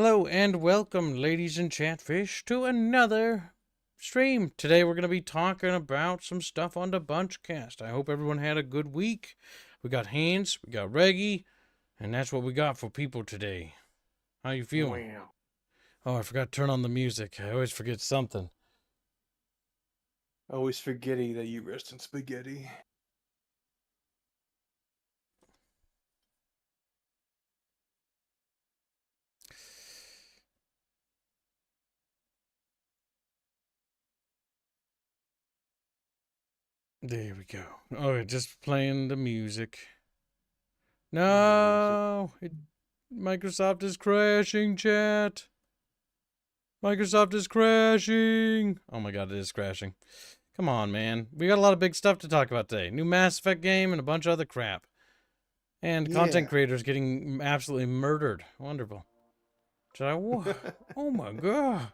Hello and welcome, ladies and chatfish, to another stream. Today we're going to be talking about some stuff on the Bunchcast. I hope everyone had a good week. We got Hans, we got Reggie, and that's what we got for people today. How you feeling? Wow. Oh, I forgot to turn on the music. I always forget something. Always forgetting that you rest in spaghetti. There we go. Oh, just playing the music. No, Microsoft is crashing, chat. Microsoft is crashing. Oh my god, it is crashing. Come on, man. We got a lot of big stuff to talk about today. New Mass Effect game and a bunch of other crap. And content creators getting absolutely murdered. Wonderful. Oh my god.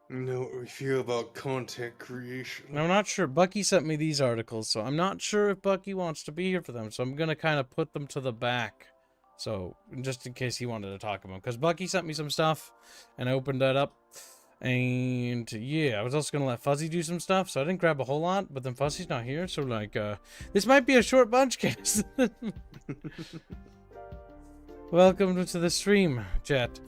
Know what we feel about content creation. I'm not sure. Bucky sent me these articles, so I'm not sure if Bucky wants to be here for them. So I'm going to kind of put them to the back. So, just in case he wanted to talk about them. Because Bucky sent me some stuff, and I opened that up. And, yeah, I was also going to let Fuzzy do some stuff, so I didn't grab a whole lot. But then Fuzzy's not here, so, like, this might be a short Bunchcast. Welcome to the stream, chat.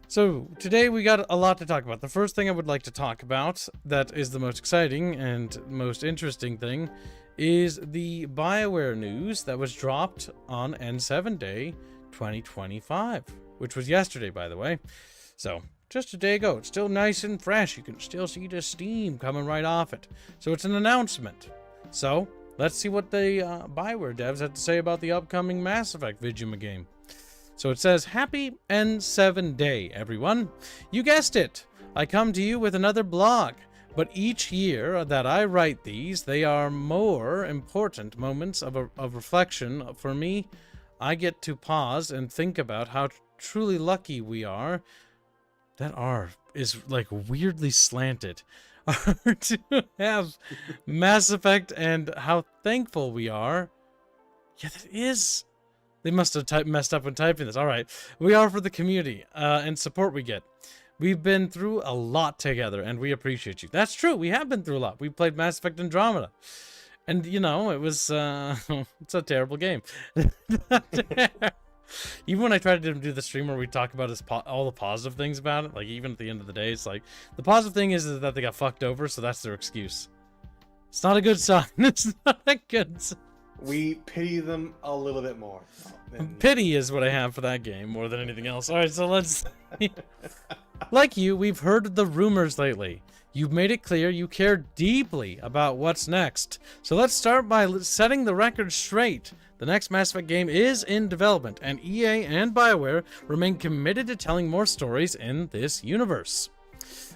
So, today we got a lot to talk about. The first thing I would like to talk about, that is the most exciting and most interesting thing, is the BioWare news that was dropped on N7 Day 2025, which was yesterday, by the way. So, just a day ago. It's still nice and fresh. You can still see the steam coming right off it. So, it's an announcement. So, let's see what the BioWare devs had to say about the upcoming Mass Effect Vigima game. So it says, Happy N7 Day, everyone. You guessed it. I come to you with another blog. But each year that I write these, they are more important moments of reflection for me. I get to pause and think about how truly lucky we are. That R is like weirdly slanted. To have Mass Effect and how thankful we are. Yeah, that is... They must have messed up when typing this. All right. We are for the community and support we get. We've been through a lot together, and we appreciate you. That's true. We have been through a lot. We played Mass Effect Andromeda. And, you know, it was... it's a terrible game. Even when I tried to do the stream where we talk about all the positive things about it, like, even at the end of the day, it's like... The positive thing is that they got fucked over, so that's their excuse. It's not a good sign. It's not a good sign. We pity them a little bit more. Pity is what I have for that game more than anything else. All right, so let's... Like you, we've heard the rumors lately. You've made it clear you care deeply about what's next. So let's start by setting the record straight. The next Mass Effect game is in development, and EA and BioWare remain committed to telling more stories in this universe.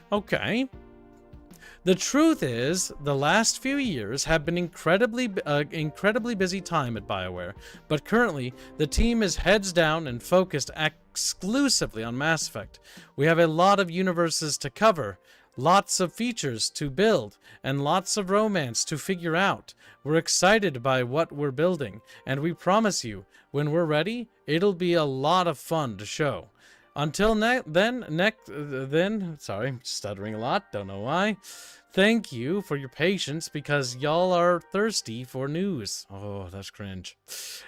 Okay. The truth is, the last few years have been incredibly busy time at BioWare, but currently, the team is heads down and focused exclusively on Mass Effect. We have a lot of universes to cover, lots of features to build, and lots of romance to figure out. We're excited by what we're building, and we promise you, when we're ready, it'll be a lot of fun to show. Until then, sorry, stuttering a lot, don't know why. Thank you for your patience because y'all are thirsty for news. Oh, that's cringe.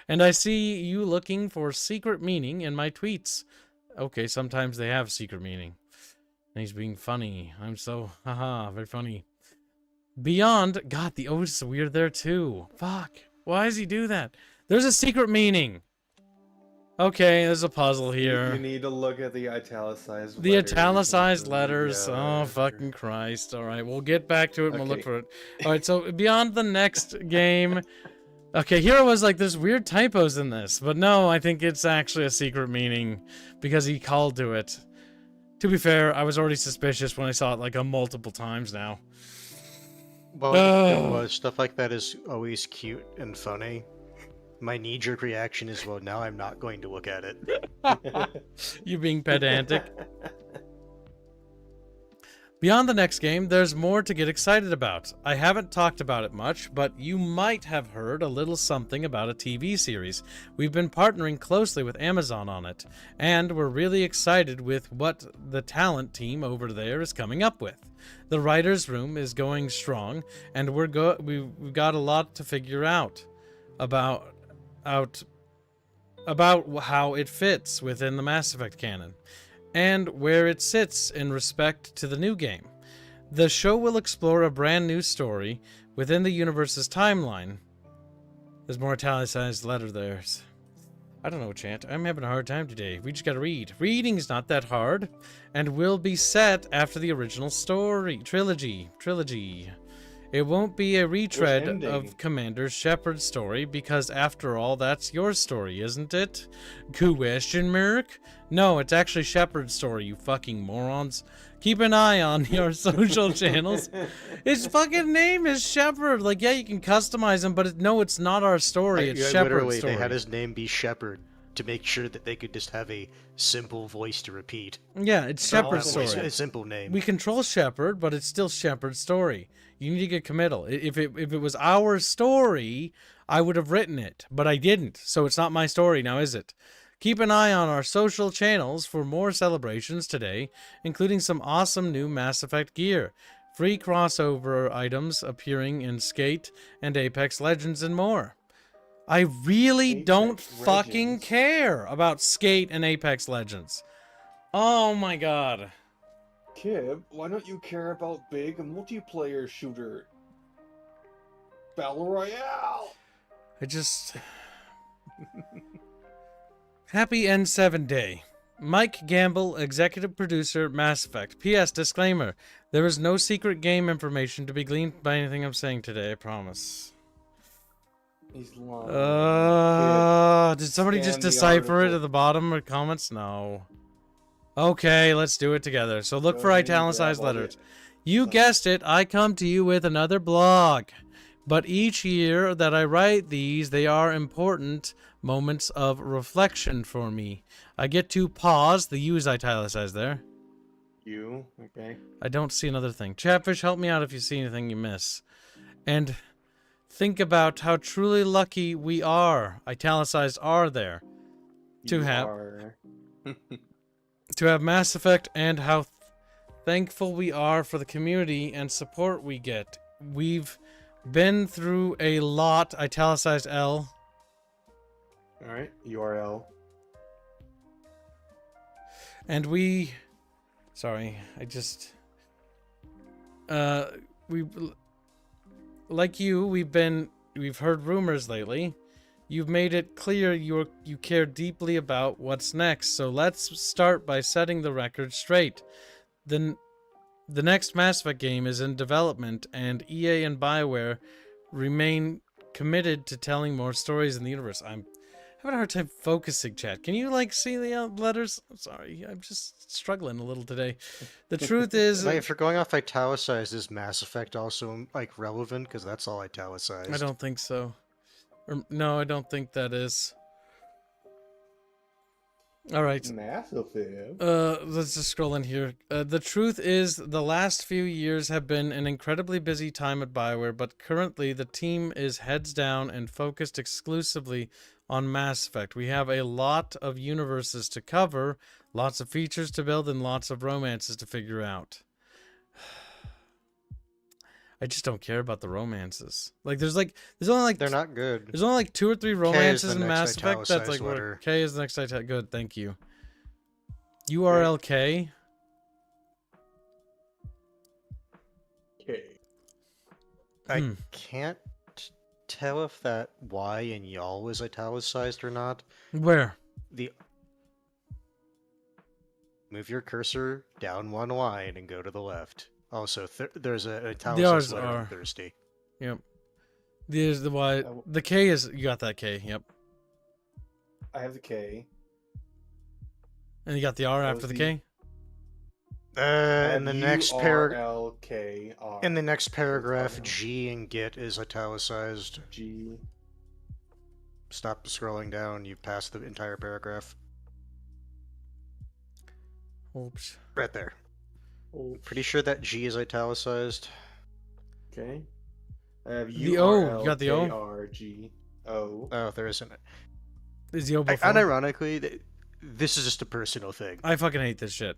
And I see you looking for secret meaning in my tweets. Okay, sometimes they have secret meaning. And he's being funny. I'm so, haha, very funny. Beyond, God, the O is weird there too. Fuck, why does he do that? There's a secret meaning. Okay, there's a puzzle here. You need to look at the italicized letters. The italicized letters. Yeah, oh, fucking Christ. All right, we'll get back to it and we'll look for it. All right, so beyond the next game. Okay, here it was like, there's weird typos in this. But no, I think it's actually a secret meaning because he called to it. To be fair, I was already suspicious when I saw it like multiple times now. Well, stuff like that is always cute and funny. My knee-jerk reaction is, well, now I'm not going to look at it. You being pedantic. Beyond the next game, there's more to get excited about. I haven't talked about it much, but you might have heard a little something about a TV series. We've been partnering closely with Amazon on it, and we're really excited with what the talent team over there is coming up with. The writer's room is going strong, and we've got a lot to figure out about how it fits within the Mass Effect canon, and where it sits in respect to the new game. The show will explore a brand new story within the universe's timeline. There's more italicized letter there. I don't know, Chant. I'm having a hard time today. We just gotta read. Reading's not that hard, and will be set after the original story. Trilogy. It won't be a retread of Commander Shepard's story, because after all, that's your story, isn't it? Question mark? No, it's actually Shepard's story, you fucking morons. Keep an eye on your social channels. His fucking name is Shepard. Like, yeah, you can customize him, but no, it's not our story. It's Shepard's story. They had his name be Shepard to make sure that they could just have a simple voice to repeat. Yeah, it's Shepard's story. A simple name. We control Shepard, but it's still Shepard's story. You need to get committal. If it was our story, I would have written it, but I didn't. So it's not my story now, is it? Keep an eye on our social channels for more celebrations today, including some awesome new Mass Effect gear, free crossover items appearing in Skate and Apex Legends, and more. I really don't fucking care about Skate and Apex Legends. Oh my god. Kib, why don't you care about big multiplayer shooter? Battle Royale! I just... Happy N7 Day. Mike Gamble, executive producer, Mass Effect. P.S. Disclaimer. There is no secret game information to be gleaned by anything I'm saying today, I promise. He's lying. Did somebody just decipher it at the bottom of comments? No. Okay, let's do it together. So look for italicized letters. You guessed it, I come to you with another blog. But each year that I write these, they are important moments of reflection for me. I get to pause. The U is italicized there. You? Okay. I don't see another thing. Chatfish, help me out if you see anything you miss. And think about how truly lucky we are. Italicized are there. To have Mass Effect, and how thankful we are for the community and support we get. We've been through a lot. Italicized L. Alright, URL. And we... Sorry, I just... Like you, we've heard rumors lately. You've made it clear you care deeply about what's next, so let's start by setting the record straight. The next Mass Effect game is in development, and EA and BioWare remain committed to telling more stories in the universe. I'm having a hard time focusing, chat. Can you, like, see the letters? I'm sorry, I'm just struggling a little today. The truth is... If you're going off italicized, is Mass Effect also, like, relevant? Because that's all italicized. I don't think so. No, I don't think that is. All right. Massive. Let's just scroll in here. The truth is, the last few years have been an incredibly busy time at BioWare, but currently the team is heads down and focused exclusively on Mass Effect. We have a lot of universes to cover, lots of features to build, and lots of romances to figure out. I just don't care about the romances. Like, there's only like... They're not good. There's only like 2 or 3 romances in Mass Effect. That's like letter. K is the next italicized. Good, thank you. URL K. K. I can't tell if that Y in y'all was italicized or not. Where? Move your cursor down one line and go to the left. Also, there's an italicized letter on thirsty. Yep. There's the Y. The K is... You got that K, yep. I have the K. And you got the R after the K? In the next paragraph... K-R. In the next paragraph, G in Git is italicized. G. Stop scrolling down. You've passed the entire paragraph. Oops. Right there. Oh, Pretty sure that G is italicized. okay. I have The O. You got the O? URLKRGO. Oh, there isn't. Is the O before? Unironically, this is just a personal thing. I fucking hate this shit.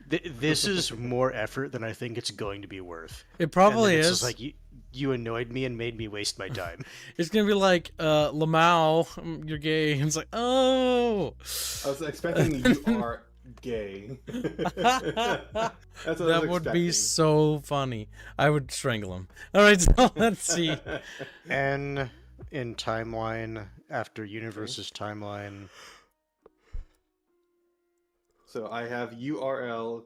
This is more effort than I think it's going to be worth. It probably and then it's is. Just like you annoyed me and made me waste my time. It's gonna be like, Lamau, you're gay. It's like, oh. I was expecting you are gay. That's what I was That would be expecting. so funny. I would strangle him. All right, so let's see. N in timeline after universe's timeline. So I have URLKRGON.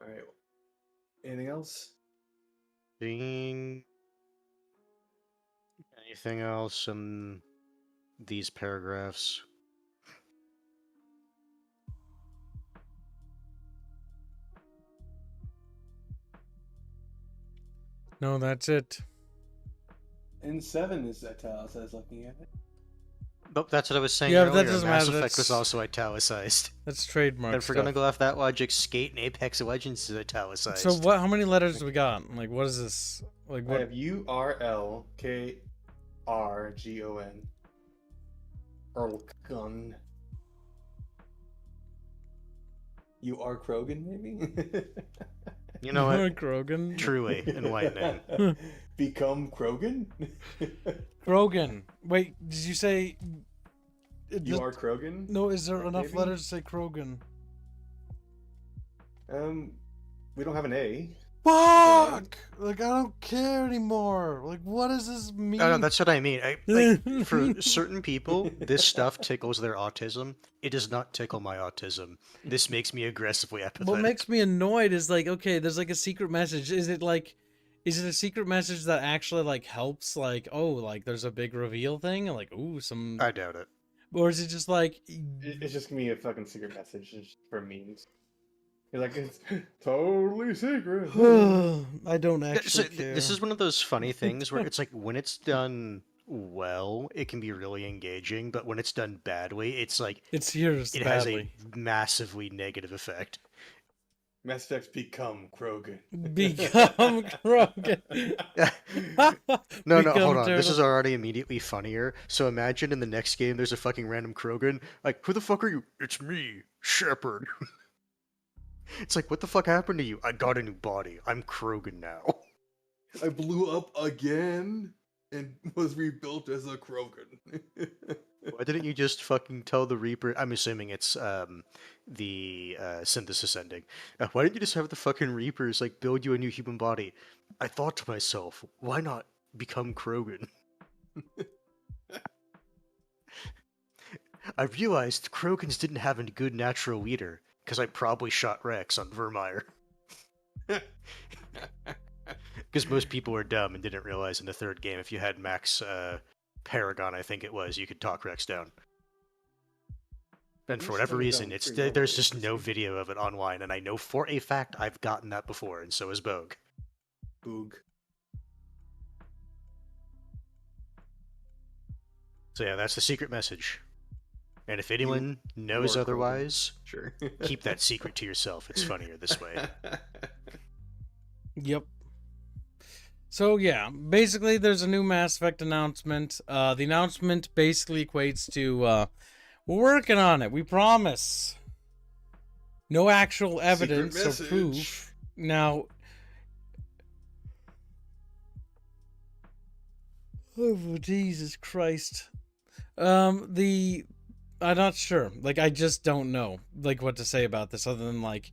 All right. Anything else? Seeing anything else in these paragraphs? No, that's it. N7 is italicized. I was looking at it. But that's what I was saying Yeah, but earlier. that doesn't Mass matter. Effect was That's also italicized. trademark And if we're stuff. gonna go off that logic, Skate and Apex Legends is italicized. So what? How many letters do we got? Like, what is this? Like, I what? have URLKRGON. Erlgun. You are Krogan, maybe? You know what? Krogan. Truly enlightening. Become Krogan? Krogan. Wait, did you say? You are Krogan? No, is there enough Maybe? letters to say Krogan? We don't have an A. Fuck! Like, I don't care anymore. Like, what does this mean? No, that's what I mean. Like, for certain people, this stuff tickles their autism. It does not tickle my autism. This makes me aggressively apathetic. What makes me annoyed is like, okay, there's like a secret message. Is it a secret message that actually like helps? Like, oh, like there's a big reveal thing. Like, ooh, some. I doubt it. Or is it just like? It's just gonna be a fucking secret message just for memes. You're like, it's totally secret. I don't actually care. This is one of those funny things where it's like when it's done well, it can be really engaging, but when it's done badly, it's like It's used it badly. has a massively negative effect. Mass Effects become Krogan. Become Krogan. No, Become hold on. This turtle. is already immediately funnier. So imagine in the next game, there's a fucking random Krogan. Like, who the fuck are you? It's me, Shepard. It's like, what the fuck happened to you? I got a new body. I'm Krogan now. I blew up again and was rebuilt as a Krogan. Why didn't you just fucking tell the Reaper? I'm assuming it's the synthesis ending. Why didn't you just have the fucking Reapers like build you a new human body? I thought to myself, why not become Krogan? I realized Krogans didn't have a good natural leader because I probably shot Rex on Vermeer. Because most people were dumb and didn't realize in the third game if you had Max Paragon, I think it was, you could talk Rex down. And for whatever reason, there's just no video of it online, and I know for a fact I've gotten that before, and so has Bogue. Boog. So yeah, that's the secret message. And if anyone knows are otherwise, Sure. keep that secret to yourself. It's funnier this way. Yep. So yeah, basically there's a new Mass Effect announcement. The announcement basically equates to we're working on it, we promise. No actual evidence or proof. Now oh Jesus Christ. I'm not sure. Like, I just don't know, like, what to say about this other than, like,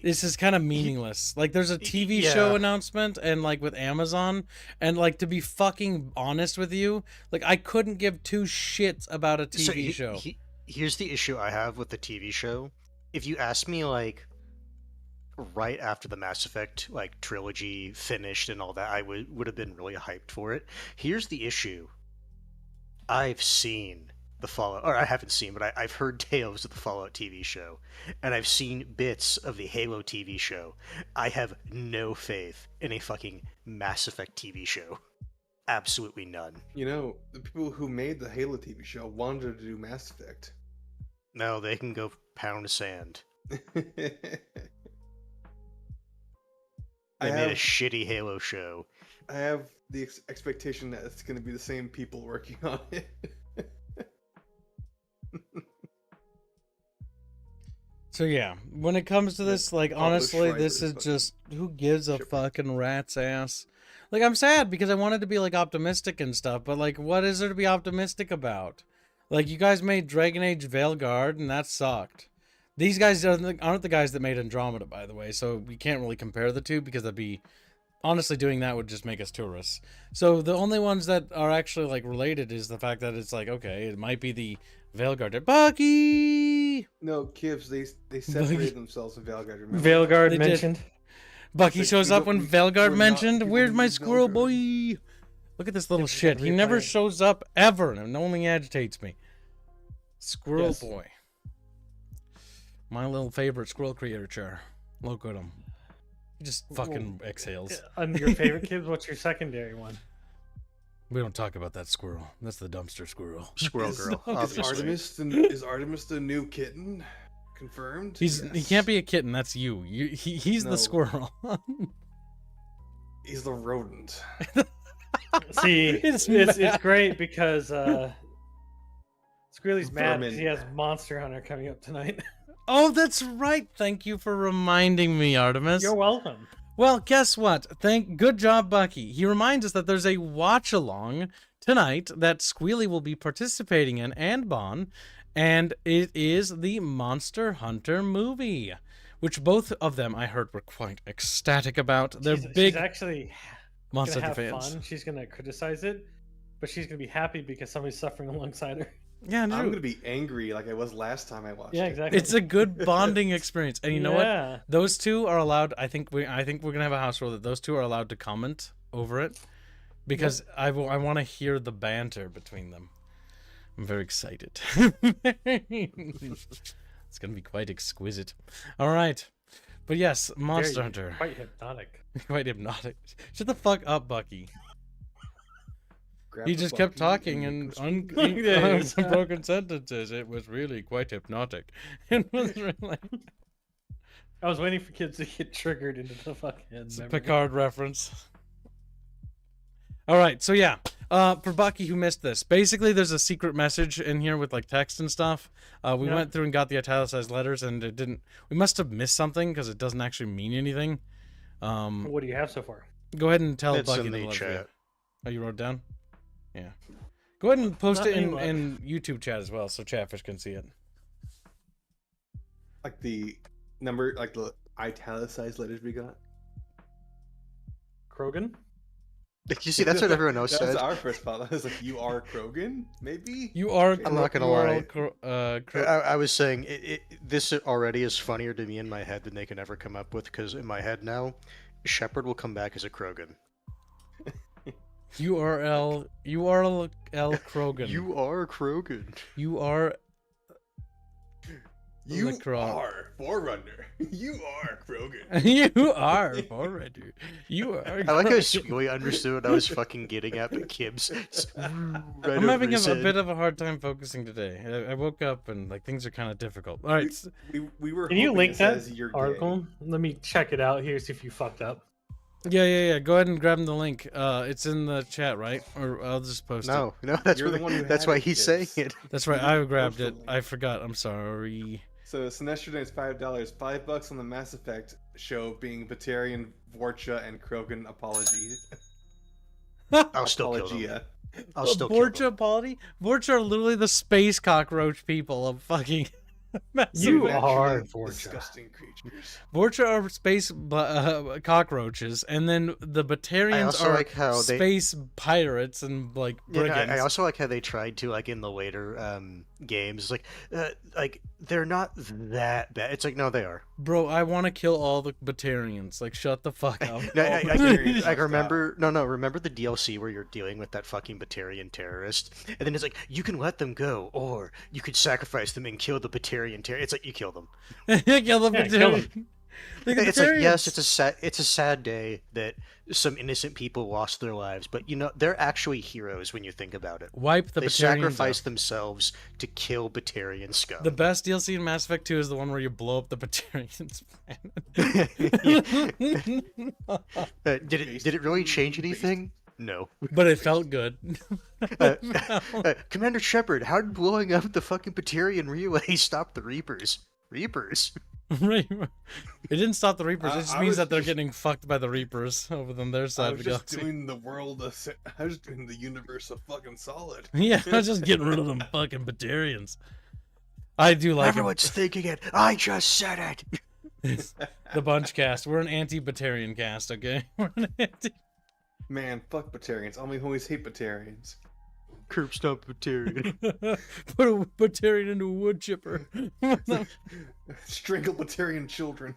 this is kind of meaningless. Like, there's a TV show announcement, and, like, with Amazon, and, like, to be fucking honest with you, like, I couldn't give two shits about a TV show. Here's the issue I have with the TV show. If you ask me, like, right after the Mass Effect, like, trilogy finished and all that, I would have been really hyped for it. Here's the issue. I've seen the Fallout, or I haven't seen, but I've heard tales of the Fallout TV show, and I've seen bits of the Halo TV show. I have no faith in a fucking Mass Effect TV show. absolutely none. You know, the people who made the Halo TV show wanted to do Mass Effect. No, they can go pound sand. They made a shitty Halo show. I have the expectation that it's going to be the same people working on it. So yeah, when it comes to this, like, Pablo honestly, Schreiber this is is fucking just, who gives a shipwrecked. fucking rat's ass? Like, I'm sad because I wanted to be, like, optimistic and stuff, but, like, what is there to be optimistic about? Like, you guys made Dragon Age Veilguard, and that sucked. These guys aren't the guys that made Andromeda, by the way, so we can't really compare the two because that'd be... Honestly, doing that would just make us tourists. So the only ones that are actually, like, related is the fact that it's like, okay, it might be the Veilguard. Bucky! No, Kibs, they separated themselves from Veilguard, remember? Veilguard They did. mentioned. Bucky Like, shows we up don't- when we- Veilguard we're not mentioned. people Where's who my need squirrel Veilguard. boy? Look at this little Yeah, shit. He never replaying. shows up ever, and only agitates me. Squirrel Yes. boy. My little favorite squirrel creature. Look at him. He just fucking exhales. On your favorite kids, what's your secondary one? We don't talk about that squirrel. That's the dumpster squirrel. Squirrel Is- Girl, Is obviously. Artemis the new kitten? Confirmed? He Yes. can't be a kitten. That's you. He's No. the squirrel. He's the rodent. See, It's it's mad. great because Squealy's mad because Vermin. he has Monster Hunter coming up tonight. Oh, that's right. Thank you for reminding me, Artemis. You're welcome. Well, guess what? Good job, Bucky. He reminds us that there's a watch along tonight that Squealy will be participating in, and Bon, and it is the Monster Hunter movie, which both of them I heard were quite ecstatic about. They're She's big actually Monster gonna Hunter have fans. fun. She's gonna criticize it, but she's gonna be happy because somebody's suffering alongside her. Yeah, I'm no, gonna be angry like I was last time I watched Yeah, it. exactly. it's a good bonding experience, and you know what? Yeah. Those two are allowed. I think we're gonna have a house rule that those two are allowed to comment over it, because I want to hear the banter between them. I'm very excited. It's gonna be quite exquisite. All right, but yes, Monster Very- Hunter, Quite hypnotic. quite hypnotic. Shut the fuck up, Bucky. Grab He the just kept Bucky talking you in can unbroken sentences. It was really quite hypnotic. It was really. I was waiting for kids to get triggered into the fucking It's a memory. Picard reference. All right, so yeah, for Bucky who missed this, basically there's a secret message in here with like text and stuff. We Yeah. went through and got the italicized letters, and it didn't. We must have missed something because it doesn't actually mean anything. What do you have so far? Go ahead and tell It's Bucky in the the letter. chat. Oh, you wrote it down? Yeah. Go ahead and post Not it in, anymore. in YouTube chat as well, so Chatfish can see it. Like the number, like the italicized letters we got. Krogan? You see, that's what everyone else That was said. our first thought. I was like, "You are Krogan, maybe." You are. I'm not gonna you are lie. I I was saying this already is funnier to me in my head than they can ever come up with, because in my head now, Shepard will come back as a Krogan. URL Krogan. You are Krogan. You are. You Lacroix. are Forerunner. You are Krogan. You are already. You are. I like how Squealy understood what I was fucking getting at, but Kibbs. Right I'm over having his a head. bit of a hard time focusing today. I woke up and like things are kind of difficult. All right. We were. Can you hoping link it that says you're gay. article? Let me check it out here, see if you fucked up. Yeah. Go ahead and grab the link. It's in the chat, right? Or I'll just post it. No, that's You're the what, one who that's had why it, he's Kibbs. saying it. That's right. You I didn't grabbed post it. the I link. forgot. I'm sorry. So Sinestro is $5. $5 on the Mass Effect show being Batarian, Vorcha, and Krogan apology. I'll still kill them. Apologia. I'll still kill Vorcha them. apology? Vorcha are literally the space cockroach people of fucking. You Naturally are Vorcha. disgusting creatures. Vorcha are space cockroaches, and then the Batarians also are like how they- space pirates and like Yeah, brigands. I also like how they tried to, like, in the later games, like they're not that bad. It's like, no, they are. Bro, I want to kill all the Batarians. Like, shut the fuck up. No, All I Batarians like are remember. No, remember the DLC where you're dealing with that fucking Batarian terrorist, and then it's like you can let them go, or you could sacrifice them and kill the Batarian terrorist. It's like you kill them. Kill the Yeah, kill Batarian. Like, the It's like, yes, Batarians- it's a sad day that some innocent people lost their lives, but they're actually heroes when you think about it. wipe the They Batarians sacrificed off. themselves to kill Batarian scum. The best DLC in Mass Effect 2 is the one where you blow up the Batarians planet. Did it really change anything? No. But it felt good. Commander Shepard, how did blowing up the fucking Batarian relay stop the Reapers? Reapers? Right. It didn't stop the Reapers. It just I means was that they're just- getting fucked by the Reapers over on their I side of was the just galaxy. doing the world. I was doing the universe a fucking solid. Yeah, I was just getting rid of them fucking Batarians. I do like Everyone's thinking it. I just said it. the Bunch cast. We're an anti-Batarian cast, okay? We're an anti. Man, fuck Batarians. All my homies hate Batarians. Curb stomp Batarian. Put a Batarian into a wood chipper. Strangle Batarian children.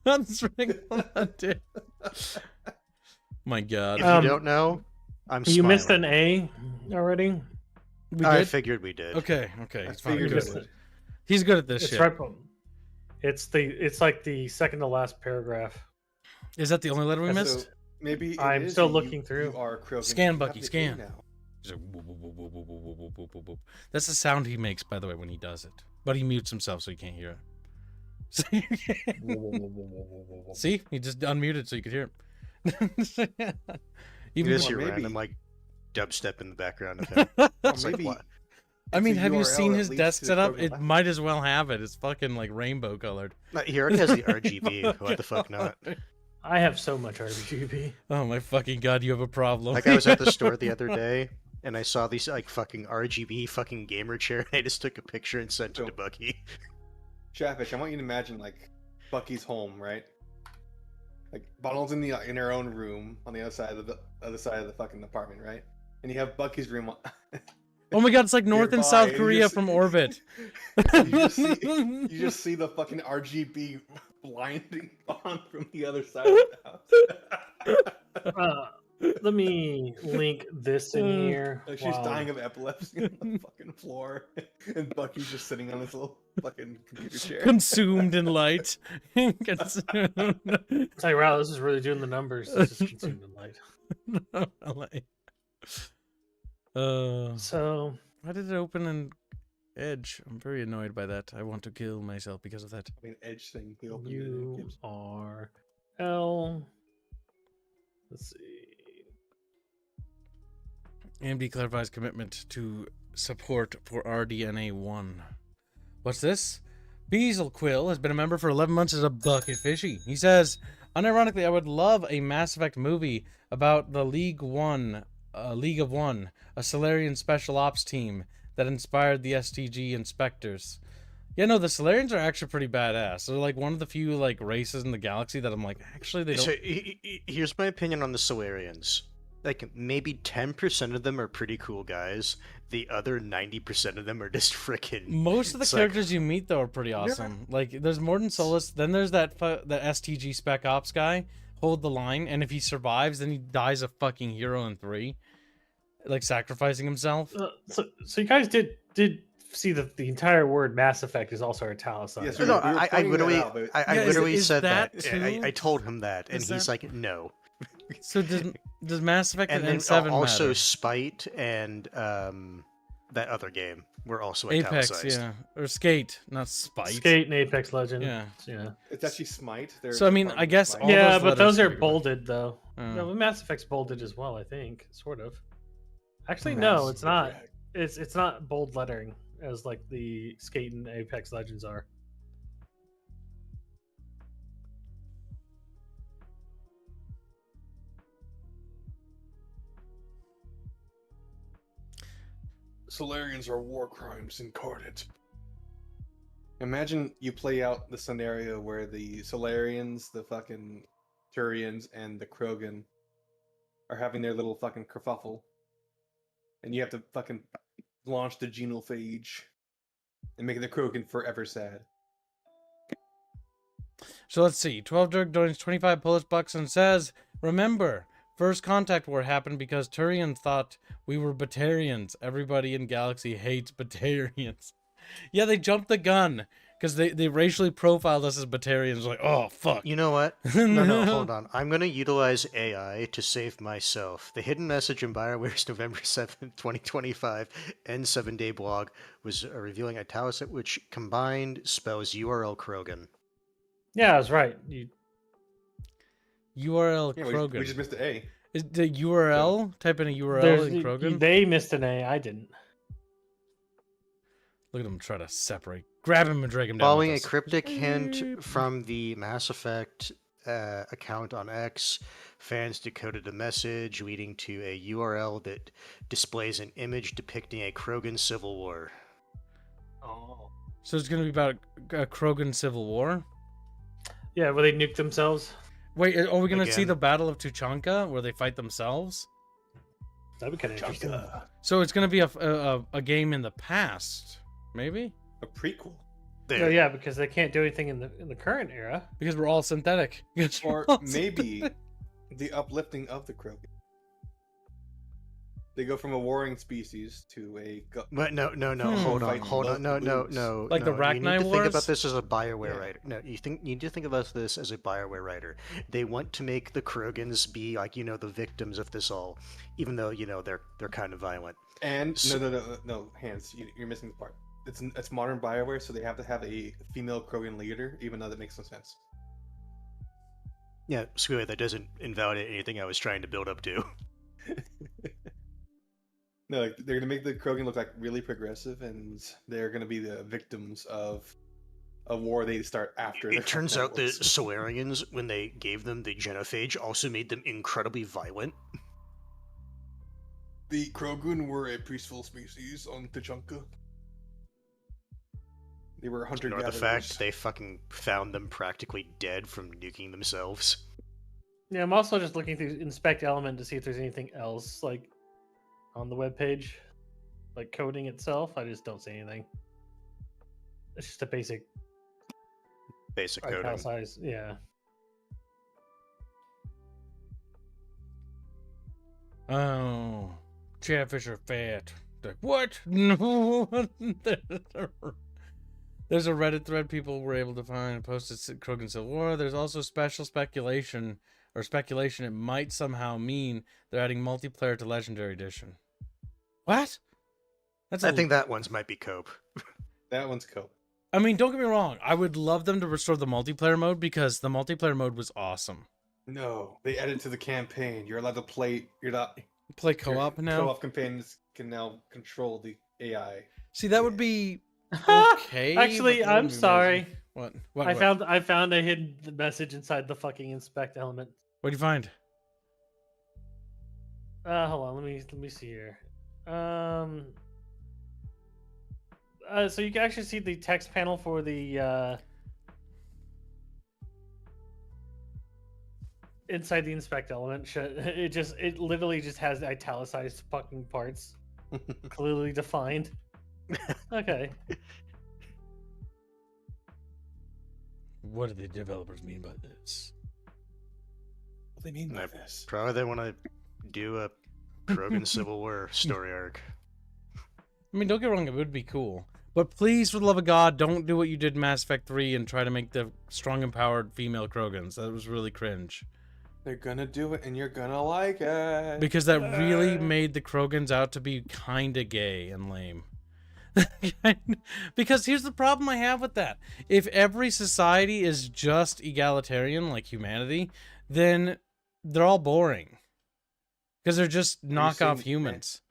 That's right. My God. If you don't know, I'm You missed smiling. an A already. We I good? figured we did. Okay. I He's fine. figured Good. it would. He's good at this It's shit. right. It's like the second to last paragraph. Is that the only letter we So- missed? Maybe it I'm is still you- looking through. You are Krogan. Scan, You Bucky, have the scan. A now. He's like, whoop, whoop, whoop, whoop, whoop, whoop, whoop, whoop, whoop, whoop. That's the sound he makes, by the way, when he does it. But he mutes himself so you can't hear it. See? He just unmuted so you could hear him. You Even just more, hear maybe. random like dubstep in the background of him. Or It's like, maybe what? I mean, it's a have you URL seen that his leads desk to the setup? Krogan It lab. might as well have it. It's fucking like rainbow colored. He already has the RGB. What the fuck not? I have so much RGB. Oh my fucking God, you have a problem. Like I was at the store the other day and I saw these like fucking RGB fucking gamer chair and I just took a picture and sent it to Bucky. Chatfish, I want you to imagine like Bucky's home, right? Like Bonald's in her own room on the other side of the fucking apartment, right? And you have Bucky's room. Oh my God, it's like North and nearby, South and Korea just- from orbit. you just see the fucking RGB blinding on from the other side of the house. Let me link this in here. Like she's while- dying of epilepsy on the fucking floor, and Bucky's just sitting on his little fucking computer chair. Consumed in light. Consumed. It's like, wow, this is really doing the numbers. This is consumed in light. So Why did it open in Edge? I'm very annoyed by that. I want to kill myself because of that. I mean, Edge thing. He opened it. U It gives- R L. Let's see. AMD clarifies commitment to support for RDNA1. What's this? Beazle Quill has been a member for 11 months as a bucket fishy. He says, unironically, I would love a Mass Effect movie about the League of One, a Solarian special ops team that inspired the STG inspectors. Yeah, no, the Solarians are actually pretty badass. They're like one of the few like races in the galaxy that I'm like, actually they don't. So here's my opinion on the Solarians. Like maybe 10% of them are pretty cool guys. The other 90% of them are just freaking. Most of the It's like- characters you meet though are pretty awesome. Like there's Morden Solus, then there's that the STG Spec Ops guy. Hold the line, and if he survives, then he dies a fucking hero in 3, like sacrificing himself. So you guys did see that the entire word Mass Effect is also italicized. Yes, right? No, we were I pointing that literally, out, but- I Yeah, is- literally is said that that. Yeah, I too? told him that, and Is he's that- like, no. So does Mass Effect And and then N7 also matter? Spite and that other game were also Apex, italicized. yeah, or Skate, not Spite. Skate and Apex Legend. Yeah. Yeah. It's actually Smite. They're So, I mean, I Department of guess Smite. all Yeah, those but those letters are are bolded though. No, but Mass Effect's bolded as well, I think, sort of. Actually, no, Mass it's not. Effect. It's not bold lettering as like the Skate and Apex Legends are. Solarians are war crimes incarnate. Imagine you play out the scenario where the Solarians, the fucking Turians, and the Krogan are having their little fucking kerfuffle. And you have to fucking launch the genophage and make the Krogan forever sad. So let's see. 12 Dirk donates 25 Polish bucks and says, remember, first contact war happened because Turians thought we were Batarians. Everybody in Galaxy hates Batarians. Yeah, they jumped the gun. Because they racially profiled us as Batarians. Like, oh, fuck. You know what? No, hold on. I'm going to utilize AI to save myself. The hidden message in BioWare's November 7th, 2025 N7-day blog was revealing italicate which combined spells URL Krogan. Yeah, I was right. You URL Yeah, Krogan. we just missed the A. Is the URL? Type in a URL in Krogan? They missed an A. I didn't. Look at him try to separate. Grab him and drag him down. Following a with us. cryptic hint from the Mass Effect account on X, fans decoded a message leading to a URL that displays an image depicting a Krogan civil war. Oh. So it's going to be about a Krogan civil war? Yeah, where they nuke themselves. Wait, are we going to see Again. the Battle of Tuchanka where they fight themselves? That'd be kind of interesting. So it's going to be a game in the past, maybe? A prequel. There. Oh, yeah, because they can't do anything in the current era. Because we're all synthetic. Because we're Or all maybe synthetic. the uplifting of the Krogan. They go from a warring species to a... But no, Hmm. hold on, Fighting no, both groups. Like the no. You need Rachni to think Wars? about this as a Bioware Yeah. writer. No, you need to think about this as a Bioware writer. They want to make the Krogans be like, the victims of this all, even though, they're kind of violent. And So- no, Hans, you're missing the part. It's modern Bioware, so they have to have a female Krogan leader, even though that makes no sense. Yeah, screw it, that doesn't invalidate anything I was trying to build up to. No, like, they're gonna make the Krogan look like really progressive, and they're gonna be the victims of a war they start after. It turns out the wars. Solarians, when they gave them the genophage, also made them incredibly violent. The Krogan were a peaceful species on Tuchanka. They were hunter Ignore gatherers. the fact they fucking found them practically dead from nuking themselves. Yeah, I'm also just looking through inspect element to see if there's anything else like on the webpage, like coding itself. I just don't see anything. It's just a basic Basic icon coding. size. Yeah. Oh, Chatfish are fat. Like, what? No. There's a Reddit thread people were able to find and posted Krogan Civil War. There's also special speculation it might somehow mean they're adding multiplayer to Legendary Edition. What? I think that one's might be cope. That one's cool. I mean, don't get me wrong. I would love them to restore the multiplayer mode because the multiplayer mode was awesome. No, they added to the campaign. You're allowed to play. You're not. Play your co-op now. Co-op companions can now control the AI. See, that would be okay. Actually, but that I'm wouldn't be sorry. amazing. What? What? I found a hidden message inside the fucking inspect element. What'd you find? Hold on, let me see here. So you can actually see the text panel for the inside the inspect element. It literally just has italicized fucking parts, clearly defined. Okay. What do the developers mean by this? What do they mean by I this? Probably they want to do a Krogan Civil War story arc. I mean, don't get me wrong, it would be cool. But please, for the love of God, don't do what you did in Mass Effect 3 and try to make the strong, empowered female Krogans. That was really cringe. They're gonna do it, and you're gonna like it. Because that really made the Krogans out to be kinda gay and lame. Because here's the problem I have with that. If every society is just egalitarian, like humanity, then they're all boring. Because they're just knockoff saying- humans.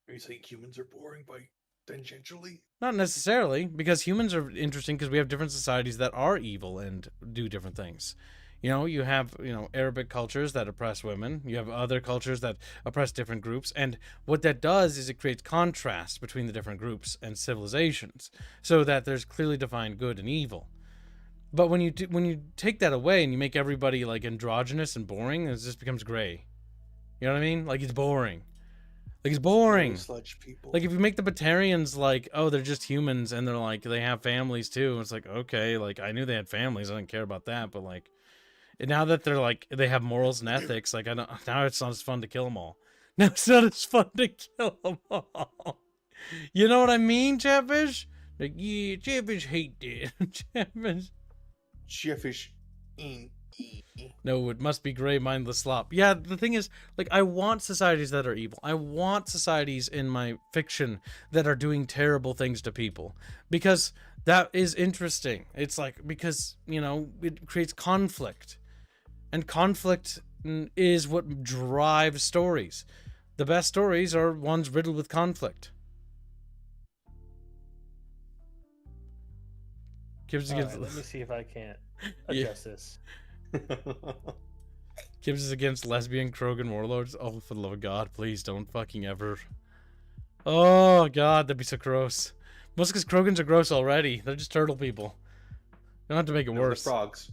Are you saying humans are boring by tangentially? Not necessarily, because humans are interesting because we have different societies that are evil and do different things. You know, you have, Arabic cultures that oppress women. You have other cultures that oppress different groups. And what that does is it creates contrast between the different groups and civilizations so that there's clearly defined good and evil. But when you take that away and you make everybody like androgynous and boring, it just becomes gray. You know what I mean? Like it's boring. Like it's boring. Sludge people. Like if you make the Batarians like, oh, they're just humans and they're like they have families too. It's like, okay, like I knew they had families. I didn't care about that, but like now that they're like they have morals and ethics, like now it's not as fun to kill them all. Now it's not as fun to kill them all. You know what I mean, Chatfish? Like, yeah, Chatfish hate that. Chatfish. Chatfish ain't. No, it must be gray, mindless slop. Yeah, the thing is, like, I want societies that are evil. I want societies in my fiction that are doing terrible things to people. Because that is interesting. It's like, because, you know, it creates conflict. And conflict is what drives stories. The best stories are ones riddled with conflict. Gibbs All against right, let me see if I can't adjust this. Gibbs is against lesbian Krogan warlords. Oh, for the love of God, please don't fucking ever. Oh God, that'd be so gross. Most because Krogans are gross already. They're just turtle people. You don't have to make it No, they're worse. frogs.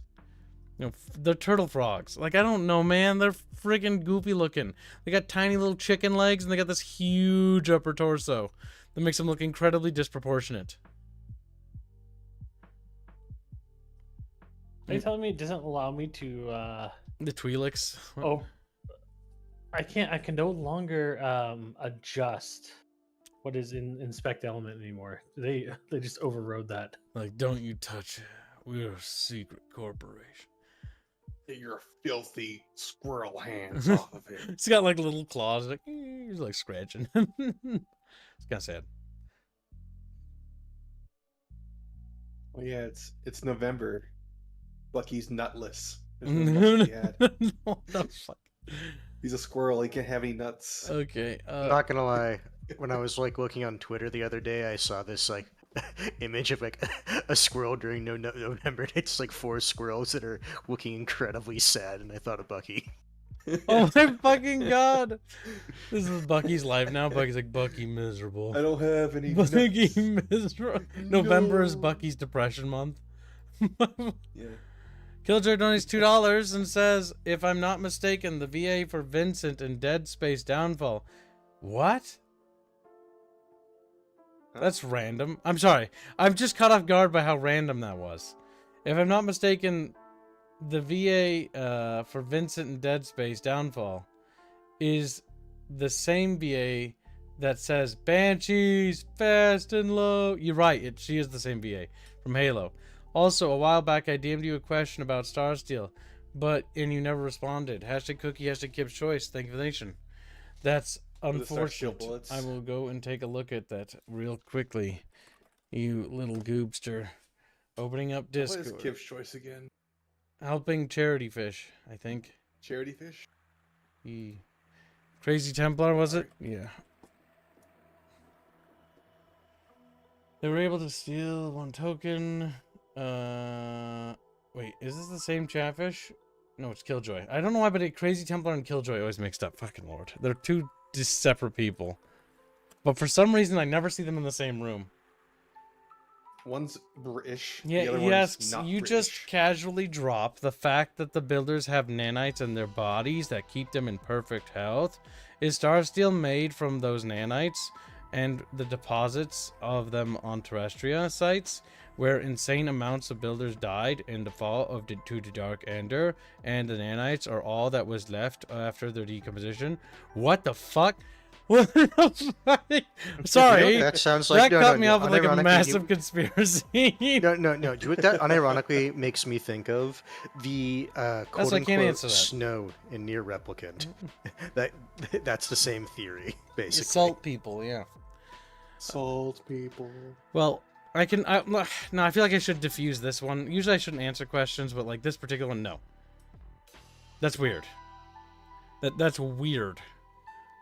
You know, they're turtle frogs. Like, I don't know, man. They're friggin' goofy looking. They got tiny little chicken legs, and they got this huge upper torso that makes them look incredibly disproportionate. Are you telling me it doesn't allow me to The Twi'leks. oh I can no longer adjust what is in inspect element anymore. They just overrode that. Like, don't you touch it. We're a secret corporation. Get your filthy squirrel hands off of it. It's got like little claws, like he's like scratching. It's kind of sad. Well, yeah, it's November. Bucky's nutless. There's no nuts to be had. What the fuck? He's a squirrel. He can't have any nuts. Okay. Not gonna lie, when I was like looking on Twitter the other day, I saw this like image of like a squirrel during November. It's like 4 squirrels that are looking incredibly sad, and I thought of Bucky. Oh my fucking God! This is Bucky's life now. Bucky's like, Bucky miserable. I don't have any Bucky nuts. miserable. November is No. Bucky's depression month. Yeah. Killjoy donates $2 and says, if I'm not mistaken, the VA for Vincent in Dead Space Downfall. What? That's random. I'm sorry. I'm just caught off guard by how random that was. If I'm not mistaken, the VA for Vincent in Dead Space Downfall is the same VA that says Banshees, fast and low. You're right. She is the same VA from Halo. Also, a while back, I DM'd you a question about Starsteel, and you never responded. Hashtag cookie, hashtag Kip's choice. Thank you for the nation. That's the Starsteel unfortunate. bullets. I will go and take a look at that real quickly. You little goobster. Opening up What is Discord. Kip's choice again? Helping charity fish, I think. Charity fish? Crazy Templar, was it? Yeah. They were able to steal 1 token. Wait, is this the same Chatfish? No, it's Killjoy. I don't know why, but Crazy Templar and Killjoy always mixed up. Fucking Lord. They're two separate people. But for some reason, I never see them in the same room. One's British. Yeah, the other he one's asks, not you British. just casually drop the fact that the builders have nanites in their bodies that keep them in perfect health. Is Starsteel made from those nanites and the deposits of them on Terrestria sites, where insane amounts of builders died in the fall to the Dark Ender, and the nanites are all that was left after their decomposition? What the fuck? What the fuck? Sorry, That sounds like that cut me off with like a unironically, massive conspiracy. No. Do what that unironically makes me think of the why I quote can't unquote answer that. snow in Near Replicant. That's the same theory, basically. Salt people, yeah. Salt people. Well, I feel like I should diffuse this one. Usually I shouldn't answer questions, but like this particular one, no. That's weird. That's weird,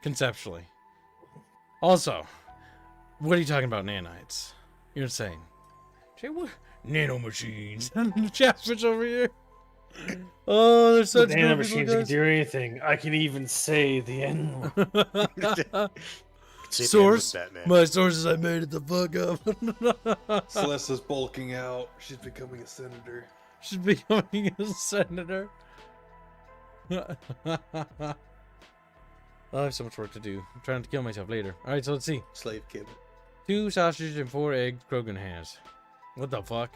conceptually. Also, what are you talking about, nanites? You're insane. Jay, what? Nanomachines. Chatfish over here. Oh, they're such With good nanomachines people, can do anything. I can even say the N word. See, at the end with Source? Batman. My sources, I made it the fuck up. Celeste's bulking out. She's becoming a senator. She's becoming a senator. I have so much work to do. I'm trying to kill myself later. Alright, so let's see. Slave kid. 2 sausages and 4 eggs Krogan has. What the fuck?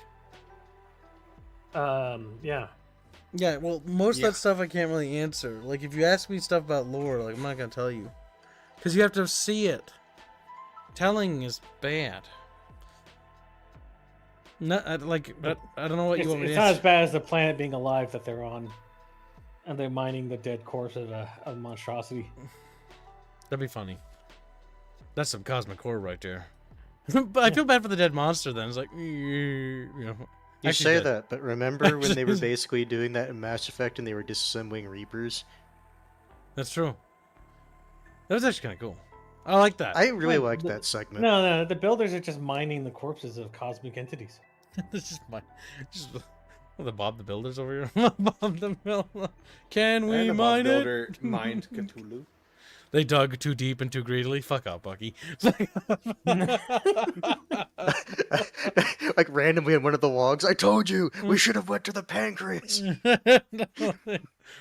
Yeah. Yeah, well, most Yeah. of that stuff I can't really answer. Like, if you ask me stuff about lore, like, I'm not gonna tell you. Because you have to see it. Telling is bad. No, I don't know what you want me It's to not answer. as bad as the planet being alive that they're on, and they're mining the dead corpse of a monstrosity. That'd be funny. That's some cosmic horror right there. But I feel bad for the dead monster then. It's like, you know. You actually say dead. that, but remember when they were basically doing that in Mass Effect and they were disassembling Reapers? That's true. That was actually kind of cool. I like that. I really Well, liked the- that segment. No, the builders are just mining the corpses of cosmic entities. This is the Bob the Builders over here. Bob the Builder. Can we And the mine Bob it? Builder mined Cthulhu. They dug too deep and too greedily. Fuck up, Bucky. Like randomly on one of the logs, I told you we should have went to the pancreas.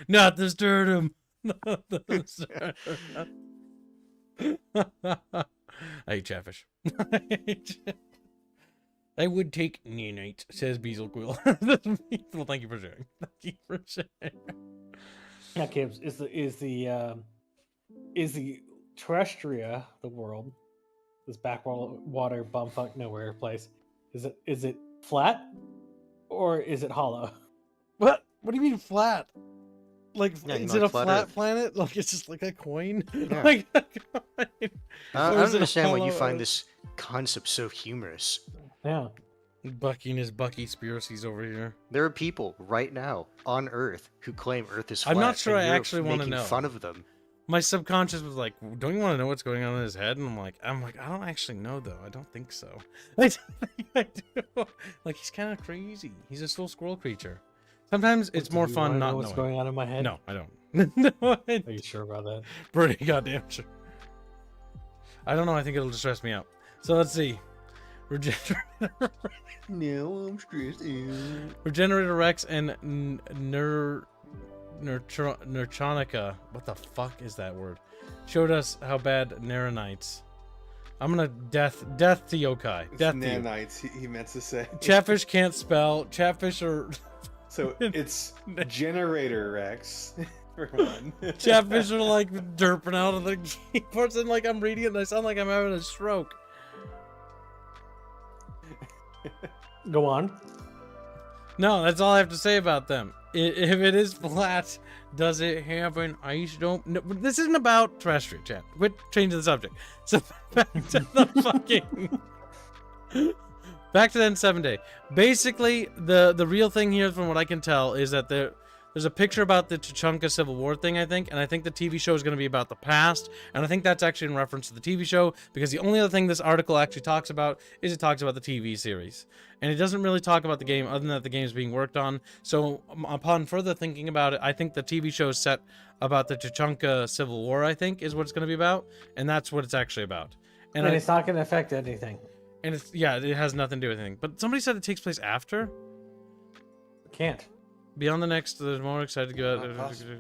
Not the sternum. Not the sternum. I hate Chatfish. I would take neonate, says Beazle Quill. Well, thank you for sharing. Thank you for sharing. Yeah, Gibbs, is the terrestria, the world, this backwater bumfuck nowhere place, is it flat or is it hollow? What? What do you mean flat? Like, Yeah, you is know, it a like flat flat Earth. planet? Like, it's just like a coin? Yeah. Like a coin? I Or don't is it understand why you hollow find Earth? this concept so humorous. Yeah. Bucky and his Bucky Spiracies over here. There are people right now on Earth who claim Earth is flat. I'm not sure and I you're actually wanna making know. fun of them. My subconscious was like, don't you want to know what's going on in his head? And I'm like, I don't actually know though. I don't think so. I don't think I do. Like, he's kind of crazy. He's a little squirrel creature. Sometimes it's Do more you fun wanna not know what's knowing. going on in my head? No, I don't. No, Are you sure about that? pretty goddamn sure. I don't know. I think it'll just stress me out. So let's see. Regenerator, No, I'm stressed out. Regenerator Rex and Nurchonica. What the fuck is that word? Showed us how bad Naranites. I'm gonna death to yokai. It's Death to you. nanites, he meant to say. Chatfish can't spell. Chatfish are So it's Generator Rex. For one. Chatfish are like derping out of the keyboards and like I'm reading it and I sound like I'm having a stroke. Go on. No, that's all I have to say about them. If it is flat, does it have an ice dome? No, but this isn't about terrestrial, chat. Quit changing the subject. So back to the fucking... Back to the N7 day. Basically, the real thing here, from what I can tell, is that there's a picture about the Tachanka Civil War thing, I think, and I think the TV show is going to be about the past, and I think that's actually in reference to the TV show, because the only other thing this article actually talks about is it talks about the TV series. And it doesn't really talk about the game, other than that the game is being worked on. So, upon further thinking about it, I think the TV show is set about the Tachanka Civil War, I think, is what it's going to be about, and that's what it's actually about. And it's not going to affect anything. And it's, yeah, it has nothing to do with anything. But somebody said it takes place after? Can't. Beyond the next, there's more excited to go Not out. possible.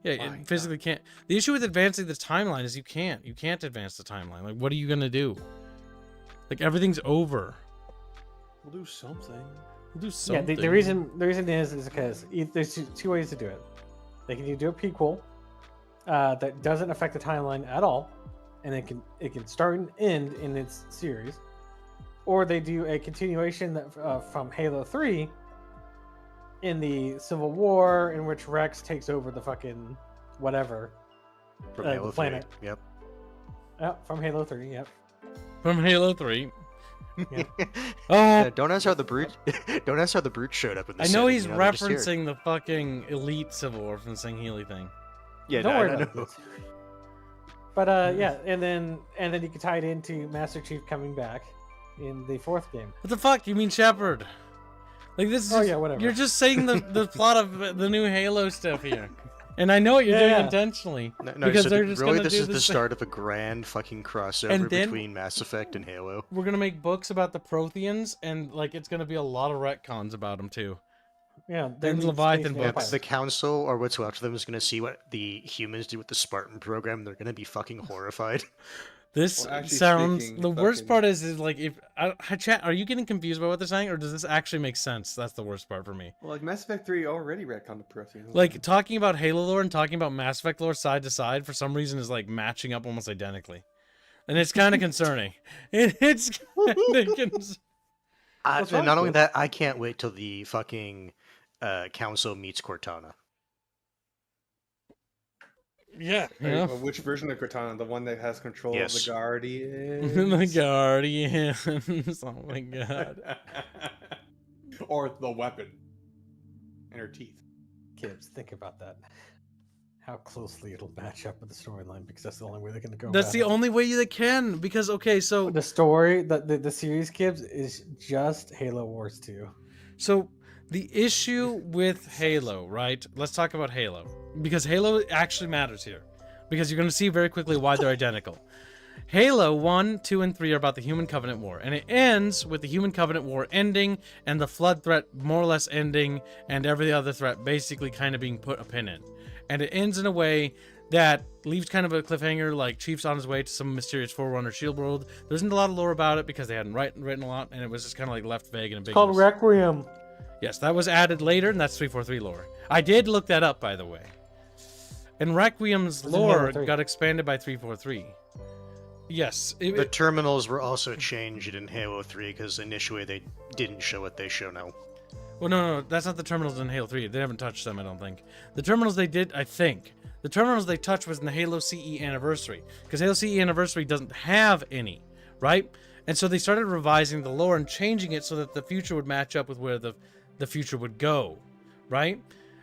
Yeah, My it physically can't. The issue with advancing the timeline is you can't. You can't advance the timeline. Like, what are you gonna do? Like, everything's over. We'll do something. We'll do Yeah, something. the reason is because there's two ways to do it. They can either do a prequel that doesn't affect the timeline at all, and it can start and end in its series, or they do a continuation that from Halo 3 in the Civil War, in which Rex takes over the fucking whatever From the Halo 3. planet. Yep. From Halo 3. Yep. From Halo 3. Yeah. Yeah, don't ask how the brute. Don't ask how the brute showed up in the. I know setting, he's you know, they're just here. referencing the fucking Elite Civil War from the Sangheili thing. Yeah, Don't no, worry I about know. this. But yeah, and then you can tie it into Master Chief coming back in the fourth game. What the fuck? You mean Shepard? Like, this is Oh, just- yeah, whatever. You're just saying the plot of the new Halo stuff here. And I know what you're doing Yeah. intentionally. No, because so they're just really gonna this do is the this thing. start of a grand fucking crossover And then- between Mass Effect and Halo. We're gonna make books about the Protheans, and like it's gonna be a lot of retcons about them too. Yeah, Then the Leviathan Space books. Vampires. The council or what's after them is going to see what the humans did with the Spartan program. They're going to be fucking horrified. This Well, actually sounds. speaking, The worst fucking- part is like if chat. Are you getting confused by what they're saying, or does this actually make sense? That's the worst part for me. Well, like Mass Effect 3 already retconned the Protheans. Like talking about Halo lore and talking about Mass Effect lore side to side for some reason is like matching up almost identically, and it's kind of concerning. It's kind of What's wrong, And not only kid? that, I can't wait till the fucking council meets Cortana. Yeah, Hey, which version of Cortana? The one that has control of the Yes. Guardians? the Guardians. Oh my god. Or the weapon. And her teeth. Kids, think about that. How closely it'll match up with the storyline, because that's the only way they're gonna go. That's about the it. only way they can, because okay, so The story, the series, Kids, is just Halo Wars 2. So the issue with Halo, right? Let's talk about Halo. Because Halo actually matters here. Because you're going to see very quickly why they're identical. Halo 1, 2, and 3 are about the Human Covenant War. And it ends with the Human Covenant War ending and the Flood threat more or less ending and every other threat basically kind of being put a pin in. And it ends in a way that leaves kind of a cliffhanger, like Chief's on his way to some mysterious Forerunner shield world. There isn't a lot of lore about it because they hadn't written a lot, and it was just kind of like left vague and ambiguous. It's called Requiem. Yes, that was added later, and that's 343 lore. I did look that up, by the way. And Requiem's It's in lore Halo 3. got expanded by 343. Yes. The terminals were also changed in Halo 3 because initially they didn't show what they show now. Well, no, that's not the terminals in Halo 3. They haven't touched them, I don't think. The terminals they did, I think. The terminals they touched was in the Halo CE Anniversary. Because Halo CE Anniversary doesn't have any, right? And so they started revising the lore and changing it so that the future would match up with where the future would go, right?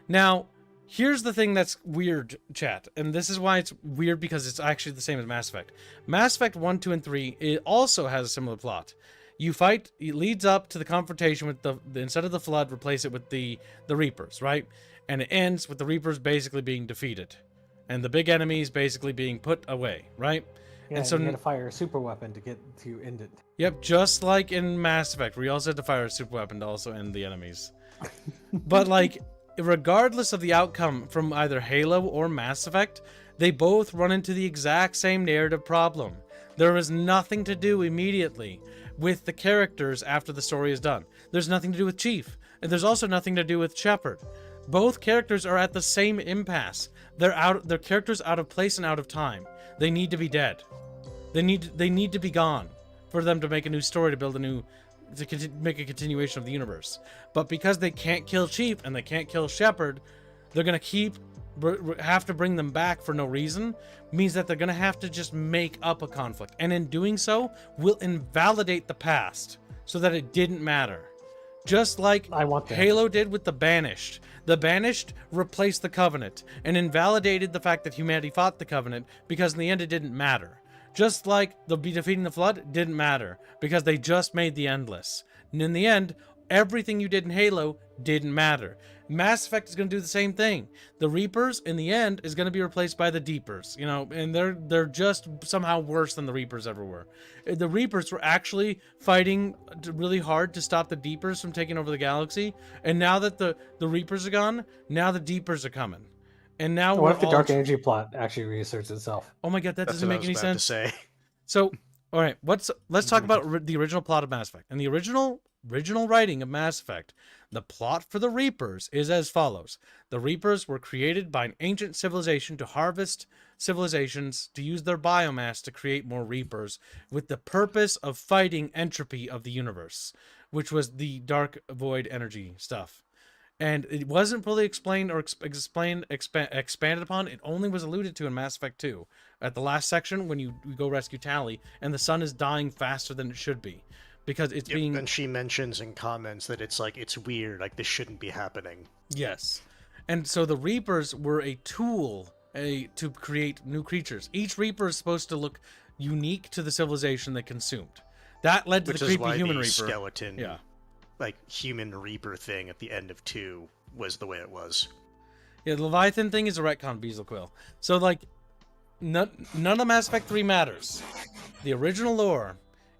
Now, here's the thing that's weird, chat. And this is why it's weird, because it's actually the same as Mass Effect. Mass Effect 1, 2, and 3, it also has a similar plot. You fight, it leads up to the confrontation with the instead of the Flood, replace it with the Reapers, right? And it ends with the Reapers basically being defeated. And the big enemies basically being put away, right? Yeah, and so you had to fire a super weapon to end it. Yep, just like in Mass Effect, where you also had to fire a super weapon to also end the enemies. But, like, regardless of the outcome from either Halo or Mass Effect, they both run into the exact same narrative problem. There is nothing to do immediately with the characters after the story is done. There's nothing to do with Chief, and there's also nothing to do with Shepard. Both characters are at the same impasse. They're characters out of place and out of time. They need to be dead. They need to be gone for them to make a new story, to build a new, make a continuation of the universe. But because they can't kill Chief and they can't kill Shepard, they're gonna have to bring them back for no reason. Means that they're gonna have to just make up a conflict, and in doing so, will invalidate the past so that it didn't matter. Just like Halo did with the Banished. The Banished replaced the Covenant and invalidated the fact that humanity fought the Covenant, because in the end it didn't matter. Just like the defeating the Flood didn't matter because they just made the Endless. And in the end, everything you did in Halo didn't matter. Mass Effect is going to do the same thing. The Reapers, in the end, is going to be replaced by the Deepers, you know, and they're just somehow worse than the Reapers ever were. The Reapers were actually fighting really hard to stop the Deepers from taking over the galaxy, and now that the Reapers are gone, now the Deepers are coming. And now what if the dark energy plot actually reasserts itself? Oh my god, that That's doesn't what I make was any about sense. to say. So, all right, let's talk about the original plot of Mass Effect. And the original writing of Mass Effect, the plot for the Reapers is as follows. The Reapers were created by an ancient civilization to harvest civilizations to use their biomass to create more Reapers, with the purpose of fighting entropy of the universe, which was the dark void energy stuff. And it wasn't fully explained or expanded upon. It only was alluded to in Mass Effect 2 at the last section when you go rescue Tali, and the sun is dying faster than it should be because it's being. And she mentions in comments that it's like, it's weird, like this shouldn't be happening. Yes, and so the Reapers were a tool to create new creatures. Each Reaper is supposed to look unique to the civilization they consumed. That led to the creepy human Reaper. Skeleton. Yeah. Like human Reaper thing at the end of 2 was the way it was. Yeah, the Leviathan thing is a retcon, Beazle Quill. So like, none of Mass Effect 3 matters. The original lore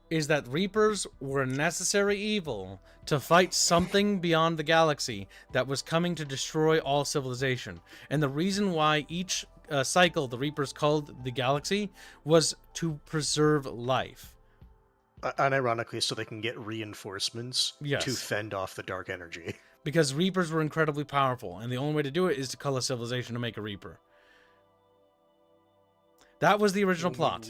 is that Reapers were a necessary evil to fight something beyond the galaxy that was coming to destroy all civilization. And the reason why each cycle the Reapers called the galaxy was to preserve life. Unironically, so they can get reinforcements Yes. to fend off the dark energy. Because Reapers were incredibly powerful, and the only way to do it is to cull a civilization to make a Reaper. That was the original plot.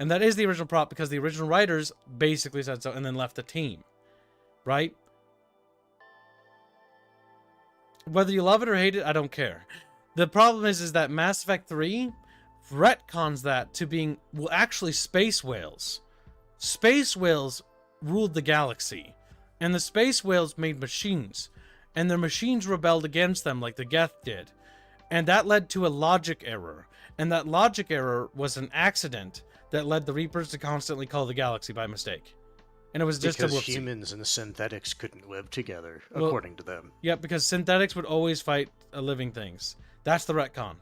And that is the original plot because the original writers basically said so and then left the team. right? Whether you love it or hate it, I don't care. The problem is that Mass Effect 3 retcons that to being, well, actually space whales. Space whales ruled the galaxy, and the space whales made machines, and their machines rebelled against them like the Geth did, and that led to a logic error, and that logic error was an accident that led the Reapers to constantly call the galaxy by mistake. And it was just because a whoopsie. humans and synthetics couldn't live together, Well, according to them. Yeah, because synthetics would always fight living things. That's the retcon.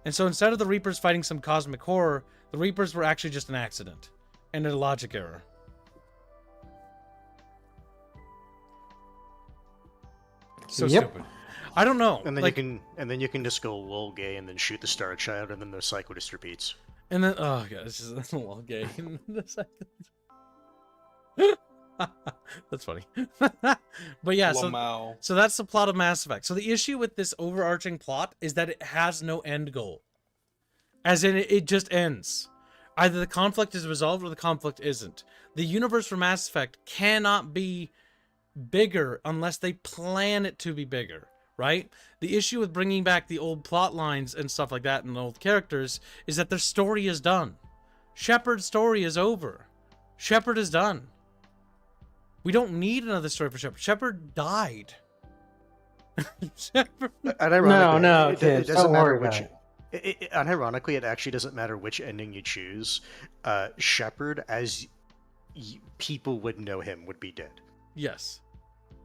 And so instead of the Reapers fighting some cosmic horror, the Reapers were actually just an accident and a logic error. So stupid. I don't know. And then like, you can just go lol gay and then shoot the Star Child, and then the cycle just repeats. And then oh god, it's just a little gay. That's funny. But yeah, so that's the plot of Mass Effect. So the issue with this overarching plot is that it has no end goal. As in, it just ends. Either the conflict is resolved or the conflict isn't. The universe for Mass Effect cannot be bigger unless they plan it to be bigger, right? The issue with bringing back the old plot lines and stuff like that and the old characters is that their story is done. Shepard's story is over. Shepard is done. We don't need another story for Shepard. Shepard died. Shepard... No, it kids, doesn't don't matter worry which. about Unironically, it actually doesn't matter which ending you choose. Shepard, as people would know him, would be dead. Yes.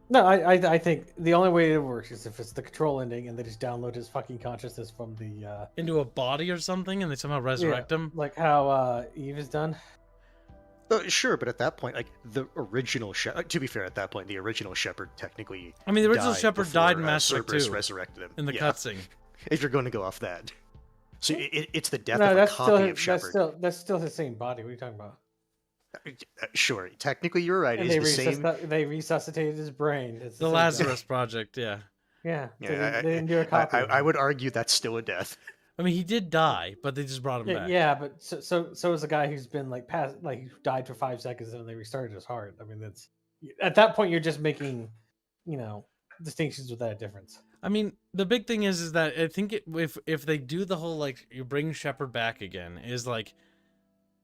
No, I think the only way it works is if it's the control ending and they just download his fucking consciousness from the into a body or something, and they somehow resurrect him, like how Eve is done. Sure, but at that point, like the original Shepard. To be fair, at that point, the original Shepard technically. I mean, the original died Shepard before, died in Mass Effect 2 resurrected him in the cutscene. If you're going to go off that, so it's the death No, of a that's copy still of Shepard. that's still his same body. What are you talking about? Sure, technically you're right. And It's the same. they resuscitated his brain. It's The same Lazarus guy. Project, yeah. Yeah, Yeah, they didn't do a copy. I would argue that's still a death. I mean, he did die, but they just brought him back. Yeah, but so is the guy who's been like past, like he died for 5 seconds and then they restarted his heart. I mean, that's at that point you're just making, distinctions without a difference. I mean, the big thing is that I think if they do the whole like you bring Shepard back again, is like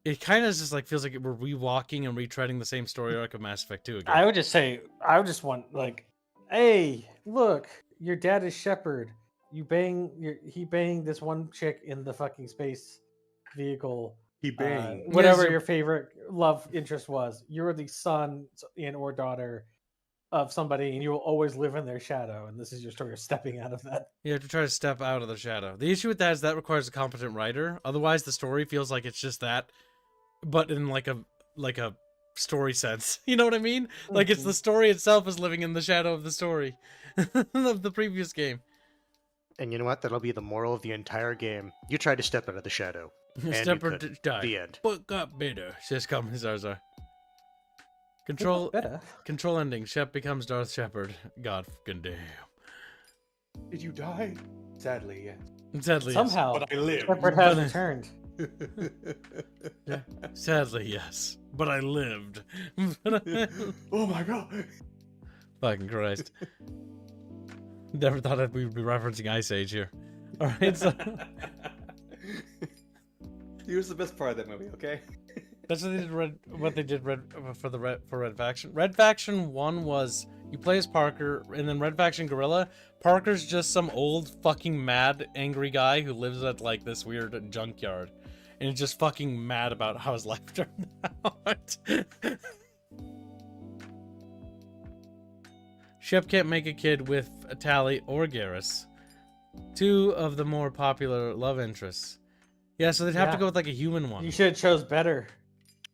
it kind of just like feels like we're rewalking and retreading the same story arc of Mass Effect 2 again. I would just want like, hey, look, your dad is Shepard. He banged this one chick in the fucking space vehicle. He banged. Whatever Yes, your favorite love interest was. You're the son and or daughter of somebody, and you will always live in their shadow. And this is your story of stepping out of that. You have to try to step out of the shadow. The issue with that is that requires a competent writer. Otherwise, the story feels like it's just that, but in like a story sense. You know what I mean? Like it's the story itself is living in the shadow of the story of the previous game. And you know what? That'll be the moral of the entire game. You try to step out of the shadow. And Shepard you could. died. The end. But got better. Says Commissar. Control ending. Shep becomes Darth Shepard. God fucking damn. Did you die? Sadly, yes. Sadly, Somehow, But I lived. Shepard has returned. yes. Sadly, yes. But I lived. Oh my god. Fucking Christ. Never thought that we would be referencing Ice Age here. Alright, so Here's the best part of that movie, okay? that's what they did for Red Faction. Red Faction 1 was you play as Parker, and then Red Faction Gorilla. Parker's just some old fucking mad angry guy who lives at like this weird junkyard. And he's just fucking mad about how his life turned out. Shep can't make a kid with Tali or Garrus, two of the more popular love interests. Yeah, so they'd have to go with like a human one. You should have chose better.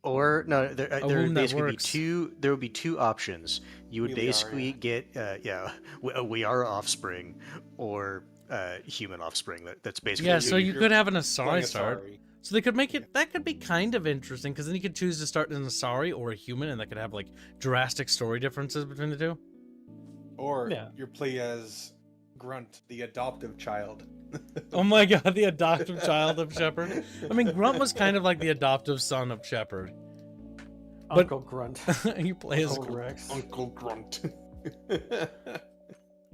Or no, there womb would that basically be works. There would be two options. You would We are, basically yeah. get we are offspring, or human offspring. That's basically Yeah, so you you're could have an Playing Asari start. Asari. So they could make it, that could be kind of interesting, because then you could choose to start as an Asari or a human, and that could have like drastic story differences between the two. Or Yeah. you play as Grunt, the adoptive child. Oh my god, the adoptive child of Shepard. I mean, Grunt was kind of like the adoptive son of Shepard. Uncle Grunt. you play as Uncle Rex. Uncle Grunt.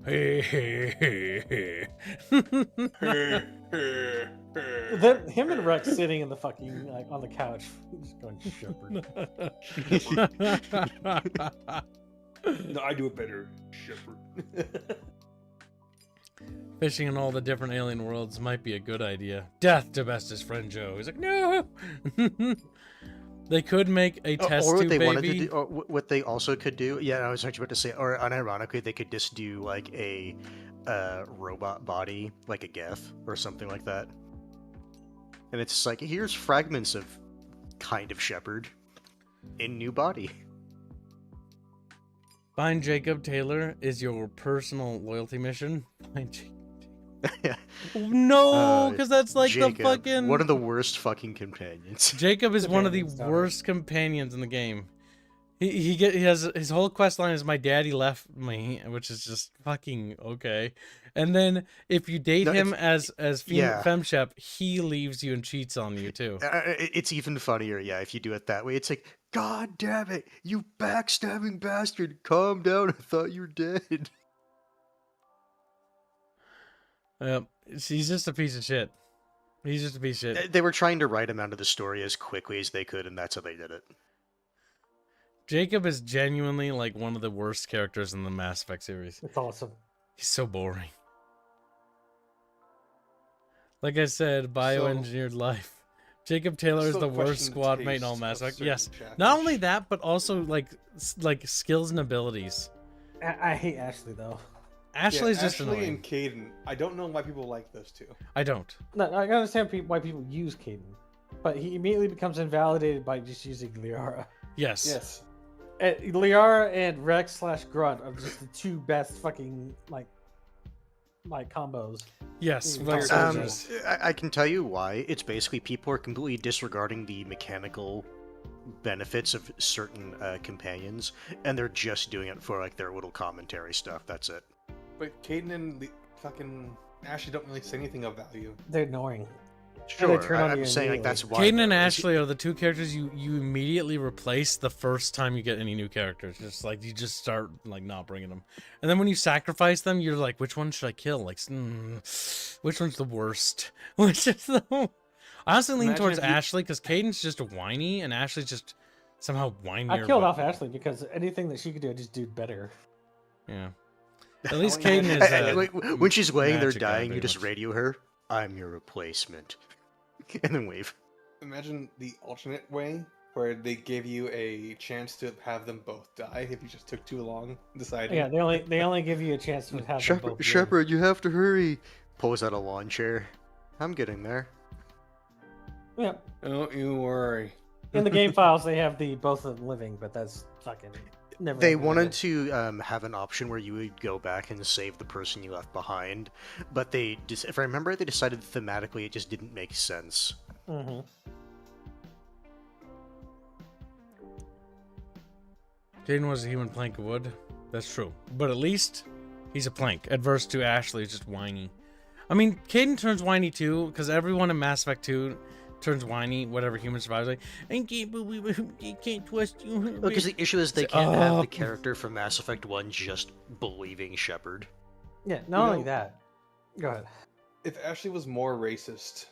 hey hey hey hey. Him and Rex sitting in the fucking like on the couch, just going Shepherd. No, I do it better, Shepherd. Fishing in all the different alien worlds might be a good idea. Death to bestest friend Joe. He's like, no. They could make a test or what tube they baby. wanted to do, or what they also could do. Yeah, I was actually about to say, or unironically, they could just do like a robot body, like a Geth or something like that. And it's like, here's fragments of kind of Shepherd in new body. Find Jacob Taylor is your personal loyalty mission. Find Jacob. No, because that's like Jacob, the fucking. one of the worst fucking companions. Jacob is one of the Companions, sorry. worst companions in the game. He has his whole quest line is my daddy left me, which is just fucking okay. And then if you date No, him as yeah. femshep, he leaves you and cheats on you too. It's even funnier, yeah, if you do it that way. It's like, God damn it, you backstabbing bastard! Calm down, I thought you were dead. He's just a piece of shit. He's just a piece of shit. They were trying to write him out of the story as quickly as they could, and that's how they did it. Jacob is genuinely like one of the worst characters in the Mass Effect series. It's awesome. He's so boring. Like I said, bioengineered life. Jacob Taylor is So the worst question squad mate in all taste Mass of Effect. certain Yes. Chatfish. Not only that, but also like skills and abilities. I hate Ashley though. Ashley's Yeah, just Ashley annoying. and Caden. I don't know why people like those two. I don't. No, I can understand why people use Caden, but he immediately becomes invalidated by just using Liara. Yes. Yes. Liara and Rex/Grunt are just the two best fucking like combos. Yes. Mm, Like Um, soldiers. I can tell you why. It's basically people are completely disregarding the mechanical benefits of certain companions, and they're just doing it for like their little commentary stuff. That's it. But Caden and the fucking Ashley don't really say anything of value. They're annoying. Sure, turn on I'm you saying like immediately. that's why. Caden and though. Ashley are the two characters you immediately replace the first time you get any new characters. Just like you just start like not bringing them, and then when you sacrifice them, you're like, which one should I kill? Like, which one's the worst? Which is the? I honestly lean Imagine towards if you- Ashley because Caden's just whiny and Ashley's just somehow whinier. I killed but- off Ashley because anything that she could do, I just do better. Yeah. At least How many Caden times- is. When she's laying there magic guy, dying, you very just much. radio her, "I'm your replacement," and then wave. Imagine the alternate way where they give you a chance to have them both die if you just took too long deciding. Yeah, they only give you a chance to have them both live. Shepherd, you have to hurry. Pulls out a lawn chair. I'm getting there. Yeah, Don't you worry. in the game files they have the both of them living, but that's fucking never. They implemented. wanted to have an option where you would go back and save the person you left behind, but they, if I remember, they decided thematically it just didn't make sense. Mhm. Caden was a human plank of wood. That's true. But at least he's a plank. Adverse to Ashley, is just whiny. I mean, Caden turns whiny too, because everyone in Mass Effect 2 turns whiny, whatever human survives. Like, I can't believe I can't trust you. Because the issue is they can't have Oh. the character from Mass Effect 1 just believing Shepard. Yeah, not You only know- that. Go ahead. If Ashley was more racist,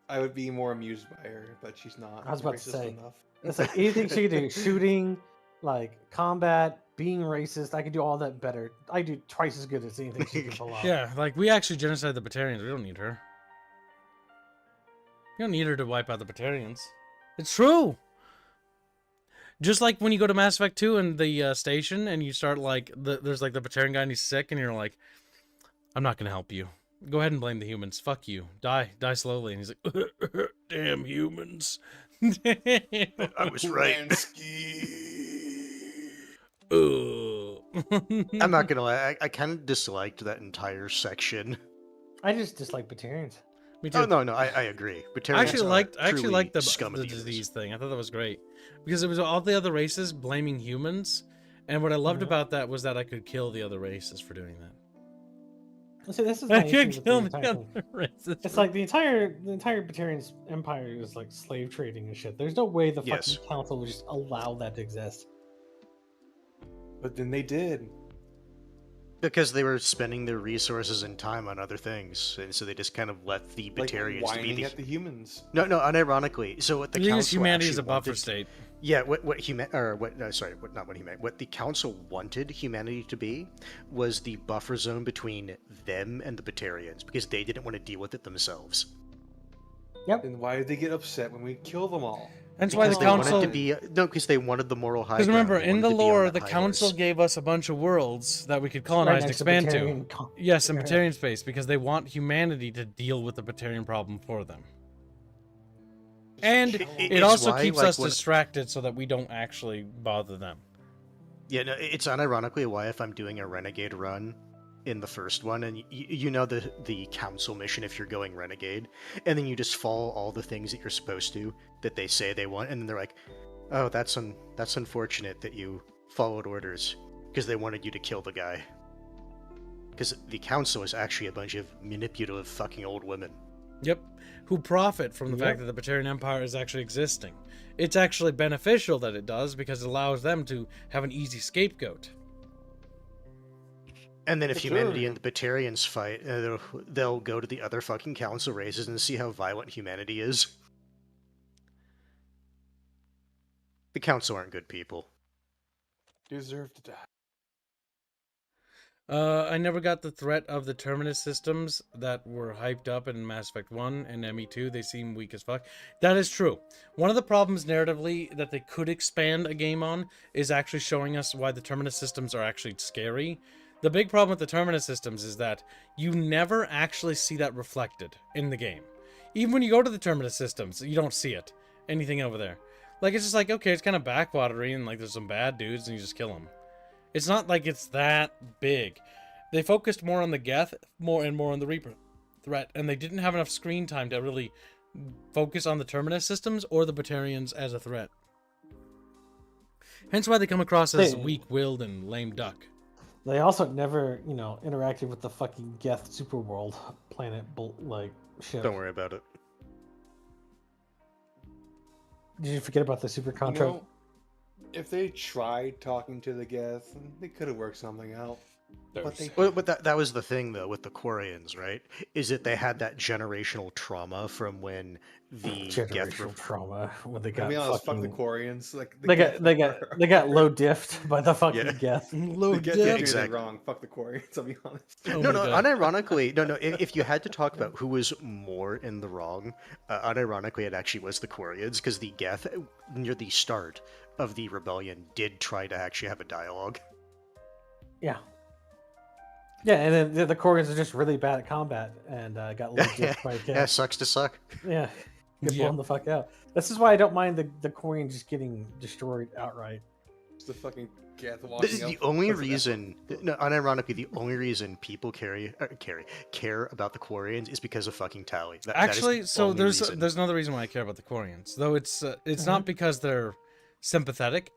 I would be more amused by her, but she's not. I was about to racist say, enough. It's like anything she could do, shooting, like combat, being racist. I could do all that better. I do twice as good as anything she can pull off. Yeah, like, we actually genocide the Batarians. We don't need her. You don't need her to wipe out the Batarians. It's true! Just like when you go to Mass Effect 2 and the station, and you start, like, there's, like, the Batarian guy and he's sick, and you're like, I'm not gonna help you. Go ahead and blame the humans. Fuck you. Die slowly. And he's like, damn humans. I was right. I'm not gonna lie, I kind of disliked that entire section. I just dislike Batarians. Me too. Oh no, I agree. But I actually liked the scum of the disease thing. I thought that was great because it was all the other races blaming humans, and what I loved Mhm. about that was that I could kill the other races for doing that. See, this is I my issue could with the kill the entire thing. other racist. It's like the entire Batarian Empire is like slave trading and shit. There's no way the Yes. fucking council would just allow that to exist. But then they did. Because they were spending their resources and time on other things, and so they just kind of left the Like Batarians to be whining the... at the humans. No, unironically. So what the They use council humanity as actually a buffer wanted... state. Yeah, what not what he meant. What the council wanted humanity to be was the buffer zone between them and the Batarians, because they didn't want to deal with it themselves. Then why did they get upset when we kill them all? That's why the Because they wanted council. to be because they wanted the moral high Because ground. remember, They in wanted the to be on lore, that the high council horse. gave us a bunch of worlds that we could colonize and next to expand to. Batarian Yes, in yeah. Batarian space, because they want humanity to deal with the Batarian problem for them. And it It's also why, keeps like, us when- distracted so that we don't actually bother them. Yeah, no, it's unironically why if I'm doing a renegade run in the first one, and you know the council mission if you're going renegade, and then you just follow all the things that you're supposed to that they say they want, and then they're like, oh, that's unfortunate that you followed orders because they wanted you to kill the guy. Because the council is actually a bunch of manipulative fucking old women. Yep. Who profit from the fact that the Batarian Empire is actually existing. It's actually beneficial that it does because it allows them to have an easy scapegoat. And then if For humanity sure. and the Batarians fight, they'll go to the other fucking council races and see how violent humanity is. The council aren't good people. Deserve to die. I never got the threat of the terminus systems that were hyped up in Mass Effect 1 and ME2. They seem weak as fuck. That is true. One of the problems narratively that they could expand a game on is actually showing us why the terminus systems are actually scary. The big problem with the terminus systems is that you never actually see that reflected in the game. Even when you go to the terminus systems, you don't see it. Anything over there. Like, it's just like, okay, it's kind of backwatery and like there's some bad dudes and you just kill them. It's not like it's that big. They focused more on the Geth, more on the Reaper threat, and they didn't have enough screen time to really focus on the Terminus systems or the Batarians as a threat. Hence why they come across as weak-willed and lame duck. They also never, interacted with the fucking Geth superworld planet, ship. Don't worry about it. Did you forget about the super contract? If they tried talking to the Geth, they could have worked something out. But they But that was the thing, though, with the Quarians, right? Is that they had that generational trauma from when the Geth Generational trauma when they to got be honest, fucking... fuck the Quarians. Like They got low diffed by the fucking Yeah. Geth. Low the Geth dip. did Exactly. it wrong. Fuck the Quarians. I'll be honest. Oh No, my no, God. unironically, no. If you had to talk about who was more in the wrong, unironically, it actually was the Quarians, because the Geth, near the start of the rebellion, did try to actually have a dialogue. Yeah. Yeah, and then the Quarians are just really bad at combat and got low diffed by Yeah, Geth. sucks to suck. Yeah. Get Yeah. blown the fuck out. This is why I don't mind the Quarians just getting destroyed outright. It's the fucking Geth This walking is up. the only What's that? reason, no, unironically, the only reason people care about the Quarians is because of fucking Tally. That is Actually, the so only there's reason. there's another reason why I care about the Quarians, though it's not because they're sympathetic.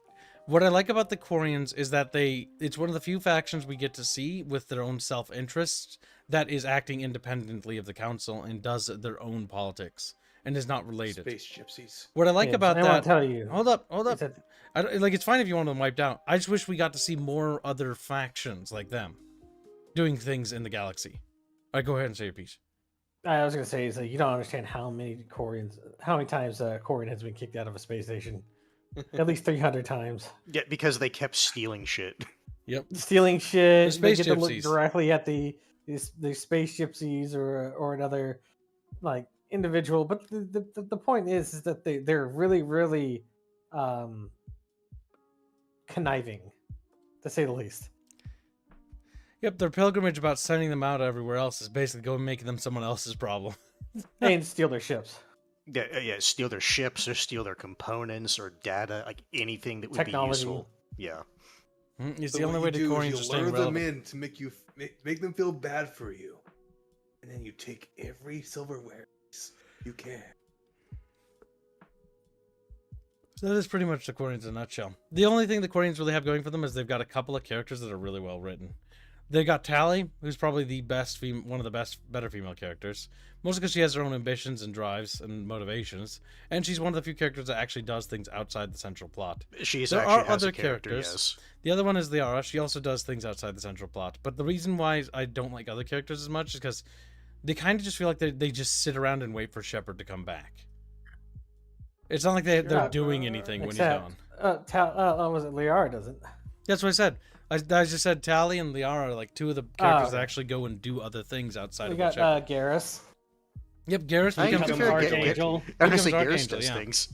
What I like about the Quarians is that it's one of the few factions we get to see with their own self-interest that is acting independently of the council and does their own politics and is not related. Space gypsies. What I like Yeah, about I that, want to tell you. hold up. is that I don't, like, it's fine if you want them wiped out. I just wish we got to see more other factions like them doing things in the galaxy. All right, go ahead and say your piece. I was gonna say is that you don't understand how many times a Quarian has been kicked out of a space station. At least 300 times. Yeah, because they kept stealing shit. Yep. Stealing shit. The space they get to look gypsies. directly at the space gypsies or another like individual. But the point is that they're really, really conniving, to say the least. Yep, their pilgrimage about sending them out everywhere else is basically going making them someone else's problem. And steal their ships. Yeah, steal their ships or steal their components or data, like anything that would Technology. be useful. Yeah. It's So the only what way you the do is Quarians you are staying lure them relevant. in to make them feel bad for you, and then you take every silverware you can. So that is pretty much the Quarians in a nutshell. The only thing the Quarians really have going for them is they've got a couple of characters that are really well written. They got Tally, who's probably the best, one of the better female characters. Mostly because she has her own ambitions and drives and motivations, and she's one of the few characters that actually does things outside the central plot. She's There actually are has other a character, characters. yes. The other one is Liara. She also does things outside the central plot. But the reason why I don't like other characters as much is because they kind of just feel like they just sit around and wait for Shepard to come back. It's not like they're doing anything when he's gone. Was it Liara doesn't? That's what I said. I just said Tally and Liara are like two of the characters that actually go and do other things outside We of got Shepard. Garrus. Yep, Garrus I becomes think Archangel. I'm gonna becomes say Garrus Archangel, does yeah. things.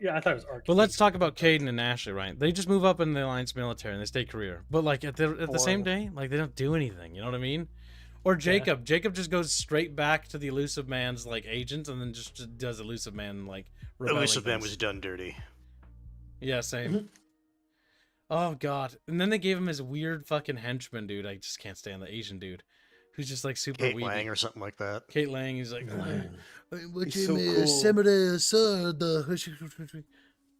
Yeah, I thought it was Archangel. But let's talk about Caden and Ashley, right? They just move up in the Alliance military and they stay career. But like at the same day, like they don't do anything. You know what I mean? Or Jacob. Yeah. Jacob just goes straight back to the Elusive Man's like agent and then just does Elusive Man like Elusive Man was done dirty. Yeah, same. Oh god. And then they gave him his weird fucking henchman dude. I just can't stand the Asian dude. Who's just like super Kate weedy. Lang or something like that. Kate Lang, he's like, He's so cool.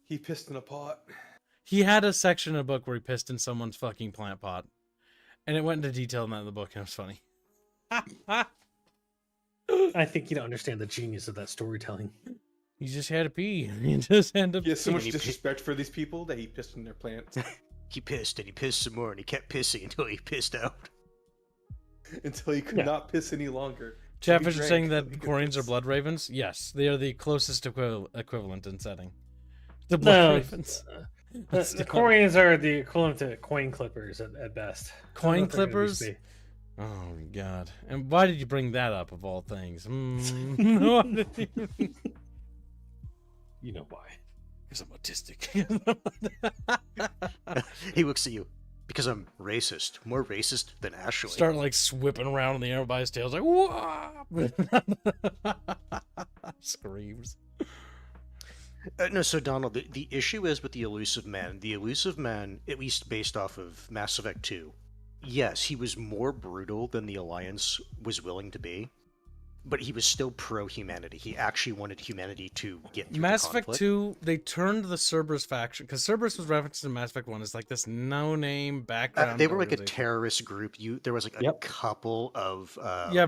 He pissed in a pot. He had a section in a book where he pissed in someone's fucking plant pot. And it went into detail in that in the book, and it was funny. I think you don't understand the genius of that storytelling. He just had to pee. He just had to He has so pee. much disrespect for these people that he pissed in their plants. He pissed and he pissed some more and he kept pissing until he pissed out. Until he could not piss any longer. Chatfish is saying that Quarians are blood ravens. Yes, they are the closest equivalent in setting. The blood ravens. The Quarians are the equivalent to coin clippers at best. Coin clippers? Oh my god. And why did you bring that up of all things? You know why. Because I'm autistic. He looks at you. Because I'm racist. More racist than Ashley. Start like whipping around in the air by his tail. Like, whoa! Screams. No, so Donald, the issue is with the Elusive Man. The Elusive Man, at least based off of Mass Effect 2, yes, he was more brutal than the Alliance was willing to be, but he was still pro-humanity. He actually wanted humanity to get through Mass the Effect conflict. 2, they turned the Cerberus faction, because Cerberus was referenced in Mass Effect 1 as like this no-name background. They were like a organization. terrorist group. There was like a couple of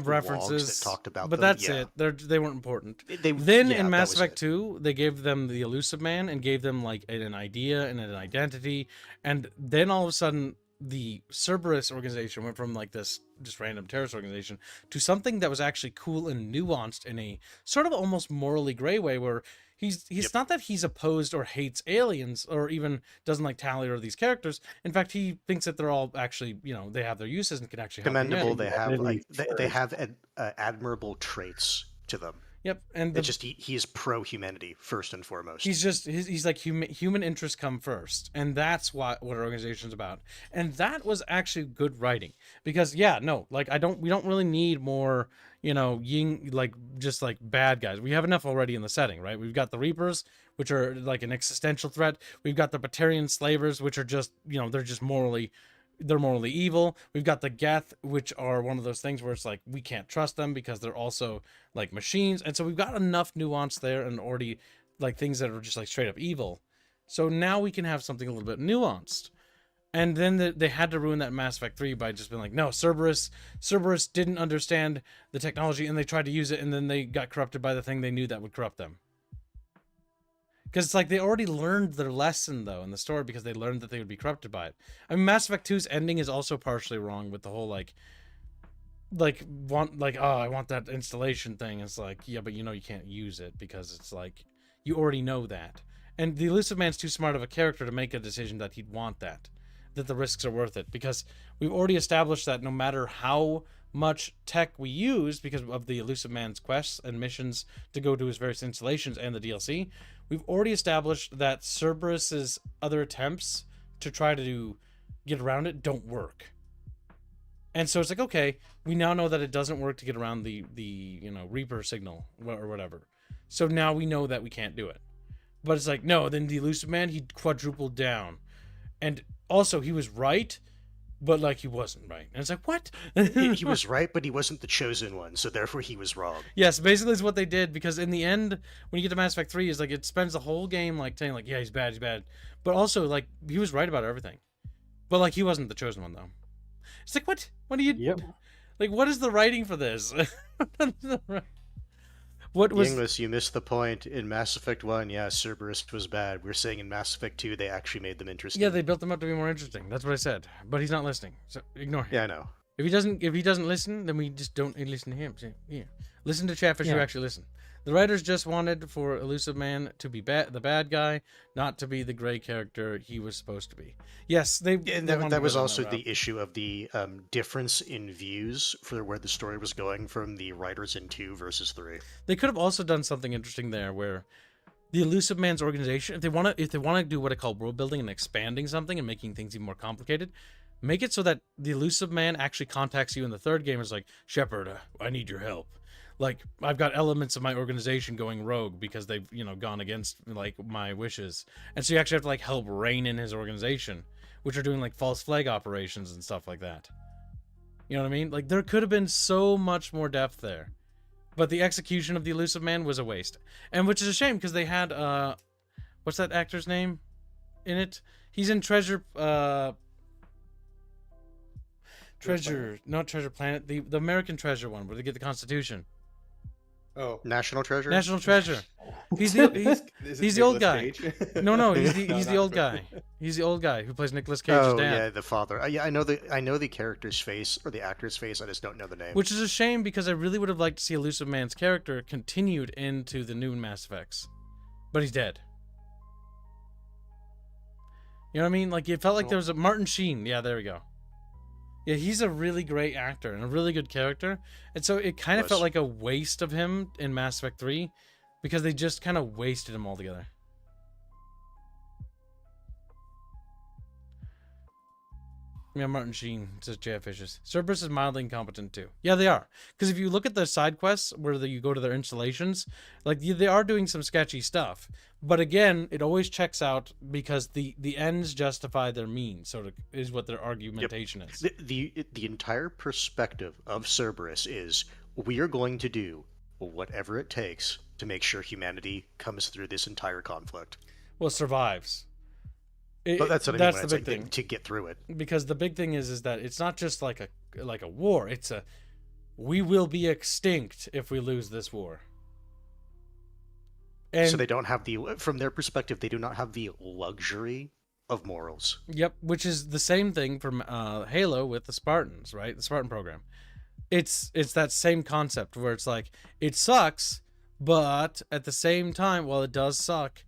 references that talked about but them. that's it. They weren't important. Then In Mass Effect 2, they gave them the Elusive Man and gave them like an idea and an identity, and then all of a sudden the Cerberus organization went from like this just random terrorist organization to something that was actually cool and nuanced in a sort of almost morally gray way, where he's not that he's opposed or hates aliens or even doesn't like Tally or these characters. In fact, he thinks that they're all actually, they have their uses and can actually help commendable. humanity. They have admirable traits to them. Yep, and it's just he is pro-humanity first and foremost. He's like human interests come first, and that's what our organization's about. And that was actually good writing, because we don't really need more Ying, like just like bad guys. We have enough already in the setting, right? We've got the Reapers, which are like an existential threat. We've got the Batarian slavers, which are just they're just morally evil. We've got the Geth, which are one of those things where it's like we can't trust them because they're also like machines. And so we've got enough nuance there and already like things that are just like straight up evil. So now we can have something a little bit nuanced. And then they had to ruin that Mass Effect 3 by just being like, no, Cerberus didn't understand the technology and they tried to use it, and then they got corrupted by the thing they knew that would corrupt them. Because it's like they already learned their lesson, though, in the story, because they learned that they would be corrupted by it. I mean, Mass Effect 2's ending is also partially wrong with the whole, I want that installation thing. It's like, yeah, but you can't use it because it's like, you already know that. And the Elusive Man's too smart of a character to make a decision that he'd want that the risks are worth it. Because we've already established that no matter how much tech we use, because of the Elusive Man's quests and missions to go to his various installations and the DLC, we've already established that Cerberus's other attempts to try to get around it don't work. And so it's like, okay, we now know that it doesn't work to get around the Reaper signal or whatever. So now we know that we can't do it. But it's like, no, then the Elusive Man, he quadrupled down. And also, he was right, but like he wasn't right. And it's like, what? He was right, but he wasn't the chosen one, so therefore he was wrong. Yes, basically is what they did, because in the end, when you get to Mass Effect 3, is like it spends the whole game like saying like, yeah, he's bad. But also like he was right about everything. But like he wasn't the chosen one though. It's like, what? What are you? Yep. Like, what is the writing for this? What was? Yinglis, you missed the point. In Mass Effect 1, yeah, Cerberus was bad. We're saying in Mass Effect 2, they actually made them interesting. Yeah, they built them up to be more interesting. That's what I said. But he's not listening, so ignore him. Yeah, I know. If he doesn't listen, then we just don't listen to him. So, yeah. Listen to Chatfish who actually listen. The writers just wanted for Elusive Man to be the bad guy, not to be the gray character he was supposed to be. Yes, they. And they wanted that to was go down also that the route. issue of the difference in views for where the story was going from the writers in 2 versus 3. They could have also done something interesting there, where the Elusive Man's organization, if they want to do what I call world building and expanding something and making things even more complicated, make it so that the Elusive Man actually contacts you in the third game. Is like, Shepard, I need your help. Like, I've got elements of my organization going rogue because they've, gone against, like, my wishes. And so you actually have to, like, help rein in his organization, which are doing, like, false flag operations and stuff like that. You know what I mean? Like, there could have been so much more depth there. But the execution of the Elusive Man was a waste. And which is a shame, because they had, what's that actor's name in it? He's in Treasure Planet, the American Treasure one, where they get the Constitution. Oh, National Treasure? National Treasure. He's the old guy. No, he's the not old for- guy. He's the old guy who plays Nicolas Cage's Oh, dad. yeah, the father. Yeah, I know the character's face, or the actor's face, I just don't know the name. Which is a shame, because I really would have liked to see Elusive Man's character continued into the new Mass Effects. But he's dead. You know what I mean? Like, it felt like there was a Martin Sheen. Yeah, there we go. Yeah, he's a really great actor and a really good character. And so it kind of felt like a waste of him in Mass Effect 3, because they just kind of wasted him altogether. Yeah, Martin Sheen says Chatfishes. Cerberus is mildly incompetent too. Yeah, they are. Because if you look at the side quests where you go to their installations, like, they are doing some sketchy stuff. But again, it always checks out because the ends justify their means, sort of is what their argumentation is. The entire perspective of Cerberus is, we are going to do whatever it takes to make sure humanity comes through this entire conflict. Well, survives. But that's what I mean That's when the it's big like thing. to get through it. Because the big thing is that it's not just like a war. It's we will be extinct if we lose this war. And So they don't have from their perspective, they do not have the luxury of morals. Yep, which is the same thing from Halo with the Spartans, right? The Spartan program. It's that same concept where it's like, it sucks, but at the same time, while it does suck,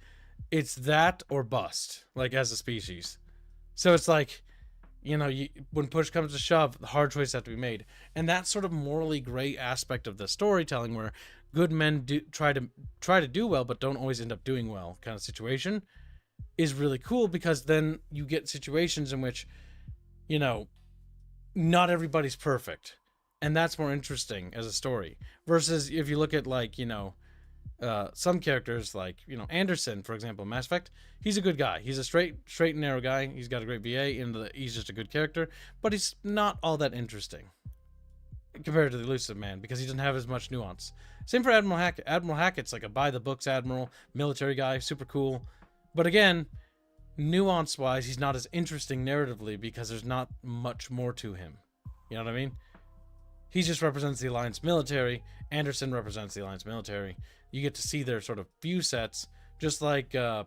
it's that or bust, like, as a species. So it's like, when push comes to shove, the hard choices have to be made. And that sort of morally gray aspect of the storytelling, where good men do try to do well but don't always end up doing well, kind of situation, is really cool, because then you get situations in which, not everybody's perfect. And that's more interesting as a story. Versus if you look at, like, some characters like, Anderson, for example, Mass Effect, he's a good guy. He's a straight and narrow guy. He's got a great VA, and he's just a good character, but he's not all that interesting compared to the Elusive Man, because he doesn't have as much nuance. Same for Admiral Hackett. Admiral Hackett's like a by-the-books admiral, military guy, super cool. But again, nuance-wise, he's not as interesting narratively, because there's not much more to him. You know what I mean? He just represents the Alliance military. Anderson represents the Alliance military. You get to see their sort of view sets, just like that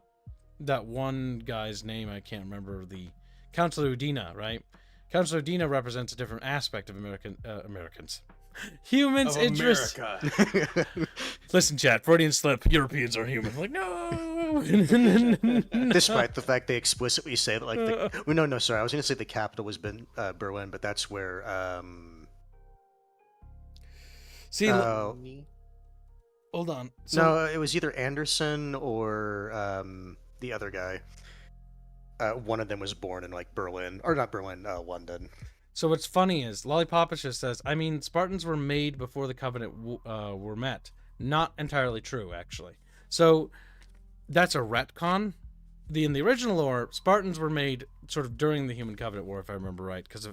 one guy's name, I can't remember, the Counselor Udina, right? Counselor Udina represents a different aspect of Americans. Humans' Of interests. America. Listen, chat, Freudian slip, Europeans are human. Like, no! Despite the fact they explicitly say that, like, sorry, I was going to say the capital was Berlin, but that's where, See, hold on. So, no, it was either Anderson or the other guy. One of them was born in, like, Berlin, or not Berlin, London. So what's funny is Lollipopish just says, I mean, Spartans were made before the Covenant were met. Not entirely true, actually. So that's a retcon. In the original lore, Spartans were made sort of during the Human Covenant War, if I remember right, because I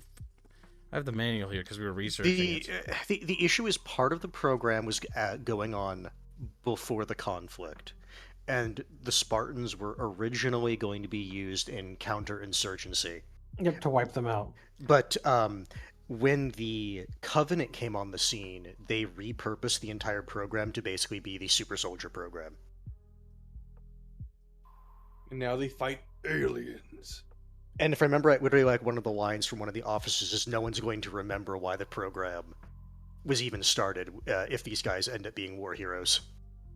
have the manual here because we were researching it. The issue is part of the program was going on before the conflict, and the Spartans were originally going to be used in counterinsurgency. Yep, to wipe them out. But when the Covenant came on the scene, they repurposed the entire program to basically be the Super Soldier program. And now they fight aliens. And if I remember right, literally like one of the lines from one of the officers is, "No one's going to remember why the program was even started if these guys end up being war heroes."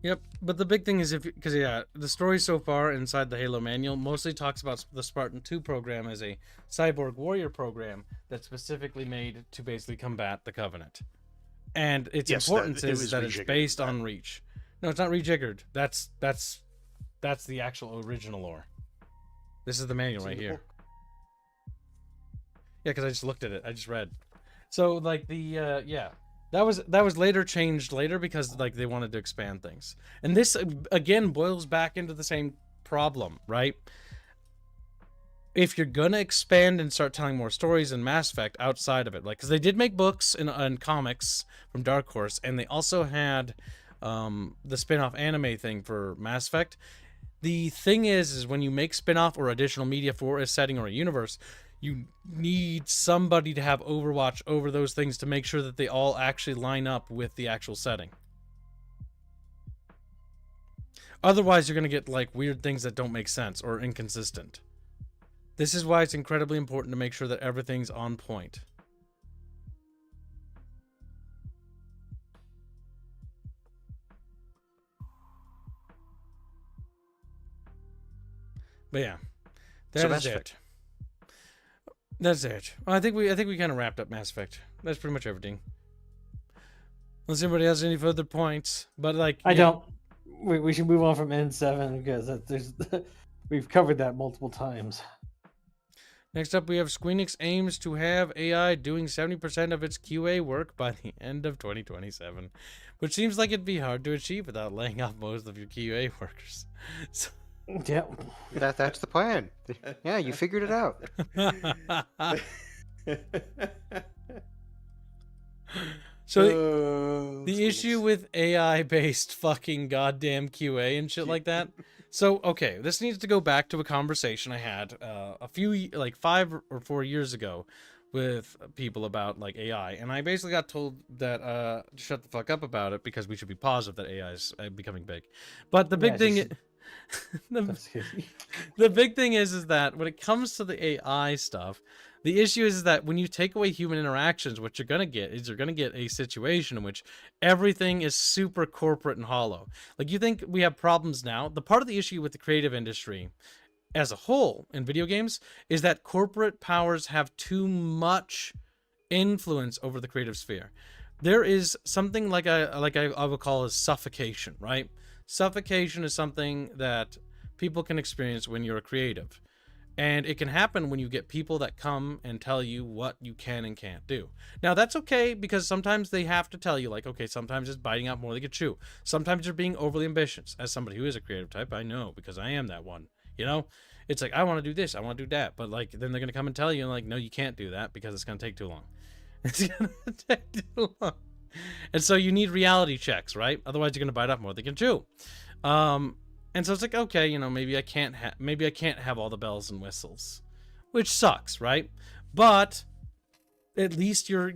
Yep, but the big thing is because the story so far inside the Halo manual mostly talks about the Spartan 2 program as a cyborg warrior program that's specifically made to basically combat the Covenant. And its importance is that it's based on Reach. No, it's not rejiggered. That's the actual original lore. This is the manual right here. Yeah, because I just looked at it. I just read. So like that was later changed later because like they wanted to expand things. And this again boils back into the same problem, right? If you're gonna expand and start telling more stories in Mass Effect outside of it, like because they did make books and comics from Dark Horse, and they also had the spin-off anime thing for Mass Effect. The thing is when you make spin-off or additional media for a setting or a universe, you need somebody to have overwatch over those things to make sure that they all actually line up with the actual setting. Otherwise, you're going to get like weird things that don't make sense or inconsistent. This is why it's incredibly important to make sure that everything's on point. But yeah, that's it. That's it. I think we kind of wrapped up Mass Effect. That's pretty much everything. Unless anybody has any further points, but like I don't. We should move on from N7 because there's we've covered that multiple times. Next up, we have Squeenix aims to have AI doing 70% of its QA work by the end of 2027, which seems like it'd be hard to achieve without laying off most of your QA workers. So, Yep. That's the plan. Yeah, you figured it out. So the issue with AI-based fucking goddamn QA and shit like that. So, okay, this needs to go back to a conversation I had a few, like 5 or 4 years ago with people about like AI, and I basically got told that to shut the fuck up about it because we should be positive that AI is becoming big. But the big thing, the big thing is that when it comes to the AI stuff, the issue is that when you take away human interactions, what you're gonna get is you're gonna get a situation in which everything is super corporate and hollow. Like, you think we have problems now? The part of the issue with the creative industry as a whole in video games is that corporate powers have too much influence over the creative sphere. There is something like I would call as suffocation, right? Suffocation is something that people can experience when you're a creative. And it can happen when you get people that come and tell you what you can and can't do. Now, that's okay, because sometimes they have to tell you, like, okay, sometimes it's biting out more than you can chew. Sometimes you're being overly ambitious. As somebody who is a creative type, I know, because I am that one. You know? It's like, I want to do this, I want to do that. But, like, then they're going to come and tell you, like, no, you can't do that because it's going to take too long. It's going to take too long. And so you need reality checks, right? Otherwise, you're going to bite off more than you can chew. And so it's like, okay, you know, maybe I can't have all the bells and whistles, which sucks, right? But at least you're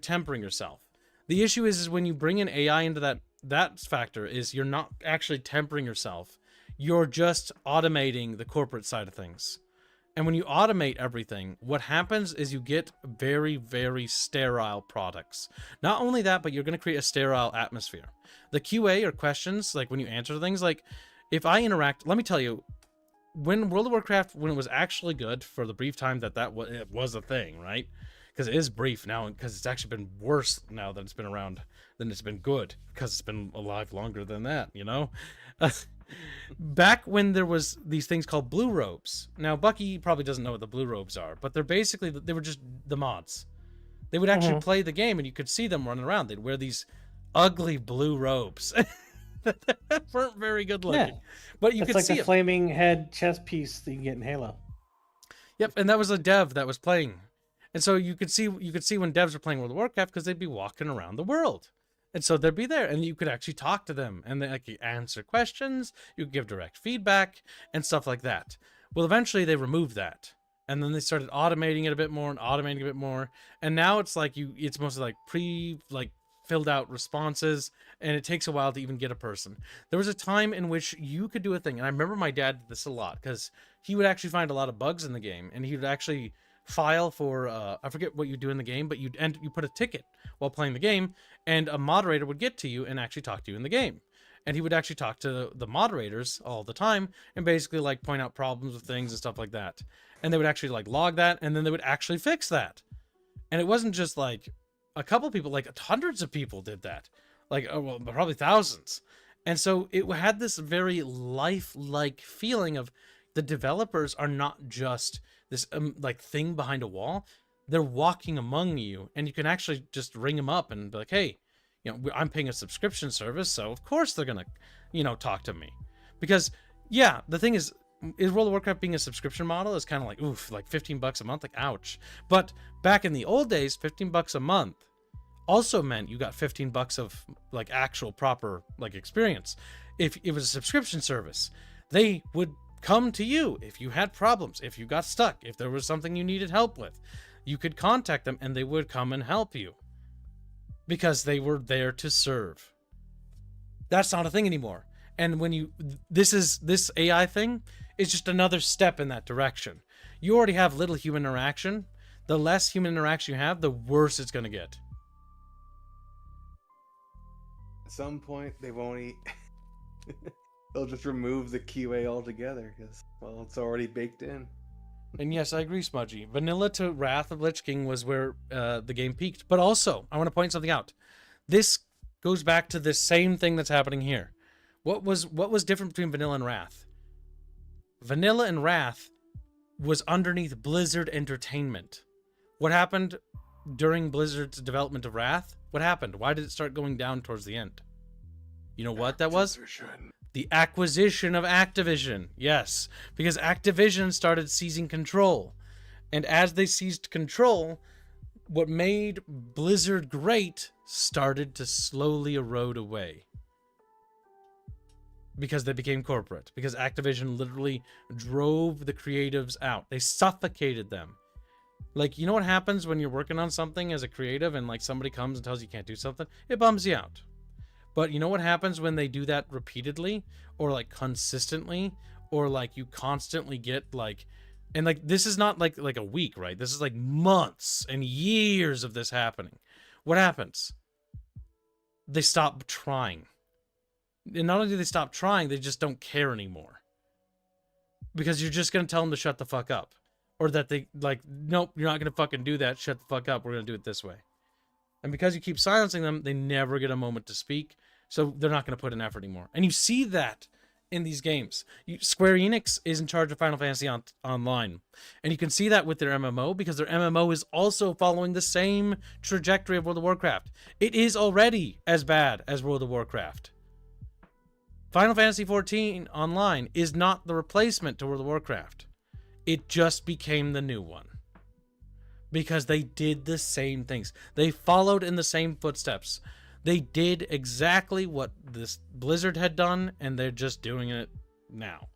tempering yourself. The issue is when you bring in AI into that factor is you're not actually tempering yourself. You're just automating the corporate side of things. And when you automate everything, what happens is you get very, very sterile products. Not only that, but you're going to create a sterile atmosphere. The QA or questions, like when you answer things, like if I interact, let me tell you, when World of Warcraft, when it was actually good for the brief time that it was a thing, right? Because it is brief now, because it's actually been worse now that it's been around than it's been good, because it's been alive longer than that, you know? Back when there was these things called blue robes. Now, Bucky probably doesn't know what the blue robes are, but they were just the mods. They would actually play the game, and you could see them running around. They'd wear these ugly blue robes. That weren't very good looking. Yeah. But you could see the flaming head chest piece that you get in Halo. Yep, and that was a dev that was playing. And so you could see when devs were playing World of Warcraft because they'd be walking around the world. And so they'd be there, and you could actually talk to them, and they like answer questions, you could give direct feedback, and stuff like that. Well, eventually they removed that. And then they started automating it a bit more and automating it a bit more. And now it's like it's mostly like filled out responses, and it takes a while to even get a person. There was a time in which you could do a thing, and I remember my dad did this a lot, because he would actually find a lot of bugs in the game, and he would actually file for I forget what you do in the game, but you put a ticket while playing the game, and a moderator would get to you and actually talk to you in the game. And he would actually talk to the moderators all the time and basically like point out problems with things and stuff like that. And they would actually like log that, and then they would actually fix that. And it wasn't just like a couple people, like hundreds of people did that. Like, oh, well, probably thousands. And so it had this very lifelike feeling of the developers are not just this like thing behind a wall. They're walking among you, and you can actually just ring them up and be like, hey, you know, I'm paying a subscription service, so of course they're gonna, you know, talk to me. Because yeah, the thing is World of Warcraft being a subscription model is kind of like, oof, like $15 a month, like ouch. But back in the old days, $15 a month also meant you got $15 of like actual proper like experience. If it was a subscription service, they would come to you if you had problems, if you got stuck, if there was something you needed help with. You could contact them and they would come and help you because they were there to serve. That's not a thing anymore. And when this AI thing is just another step in that direction. You already have little human interaction. The less human interaction you have, the worse it's going to get. At some point, they won't eat. They'll just remove the QA altogether because, well, it's already baked in. And yes, I agree, Smudgy. Vanilla to Wrath of Lich King was where the game peaked. But also, I want to point something out. This goes back to the same thing that's happening here. What was different between Vanilla and Wrath? Vanilla and Wrath was underneath Blizzard Entertainment. What happened during Blizzard's development of Wrath? What happened? Why did it start going down towards the end? You know what that was? The acquisition of Activision. Yes, because Activision started seizing control. And as they seized control, what made Blizzard great started to slowly erode away. Because they became corporate. Because Activision literally drove the creatives out. They suffocated them. Like, you know what happens when you're working on something as a creative and like somebody comes and tells you can't do something? It bums you out. But you know what happens when they do that repeatedly or like consistently or like you constantly get like, and like this is not like a week, right? This is like months and years of this happening. What happens? They stop trying. And not only do they stop trying, they just don't care anymore. Because you're just going to tell them to shut the fuck up. Or that they like, nope, you're not going to fucking do that. Shut the fuck up. We're going to do it this way. And because you keep silencing them, they never get a moment to speak. So they're not going to put in effort anymore. And you see that in these games. Square Enix is in charge of Final Fantasy Online. And you can see that with their MMO because their MMO is also following the same trajectory of World of Warcraft. It is already as bad as World of Warcraft. Final Fantasy XIV Online is not the replacement to World of Warcraft. It just became the new one. Because they did the same things. They followed in the same footsteps. They did exactly what this Blizzard had done, and they're just doing it now.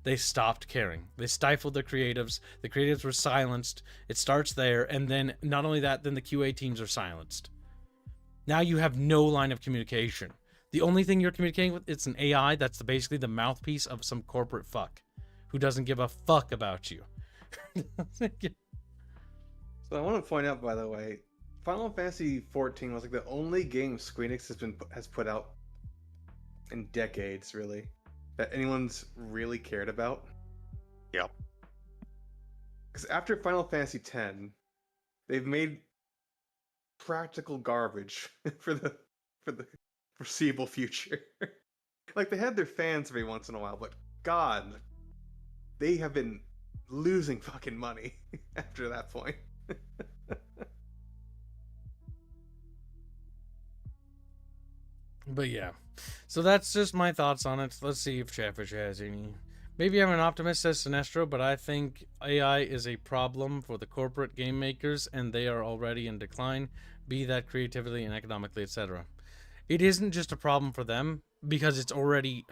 They stopped caring. They stifled their creatives. The creatives were silenced. It starts there, and then not only that, then the QA teams are silenced. Now you have no line of communication. The only thing you're communicating with, it's an AI that's basically the mouthpiece of some corporate fuck who doesn't give a fuck about you. So I want to point out, by the way, Final Fantasy XIV was like the only game Square Enix has put out in decades, really, that anyone's really cared about. Yep. Because after Final Fantasy X, they've made practical garbage for the foreseeable future. Like, they had their fans every once in a while, but God, they have been losing fucking money after that point. But yeah, so that's just my thoughts on it. Let's see if Chatfish has any. Maybe I'm an optimist, says Sinestro, but I think AI is a problem for the corporate game makers, and they are already in decline, be that creatively and economically, etc. It isn't just a problem for them, because it's already...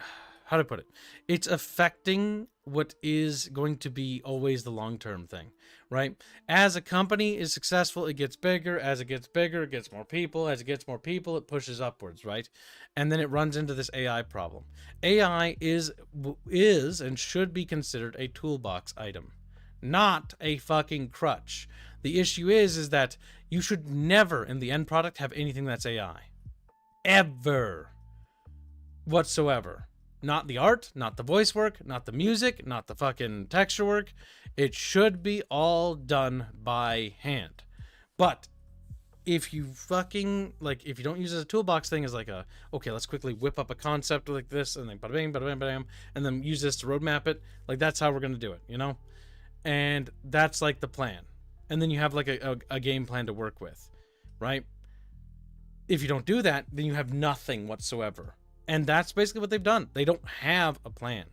how to put it? It's affecting what is going to be always the long-term thing, right? As a company is successful, it gets bigger. As it gets bigger, it gets more people. As it gets more people, it pushes upwards, right? And then it runs into this AI problem. AI is and should be considered a toolbox item, not a fucking crutch. The issue is that you should never in the end product have anything that's AI. Ever. Whatsoever. Not the art, not the voice work, not the music, not the fucking texture work. It should be all done by hand. But if you fucking, like, if you don't use it as a toolbox thing, as like a, okay, let's quickly whip up a concept like this, and then bada bing, bada bing, bada bing, and then use this to roadmap it, like, that's how we're going to do it, you know? And that's like the plan. And then you have like a game plan to work with, right? If you don't do that, then you have nothing whatsoever. And that's basically what they've done. They don't have a plan.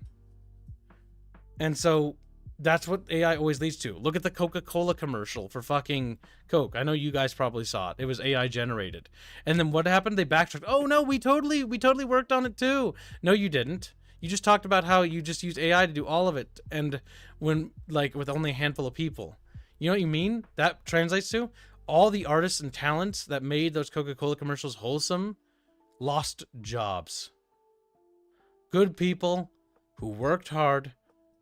And so that's what AI always leads to. Look at the Coca-Cola commercial for fucking Coke. I know you guys probably saw it. It was AI generated. And then what happened? They backtracked. Oh no, we totally worked on it too. No, you didn't. You just talked about how you just used AI to do all of it, and when, like, with only a handful of people. You know what you mean? That translates to all the artists and talents that made those Coca-Cola commercials wholesome lost jobs. Good people who worked hard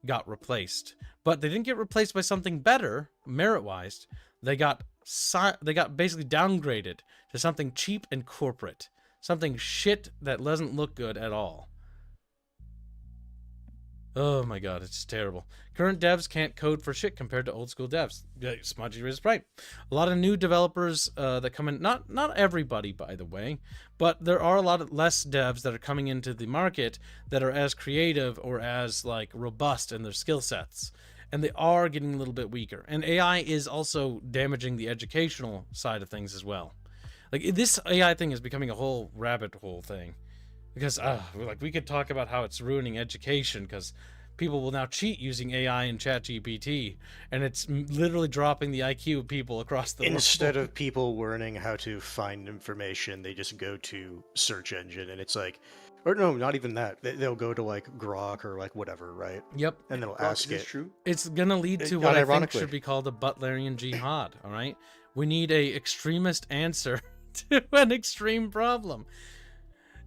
got replaced, but they didn't get replaced by something better merit-wise. They got basically downgraded to something cheap and corporate, something shit that doesn't look good at all. Oh my god, it's terrible. Current devs can't code for shit compared to old school devs. Smudgy is right. A lot of new developers that come in, not everybody, by the way, but there are a lot of less devs that are coming into the market that are as creative or as, like, robust in their skill sets. And they are getting a little bit weaker. And AI is also damaging the educational side of things as well. Like, this AI thing is becoming a whole rabbit hole thing. Because, like, we could talk about how it's ruining education because people will now cheat using AI and ChatGPT, and it's literally dropping the IQ of people across the world. Instead of people learning how to find information, they just go to search engine, and it's like, or no, not even that. They'll go to, like, Grok or, like, whatever, right? Yep. And they'll Grok, ask is this it. true? It's gonna lead to what I think should be called a Butlerian jihad. All right, we need a extremist answer to an extreme problem.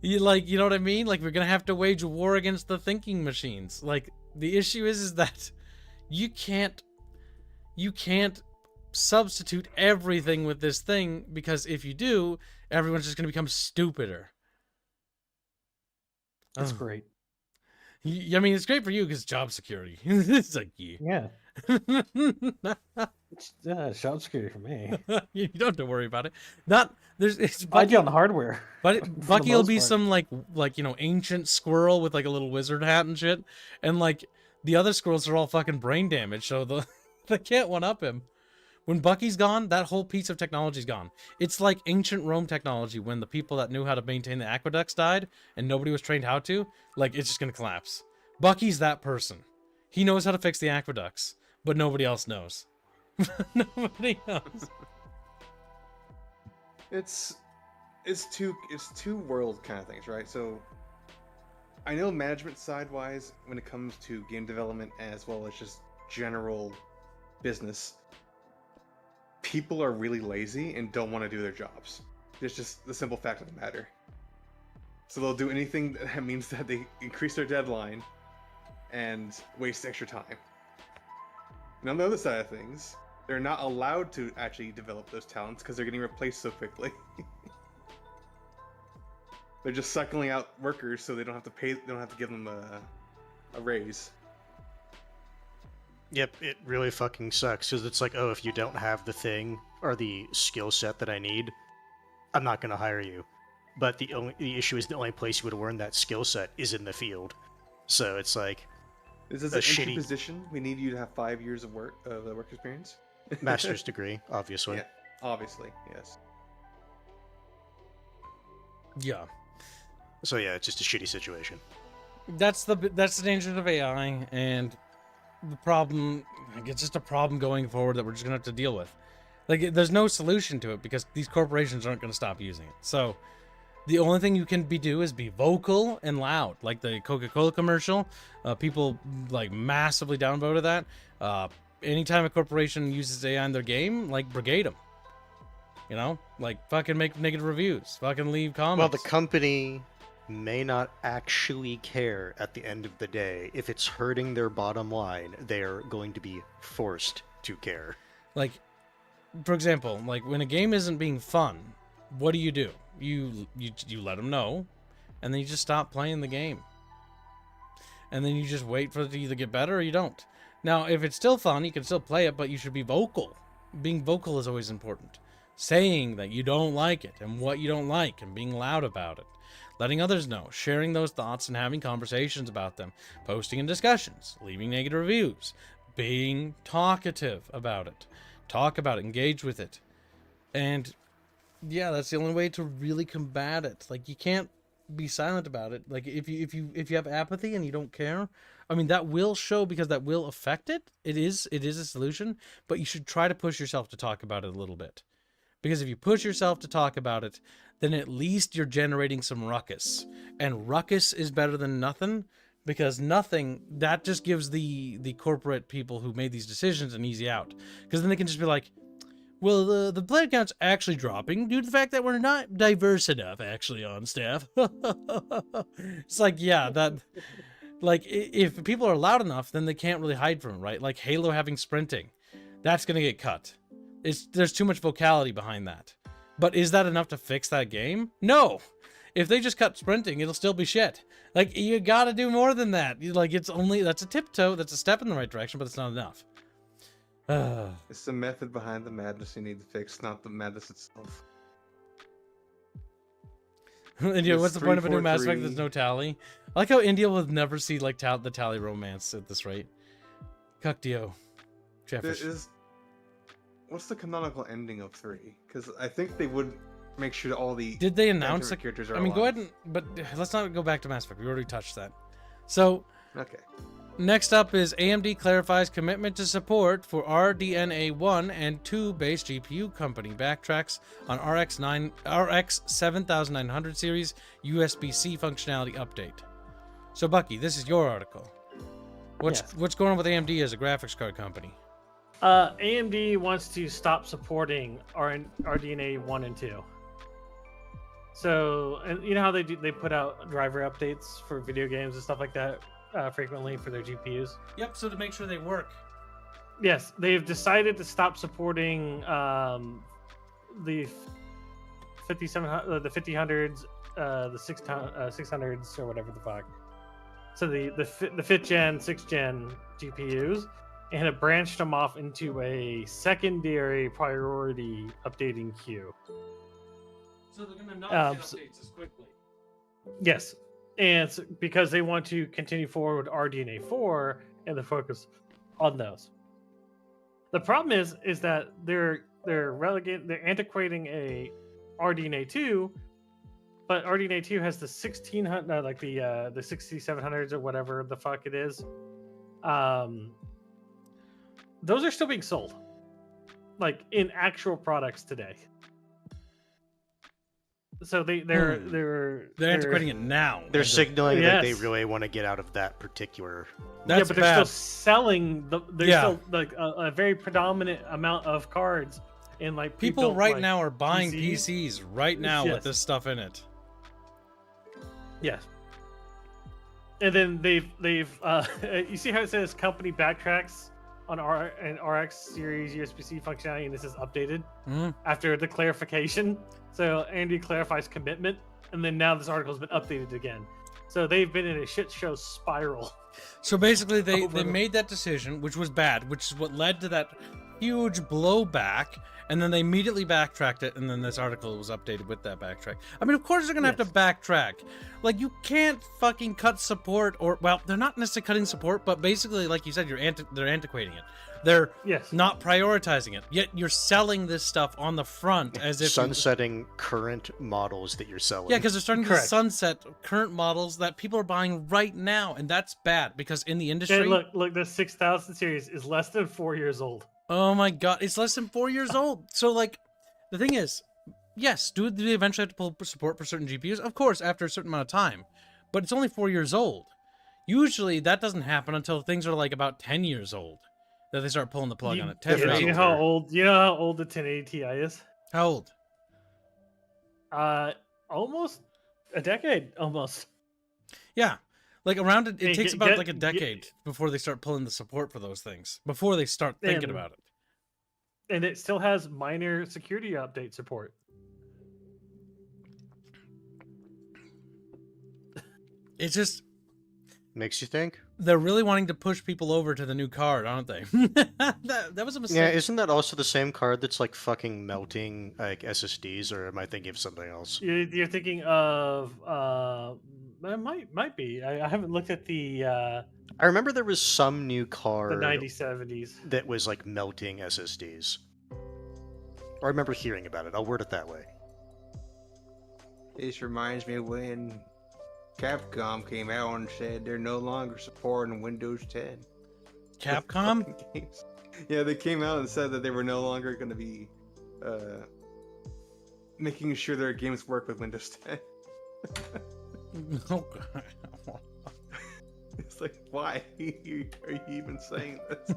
You know what I mean? Like, we're gonna have to wage a war against the thinking machines. Like, the issue is that you can't substitute everything with this thing, because if you do, everyone's just gonna become stupider. That's great. I mean, it's great for you because job security. It's like, Yeah. It's job security for me. You don't have to worry about it. It's I Bucky, get on the hardware. but for Bucky the will most be part. some like ancient squirrel with like a little wizard hat and shit, and like the other squirrels are all fucking brain damaged, so they can't one up him. When Bucky's gone, that whole piece of technology's gone. It's like ancient Rome technology when the people that knew how to maintain the aqueducts died and nobody was trained how to. Like, it's just gonna collapse. Bucky's that person. He knows how to fix the aqueducts, but nobody else knows. Nobody else. It's two world kind of things, right? So I know management side wise, when it comes to game development as well as just general business, people are really lazy and don't want to do their jobs. It's just the simple fact of the matter. So they'll do anything that means that they increase their deadline and waste extra time. And on the other side of things, they're not allowed to actually develop those talents because they're getting replaced so quickly. They're just suckling out workers so they don't have to give them a raise. Yep, it really fucking sucks because it's like, oh, if you don't have the thing or the skill set that I need, I'm not gonna hire you. But the issue is the only place you would learn that skill set is in the field. So it's like, This is a an entry shitty position. We need you to have 5 years of work experience. master's degree, obviously. Yeah, obviously, yes. Yeah. So yeah, it's just a shitty situation. That's the danger of AI, and the problem, like, it's just a problem going forward that we're just gonna have to deal with. Like, there's no solution to it because these corporations aren't gonna stop using it. So The only thing you can do is be vocal and loud, like the Coca-Cola commercial. People like massively downvoted that. Anytime a corporation uses AI in their game, like brigade them. You know, like fucking make negative reviews, fucking leave comments. Well, the company may not actually care at the end of the day. If it's hurting their bottom line, they're going to be forced to care. Like, for example, like when a game isn't being fun, what do? You let them know, and then you just stop playing the game. And then you just wait for it to either get better or you don't. Now, if it's still fun, you can still play it, but you should be vocal. Being vocal is always important. Saying that you don't like it and what you don't like and being loud about it. Letting others know, sharing those thoughts and having conversations about them, posting in discussions, leaving negative reviews, being talkative about it. Talk about it, engage with it. And yeah, that's the only way to really combat it. Like, you can't be silent about it. Like, if you have apathy and you don't care, I mean, that will show because that will affect it. It is a solution, but you should try to push yourself to talk about it a little bit. Because if you push yourself to talk about it, then at least you're generating some ruckus. And ruckus is better than nothing, because nothing, that just gives the corporate people who made these decisions an easy out. Because then they can just be like, well, the player count's actually dropping due to the fact that we're not diverse enough, actually, on staff. It's like, yeah, that... Like, if people are loud enough, then they can't really hide from it, right? Like Halo having sprinting. That's going to get cut. There's too much vocality behind that. But is that enough to fix that game? No! If they just cut sprinting, it'll still be shit. Like, you gotta do more than that. Like, that's a tiptoe, that's a step in the right direction, but it's not enough. It's the method behind the madness you need to fix, not the madness itself. India, what's the point of a new Mass Effect? 343. There's no tally. I like how India will never see like the tally romance at this rate. Cuctio. Chatfish. What's the canonical ending of 3? Because I think they would make sure that all the Did they announce the characters are I mean, go alive. ahead but let's not go back to Mass Effect. We already touched that. So, Okay. next up is AMD clarifies commitment to support for RDNA 1 and 2 based GPU company backtracks on RX 7900 series USB-C functionality update. So Bucky, this is your article. What's going on with AMD as a graphics card company? AMD wants to stop supporting RDNA 1 and 2. So, and you know how they put out driver updates for video games and stuff like that frequently for their GPUs? Yep, so to make sure they work. Yes, they've decided to stop supporting the 5700, the 5000s, the 600s, or whatever the fuck. So the 5th gen, 6th gen GPUs, and it branched them off into a secondary priority updating queue. So they're gonna not get so- updates as quickly. Yes, and it's because they want to continue forward with RDNA 4 and the focus on those. The problem is that they're antiquating a RDNA 2, but RDNA 2 has the 1600, like the 6700s or whatever the fuck it is. Those are still being sold, like in actual products today. So they're antiquating it now. They're signaling that they Yes. really want to get out of that particular. That's but they're bad. still selling Yeah. still like a very predominant amount of cards, and like People pre-built, right like, now are buying PCs. PCs right now with Yes. this stuff in it. Yes. And then they've you see how it says company backtracks on RX series USB-C functionality, and this is updated after the clarification. So Andy clarifies commitment, and then now this article has been updated again. So they've been in a shit show spiral. So basically, they Over. made that decision, which was bad, which is what led to that huge blowback, and then they immediately backtracked it, and then this article was updated with that backtrack. I mean, of course they're gonna have to backtrack. Like, you can't fucking cut support, or well, they're not necessarily cutting support, but basically, like you said, they're antiquating it. They're Yes. not prioritizing it. Yet you're selling this stuff on the front as if Sunsetting current models that you're selling. Yeah, because they're starting to Correct. sunset current models that people are buying right now, and that's bad because in the industry. And look, the 6000 series is less than 4 years old. Oh my god, it's less than 4 years old. So like, the thing is, Yes, do they eventually have to pull support for certain GPUs? Of course, after a certain amount of time. But it's only 4 years old. Usually, that doesn't happen until things are like about 10 years old that they start pulling the plug on it. 10 If or not Do you know 8. how older. old? You know how old the 1080 Ti is? How old? Almost a decade, almost. Yeah. Like around it Hey, takes about like a decade before they start pulling the support for those things. Before they start thinking And- about it. And it still has minor security update support. It's just Makes you think. they're really wanting to push people over to the new card, aren't they? that was a mistake. Yeah, isn't that also the same card that's like fucking melting like SSDs, or am I thinking of something else? You're thinking of it might be. I haven't looked at the I remember there was some new card 9070s. that was like melting SSDs. Or I remember hearing about it. I'll word it that way. This reminds me of when Capcom came out and said they're no longer supporting Windows 10. Capcom? Games. Yeah, they came out and said that they were no longer going to be making sure their games work with Windows 10. Oh, God. It's like, why are you even saying this?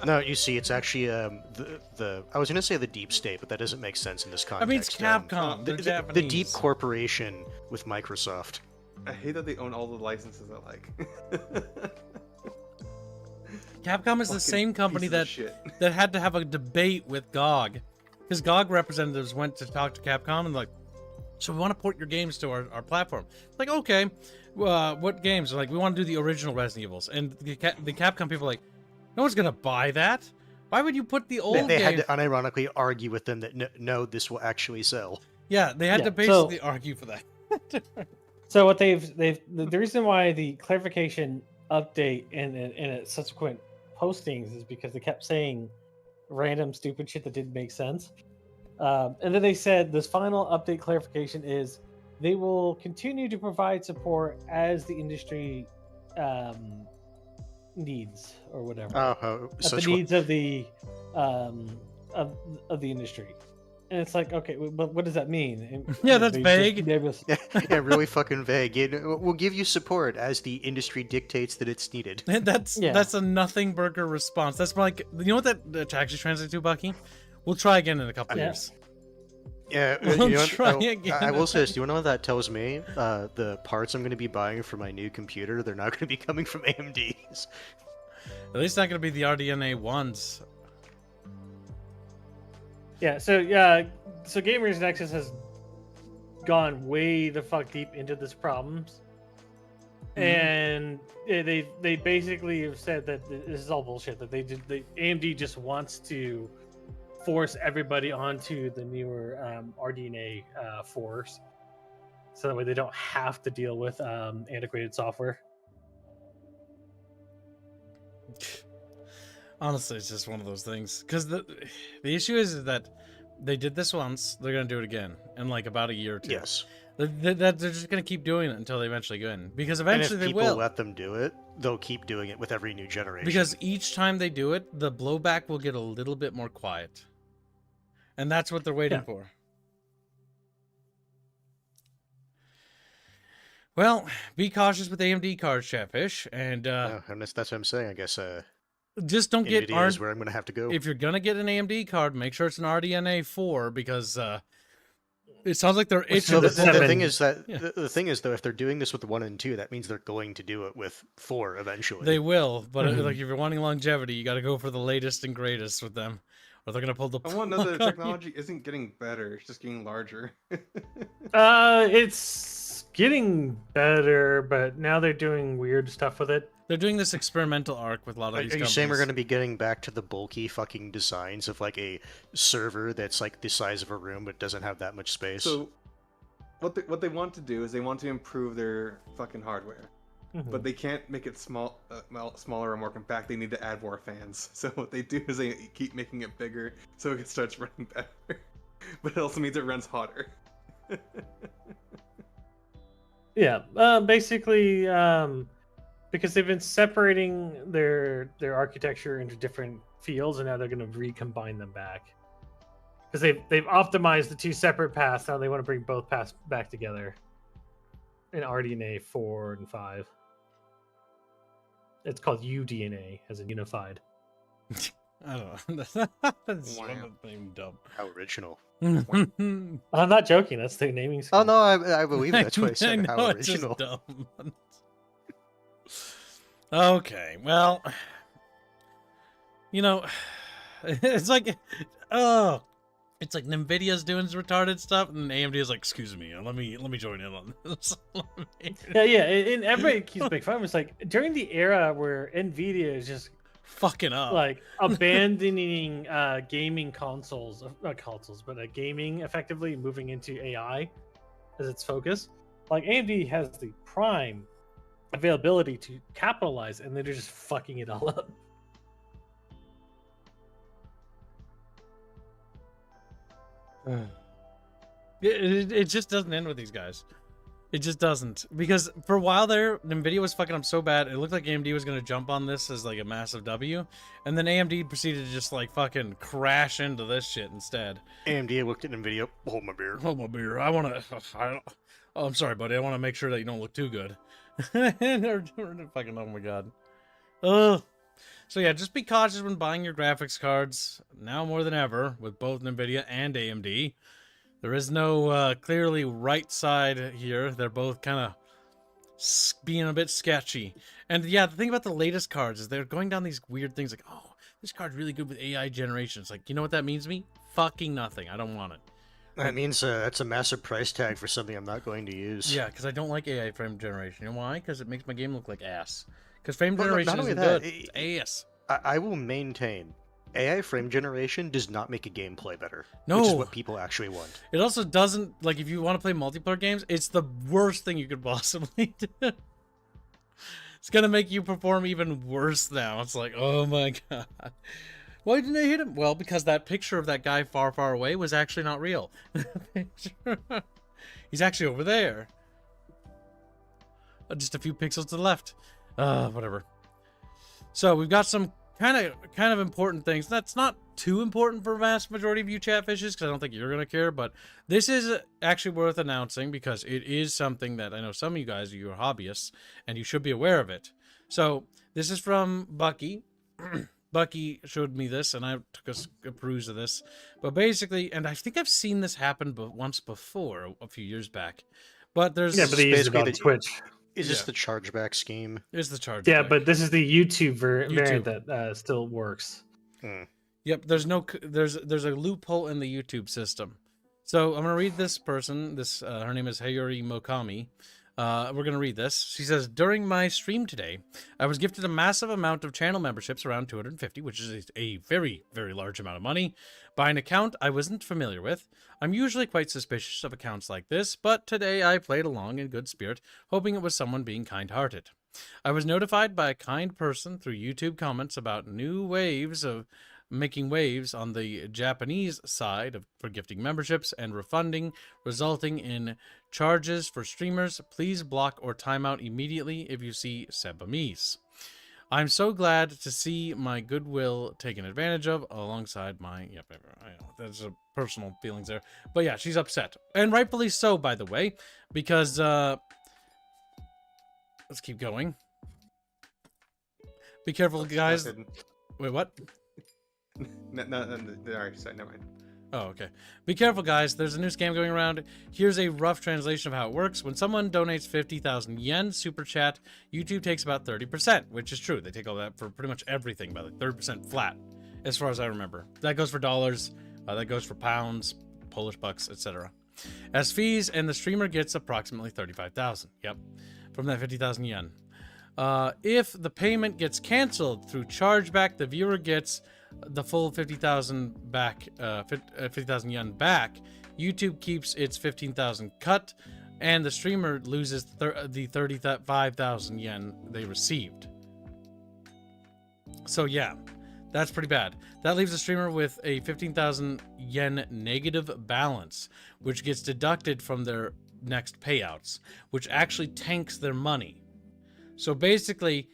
No, you see, it's actually the I was gonna say the deep state, but that doesn't make sense in this I context. mean, it's Capcom. They're the Japanese. deep corporation with Microsoft. I hate that they own all the licenses I like. Capcom is the Fucking same company pieces of that shit. that had to have a debate with GOG, because GOG representatives went to talk to Capcom and like, so we want to port your games to our platform. Like, okay, what games? Like, we want to do the original Resident Evils, and the Capcom people are like, no one's gonna buy that. Why would you put the old They had game? to unironically argue with them that no, this will actually sell. Yeah, they had Yeah, to basically argue for that. So what the reason why the clarification update and its subsequent postings is because they kept saying random stupid shit that didn't make sense. And then they said this final update clarification is they will continue to provide support as the industry needs or whatever. Oh, At the needs of the of the industry. And it's like, okay, but what does that mean? And Yeah, that's they vague. gave us- yeah, really fucking vague. We'll give you support as the industry dictates that it's needed. That's a nothing burger response. That's like, you know what that actually translates to, Bucky? We'll try again in a couple Yeah. years. Yeah, We'll you know what? try again. I will say this. Do you know what that tells me? The parts I'm going to be buying for my new computer, they're not going to be coming from AMDs. At least not gonna be the RDNA ones. Yeah, so Gamers Nexus has gone way the fuck deep into this problems, and they basically have said that this is all bullshit. That AMD just wants to force everybody onto the newer RDNA 4s, so that way they don't have to deal with antiquated software. Honestly, it's just one of those things. Because the issue is that they did this once, they're gonna do it again in like about a year or two. Yes. They're just gonna keep doing it until they eventually go in. Because And eventually if they people will. let them do it, they'll keep doing it with every new generation. Because each time they do it, the blowback will get a little bit more quiet. And that's what they're waiting Yeah. for. Well, be cautious with AMD cards, Chatfish, and and that's what I'm saying. I guess just don't get NVIDIA is where I'm going to have to go. If you're gonna get an AMD card, make sure it's an RDNA 4 because it sounds like they're itching. So the to seven. thing is that Yeah. the thing is though, if they're doing this with 1 and 2, that means they're going to do it with 4 eventually. They will, but Mhm. like if you're wanting longevity, you got to go for the latest and greatest with them, or they're gonna pull the. I want to know that the plug on you. technology isn't getting better; it's just getting larger. It's getting better, but now they're doing weird stuff with it. They're doing this experimental arc with a lot of Are these you companies. saying we're going to be getting back to the bulky fucking designs of like a server that's like the size of a room but doesn't have that much space? So, what they want to do is they want to improve their fucking hardware, but they can't make it smaller or more compact. They need to add more fans. So what they do is they keep making it bigger so it starts running better, but it also means it runs hotter. Yeah, basically, because they've been separating their architecture into different fields, and now they're going to recombine them back. because they've optimized the two separate paths. Now they want to bring both paths back together in RDNA 4 and 5. It's called UDNA, as in unified. I don't know. That's Wow. dumb. How original. I'm not joking. That's their naming scheme. Oh no, I believe it. That's why I said know, how it's just original. dumb. Okay, well, you know, it's like, oh, it's like Nvidia's doing retarded stuff, and AMD is like, excuse me, let me join in on this. Yeah, and everybody keeps making fun of it. It's like during the era where Nvidia is just Fucking up. like abandoning gaming consoles, not consoles, but gaming effectively moving into AI as its focus. Like AMD has the prime availability to capitalize, and they're just fucking it all up. It just doesn't end with these guys. It just doesn't. Because for a while there, Nvidia was fucking up so bad, it looked like AMD was going to jump on this as like a massive W. And then AMD proceeded to just like fucking crash into this shit instead. AMD looked at Nvidia. Hold my beer. Hold my beer. Oh, I'm sorry, buddy. I want to make sure that you don't look too good. They're fucking, oh my god. Ugh. So yeah, just be cautious when buying your graphics cards, now more than ever, with both Nvidia and AMD. There is no clearly right side here. They're both kind of being a bit sketchy. And yeah, the thing about the latest cards is they're going down these weird things like, oh, this card's really good with AI generation. It's like, you know what that means to me? Fucking nothing. I don't want it. That means that's a massive price tag for something I'm not going to use. Yeah, because I don't like AI frame generation. You know why? Because it makes my game look like ass. Because frame Well, generation not only isn't that, good. It's ass. I will maintain AI frame generation does not make a gameplay better. No. Which is what people actually want. It also doesn't, like, if you want to play multiplayer games, it's the worst thing you could possibly do. It's going to make you perform even worse now. It's like, oh my god. Why didn't I hit him? Well, because that picture of that guy far, far away was actually not real. He's actually over there. Just a few pixels to the left. Whatever. So we've got some kind of important things. That's not too important for a vast majority of you Chatfishes, because I don't think you're going to care, but this is actually worth announcing because it is something that I know some of you guys, you're hobbyists, and you should be aware of it. So this is from Bucky. Bucky showed me this, and I took a peruse of this. But basically, and I think I've seen this happen once before, a few years back. But there's... Yeah, but they use it basically on the- Twitch. Is this the chargeback scheme? Here's the charge. Yeah, back. but this is the YouTube YouTube. variant that still works. Yep, there's a loophole in the YouTube system. So I'm gonna read this person. Her name is Hayuri Mokami. We're gonna read this. She says, during my stream today, I was gifted a massive amount of channel memberships, around 250, which is a very, very large amount of money, by an account I wasn't familiar with. I'm usually quite suspicious of accounts like this, but today I played along in good spirit, hoping it was someone being kind-hearted. I was notified by a kind person through YouTube comments about new waves of making waves on the Japanese side for gifting memberships and refunding, resulting in charges for streamers. Please block or timeout immediately if you see Sebamise. I'm so glad to see my goodwill taken advantage of alongside my... Yep, I know, there's a personal feelings there. But yeah, she's upset. And rightfully so, by the way, because... let's keep going. Be careful, guys. Wait, what? No, alright, sorry, never mind. Oh, okay. Be careful, guys. There's a new scam going around. Here's a rough translation of how it works. When someone donates 50,000 yen super chat, YouTube takes about 30%, which is true. They take all that for pretty much everything, by like 30% flat, as far as I remember. That goes for dollars, that goes for pounds, Polish bucks, etc. As fees, and the streamer gets approximately 35,000. Yep, from that 50,000 yen. If the payment gets canceled through chargeback, the viewer gets the full 50,000 back, 50,000 yen back. YouTube keeps its 15,000 cut, and the streamer loses the 35,000 yen they received. So yeah, that's pretty bad. That leaves the streamer with a 15,000 yen negative balance, which gets deducted from their next payouts, which actually tanks their money. So basically,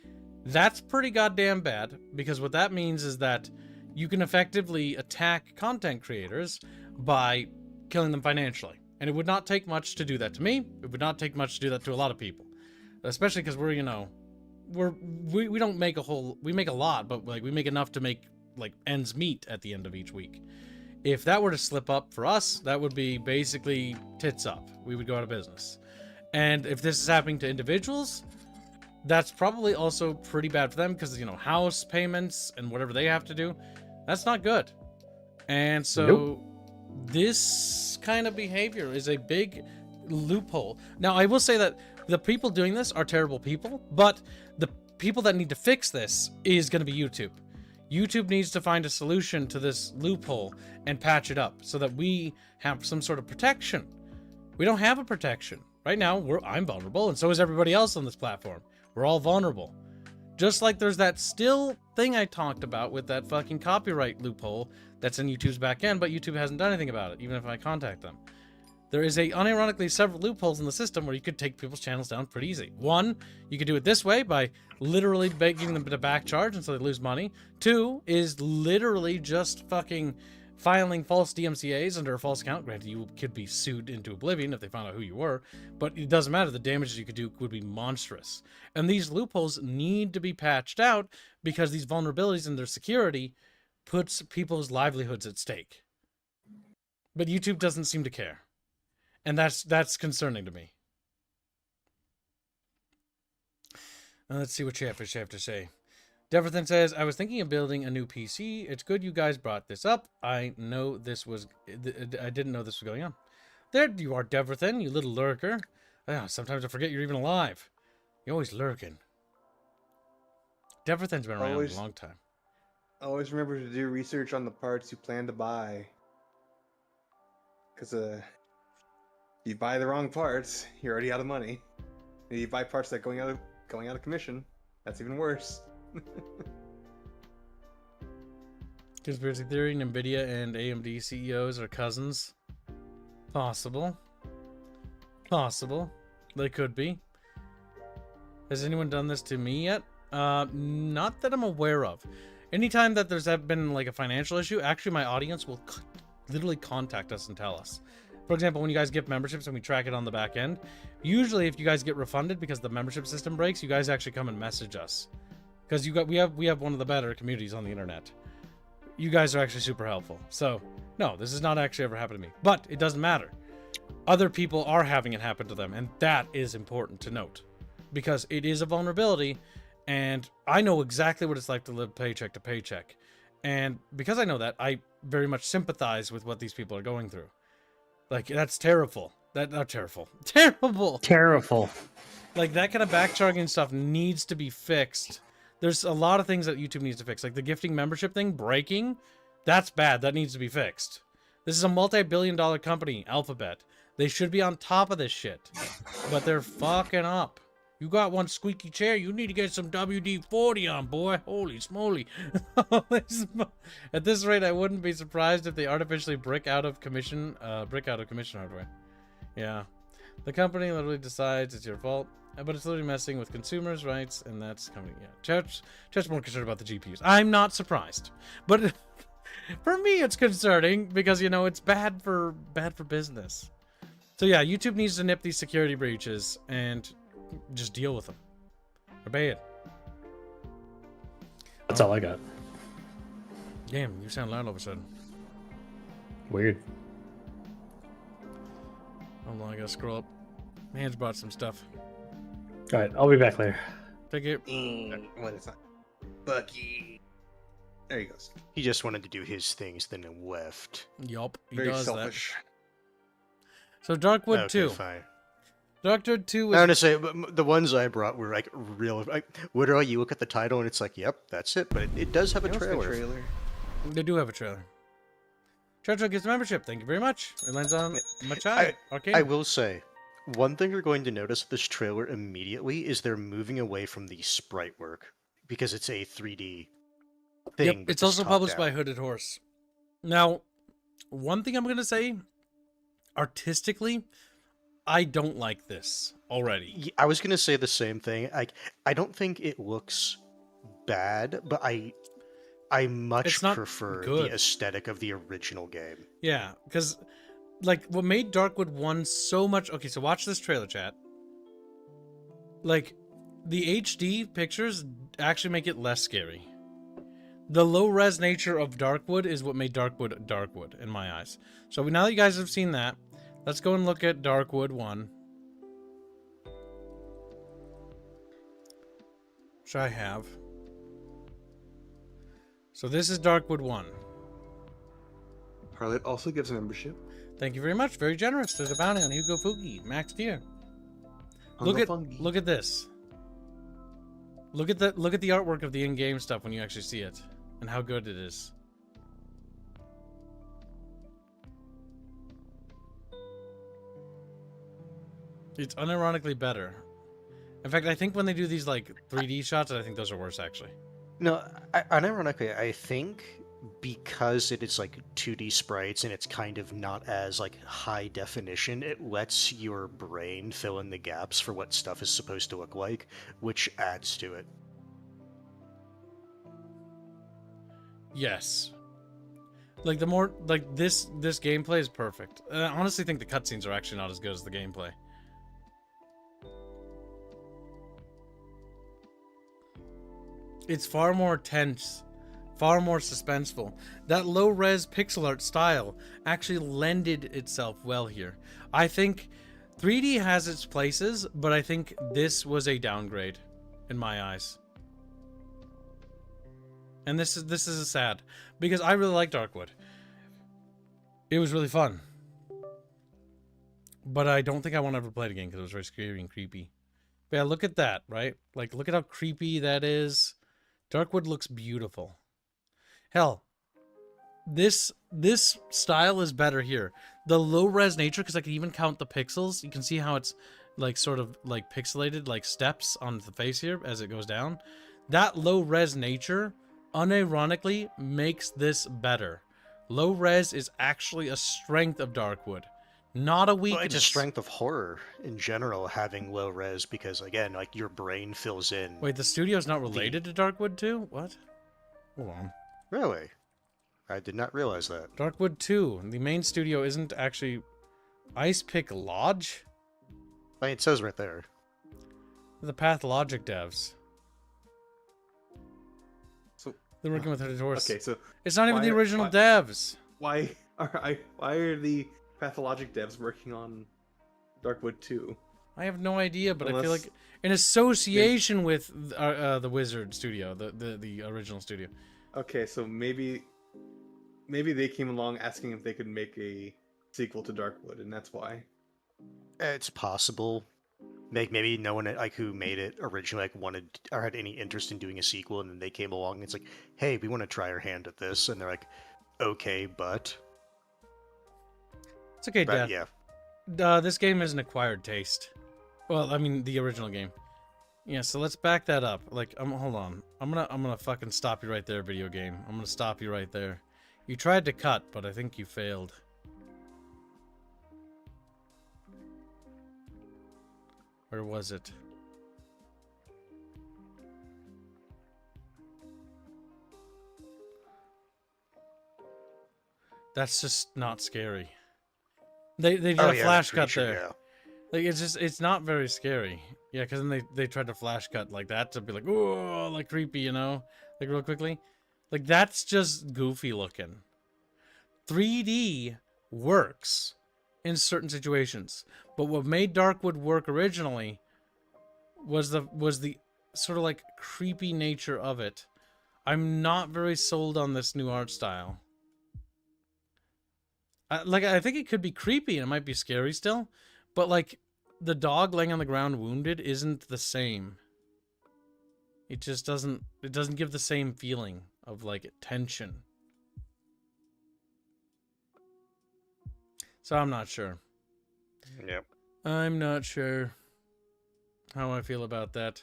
that's pretty goddamn bad, because what that means is that you can effectively attack content creators by killing them financially. And it would not take much to do that to me. It would not take much to do that to a lot of people. Especially because we're, you know, we don't make a whole, we make a lot, but like we make enough to make like ends meet at the end of each week. If that were to slip up for us, that would be basically tits up. We would go out of business. And if this is happening to individuals, that's probably also pretty bad for them because, you know, house payments and whatever they have to do, that's not good. And so this kind of behavior is a big loophole. Now, I will say that the people doing this are terrible people, but the people that need to fix this is going to be YouTube. YouTube needs to find a solution to this loophole and patch it up so that we have some sort of protection. We don't have a protection. Right now, I'm vulnerable, and so is everybody else on this platform. We're all vulnerable. Just like there's that still thing I talked about with that fucking copyright loophole that's in YouTube's back end, but YouTube hasn't done anything about it, even if I contact them. There is unironically several loopholes in the system where you could take people's channels down pretty easy. One, you could do it this way by literally begging them to back charge until they lose money. Two is literally just fucking filing false DMCAs under a false account. Granted, you could be sued into oblivion if they found out who you were, but it doesn't matter. The damages you could do would be monstrous. And these loopholes need to be patched out because these vulnerabilities in their security puts people's livelihoods at stake. But YouTube doesn't seem to care. And that's concerning to me. Now let's see what Chatfish have to say. Deverthan says, I was thinking of building a new PC. It's good you guys brought this up. I didn't know this was going on. There you are, Deverthan, you little lurker. Oh, sometimes I forget you're even alive. You're always lurking. Deverthan's been around a long time. Always remember to do research on the parts you plan to buy. Because if you buy the wrong parts, you're already out of money. If you buy parts that going out of commission, that's even worse. Conspiracy theory, NVIDIA and AMD CEOs are cousins. Possible. They could be. Has anyone done this to me yet? Not that I'm aware of. Anytime that there's been like a financial issue, actually my audience will literally contact us and tell us. For example, when you guys get memberships and we track it on the back end, usually if you guys get refunded because the membership system breaks, you guys actually come and message us. Because we have one of the better communities on the internet. You guys are actually super helpful. So, no, this has not actually ever happened to me. But it doesn't matter. Other people are having it happen to them, and that is important to note. Because it is a vulnerability, and I know exactly what it's like to live paycheck to paycheck. And because I know that, I very much sympathize with what these people are going through. Like, that's terrible. Terrible. Like, that kind of backcharging stuff needs to be fixed. There's a lot of things that YouTube needs to fix. Like the gifting membership thing breaking, that's bad. That needs to be fixed. This is a multi-billion-dollar company, Alphabet. They should be on top of this shit. But they're fucking up. You got one squeaky chair, you need to get some WD-40 on, boy. Holy smoly. At this rate, I wouldn't be surprised if they artificially brick out of commission hardware. Yeah. The company literally decides it's your fault, but it's literally messing with consumers' rights, and that's coming. Yeah, Chat's more concerned about the GPUs. I'm not surprised, but for me, it's concerning because you know it's bad for business. So yeah, YouTube needs to nip these security breaches and just deal with them. Obey it. That's all I got. Damn, you sound loud all of a sudden. Weird. Hold on, I gotta scroll up. Man's brought some stuff. All right, I'll be back later. Take it. What is that? Bucky. There he goes. He just wanted to do his things, then left. Yup, he Very does selfish. that. So Darkwood Okay, 2. fine. Darkwood 2 I was... want to say, the ones I brought were like real. Like, literally, you look at the title and it's like, yep, that's it. But it does have a trailer. They do have a trailer. Chacho gets membership. Thank you very much. It lands on Machai. Arcane. I will say, one thing you're going to notice with this trailer immediately is they're moving away from the sprite work because it's a 3D thing. Yep, it's also published by Hooded Horse. Now, one thing I'm going to say, artistically, I don't like this already. I was going to say the same thing. I don't think it looks bad, but I much It's not prefer good. the aesthetic of the original game. Yeah, because like what made Darkwood 1 so much. Okay, so watch this trailer, chat. Like the HD pictures actually make it less scary. The low res nature of Darkwood is what made Darkwood Darkwood in my eyes. So now that you guys have seen that, let's go and look at Darkwood 1. Which I have. So this is Darkwood 1. Harlot also gives a membership. Thank you very much. Very generous. There's a bounty on Hugo Fugi. Max Deer. Look at this. Look at the artwork of the in-game stuff when you actually see it and how good it is. It's unironically better. In fact, I think when they do these like 3D shots, I think those are worse actually. No, unironically, I think because it is like 2D sprites and it's kind of not as like high definition, it lets your brain fill in the gaps for what stuff is supposed to look like, which adds to it. Yes. Like the more like this gameplay is perfect. And I honestly think the cutscenes are actually not as good as the gameplay. It's far more tense, far more suspenseful. That low-res pixel art style actually lended itself well here. I think 3D has its places, but I think this was a downgrade in my eyes. And this is a sad, because I really like Darkwood. It was really fun. But I don't think I want to ever play it again because it was very scary and creepy. But yeah, look at that, right? Like, look at how creepy that is. Darkwood looks beautiful. Hell, this style is better here. The low res nature, because I can even count the pixels. You can see how it's like sort of like pixelated, like steps on the face here as it goes down. That low res nature, unironically, makes this better. Low res is actually a strength of Darkwood, not a weakness. Well, it's a strength of horror in general, having low res, because again, like your brain fills in. Wait, the studio's not related to Darkwood 2? What? Hold on. Really? I did not realize that. Darkwood 2. The main studio isn't actually Ice Pick Lodge? I mean, it says right there. The Pathologic devs. So They're working with Horse. okay, so It's not even the original why- devs. why are the Pathologic devs working on Darkwood 2? I have no idea, but I feel Unless- like in association with the Wizard studio, the original studio. Okay, so maybe they came along asking if they could make a sequel to Darkwood, and that's why. It's possible. Maybe no one like who made it originally like wanted or had any interest in doing a sequel, and then they came along and it's like, hey, we want to try our hand at this, and they're like, okay, but It's okay, Dad. yeah. This game is an acquired taste. Well, I mean, the original game. Yeah, so let's back that up. Like, hold on. I'm gonna fucking stop you right there, video game. I'm gonna stop you right there. You tried to cut, but I think you failed. Where was it? That's just not scary. They did a flash cut there. Yeah. Like it's not very scary. Yeah, because then they tried to flash cut like that to be like, oh, like creepy, you know, like real quickly. Like that's just goofy looking. 3D works in certain situations, but what made Darkwood work originally was the sort of like creepy nature of it. I'm not very sold on this new art style. I think it could be creepy and it might be scary still, but like the dog laying on the ground wounded isn't the same. It just doesn't give the same feeling of like tension. So I'm not sure. Yep. I'm not sure how I feel about that.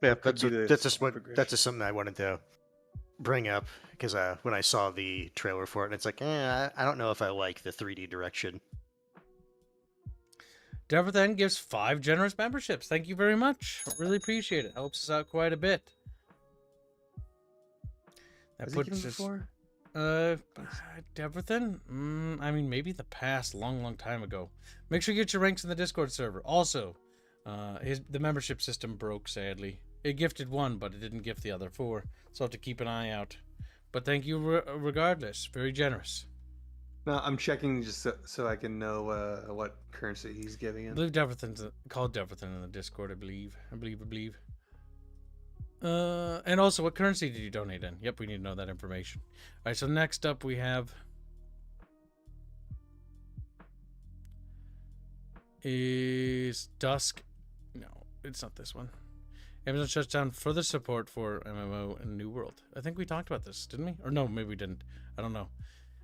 Yeah, Could be the that's just progression. something I wanted to bring up because when I saw the trailer for it, and it's like, I don't know if I like the 3D direction. Deborah then gives 5 generous memberships. Thank you very much. Really appreciate it. Helps us out quite a bit. That Has he given puts us. before? Deverthan? I mean, maybe the past, long time ago. Make sure you get your ranks in the Discord server. Also, the membership system broke, sadly. It gifted 1, but it didn't gift the other 4, so I'll have to keep an eye out. But thank you regardless. Very generous. No, I'm checking just so I can know what currency he's giving I in. believe Deverthan's called Deverthan in the Discord, I believe. I believe. And also, what currency did you donate in? Yep, we need to know that information. All right, so next up we have is Dusk. No, it's not this one. Amazon shuts down further support for MMO and New World. I think we talked about this, didn't we? Or no, maybe we didn't. I don't know.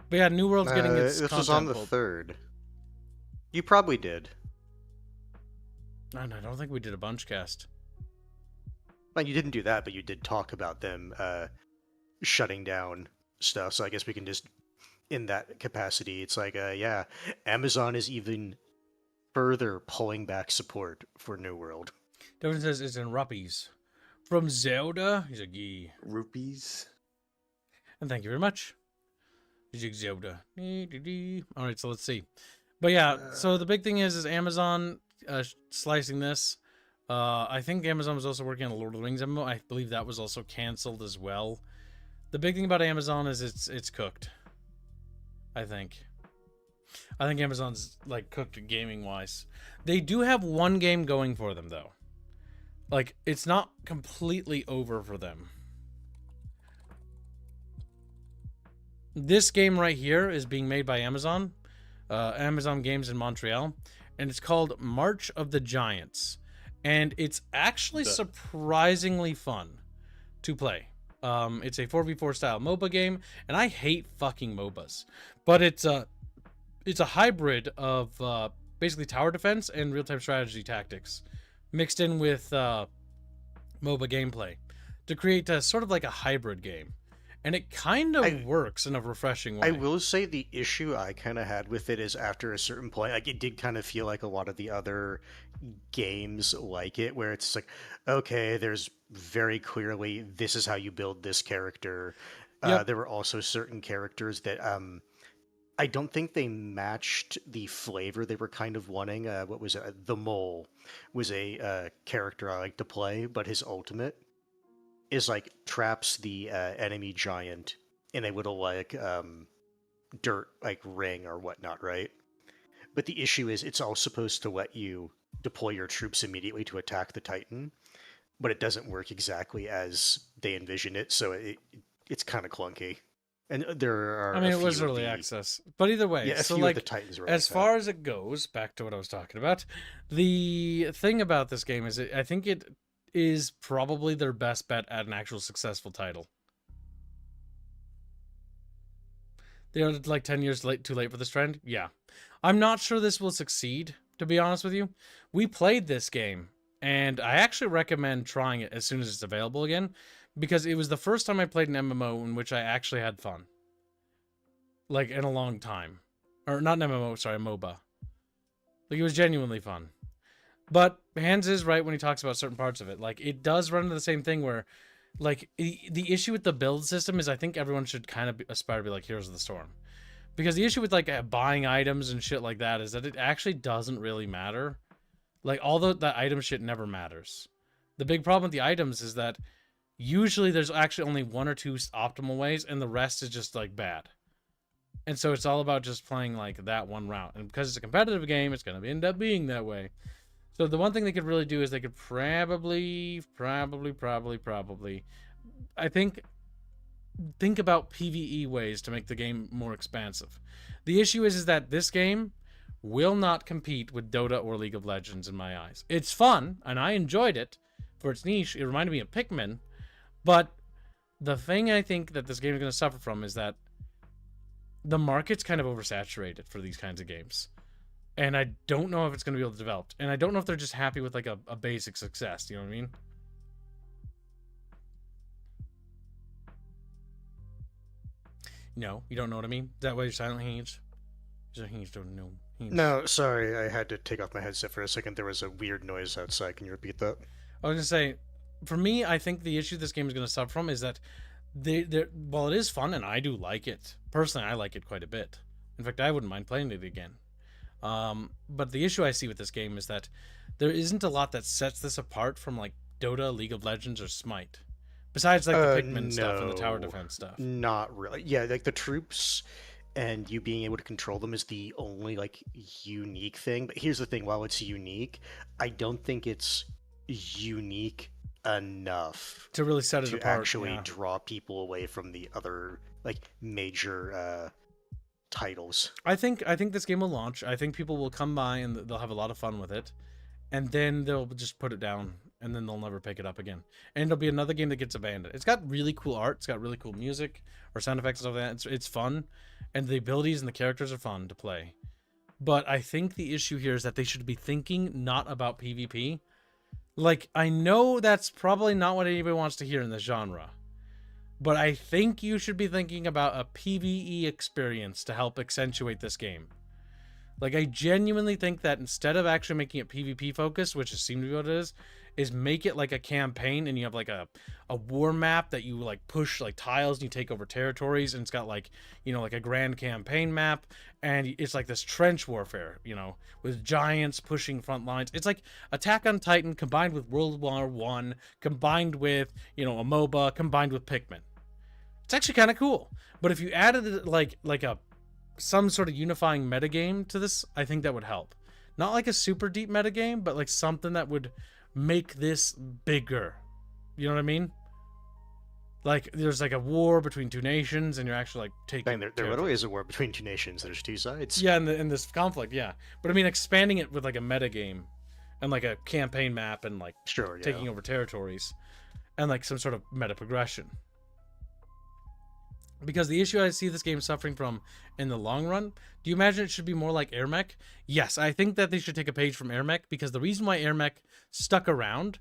But yeah, New World's getting its This was content on the pulled. 3rd. You probably did. I don't think we did a bunch cast. Well, you didn't do that, but you did talk about them shutting down stuff. So I guess we can just, in that capacity, it's like, yeah, Amazon is even further pulling back support for New World. Devin says it's in rupees. From Zelda, he's like, yeah. Rupees. And thank you very much. Zelda. All right, so let's see. But yeah, so the big thing is Amazon slicing this. I think Amazon was also working on the Lord of the Rings MMO. I believe that was also canceled as well. The big thing about Amazon is it's cooked. I think Amazon's like cooked gaming wise. They do have one game going for them though. Like it's not completely over for them. This game right here is being made by Amazon, Amazon Games in Montreal, and it's called March of the Giants. And it's actually surprisingly fun to play. It's a 4v4 style MOBA game, and I hate fucking MOBAs. But it's a hybrid of basically tower defense and real-time strategy tactics mixed in with MOBA gameplay to create sort of like a hybrid game. And it kind of works in a refreshing way. I will say the issue I kind of had with it is after a certain point, like it did kind of feel like a lot of the other games like it, where it's like, okay, there's very clearly, this is how you build this character. Yep. There were also certain characters that I don't think they matched the flavor they were kind of wanting. What was it? The Mole was a character I like to play, but his ultimate is like traps the enemy giant in a little like dirt like ring or whatnot, right? But the issue is it's all supposed to let you deploy your troops immediately to attack the Titan, but it doesn't work exactly as they envision it, so it's kind of clunky. And there are it was early access, but either way, yeah, a so few like of the Titans were as far as it goes, back to what I was talking about, the thing about this game is I think it is probably their best bet at an actual successful title. They're like 10 years too late for this trend. Yeah, I'm not sure this will succeed, to be honest with you. We played this game, and I actually recommend trying it as soon as it's available again, because it was the first time I played an MMO in which I actually had fun. Like, in a long time. Or, not an MMO, sorry, a MOBA. Like, it was genuinely fun. But Hans is right when he talks about certain parts of it. Like, it does run into the same thing where, like, the issue with the build system is I think everyone should kind of aspire to be like Heroes of the Storm. Because the issue with, like, buying items and shit like that is that it actually doesn't really matter. Like, all the item shit never matters. The big problem with the items is that usually there's actually only 1 or 2 optimal ways, and the rest is just, like, bad. And so it's all about just playing, like, that one route. And because it's a competitive game, it's going to end up being that way. So the one thing they could really do is they could probably, I think about PvE ways to make the game more expansive. The issue is that this game will not compete with Dota or League of Legends in my eyes. It's fun, and I enjoyed it for its niche. It reminded me of Pikmin. But the thing I think that this game is going to suffer from is that the market's kind of oversaturated for these kinds of games. And I don't know if it's going to be able to develop. And I don't know if they're just happy with like a basic success. You know what I mean? No, you don't know what I mean? Is that why you're silent, Haynes? Haynes don't know. Haynes. No, sorry, I had to take off my headset for a second. There was a weird noise outside. Can you repeat that? I was gonna say, for me, I think the issue this game is gonna suffer from is that while it is fun and I do like it personally, I like it quite a bit. In fact, I wouldn't mind playing it again. But the issue I see with this game is that there isn't a lot that sets this apart from like Dota, League of Legends, or Smite. Besides like the Pikmin stuff and the tower defense stuff. Not really. Yeah, like the troops and you being able to control them is the only like unique thing. But here's the thing: while it's unique, I don't think it's unique enough To really set it to apart. actually Yeah. draw people away from the other like major titles. I think this game will launch. I think people will come by and they'll have a lot of fun with it, and then they'll just put it down, and then they'll never pick it up again. And it'll be another game that gets abandoned. It's got really cool art. It's got really cool music or sound effects and stuff like that. It's fun, and the abilities and the characters are fun to play. But I think the issue here is that they should be thinking not about PvP. Like, I know that's probably not what anybody wants to hear in this genre, but I think you should be thinking about a PvE experience to help accentuate this game. Like, I genuinely think that instead of actually making it PvP focused, which seems to be what it is make it like a campaign, and you have like a war map that you like push like tiles and you take over territories, and it's got like, you know, like a grand campaign map, and it's like this trench warfare, you know, with giants pushing front lines. It's like Attack on Titan combined with World War One, combined with, you know, a MOBA, combined with Pikmin. It's actually kind of cool. But if you added like some sort of unifying metagame to this, I think that would help. Not like a super deep metagame, but like something that would make this bigger. You know what I mean? Like there's like a war between two nations, and you're actually like taking. There literally is a war between two nations. There's two sides. Yeah, in this conflict, yeah. But I mean, expanding it with like a metagame, and like a campaign map, and like Sure, yeah. taking over territories, and like some sort of meta progression. Because the issue I see this game suffering from in the long run, do you imagine it should be more like Air Mech? Yes, I think that they should take a page from Air Mech, because the reason why Air Mech stuck around,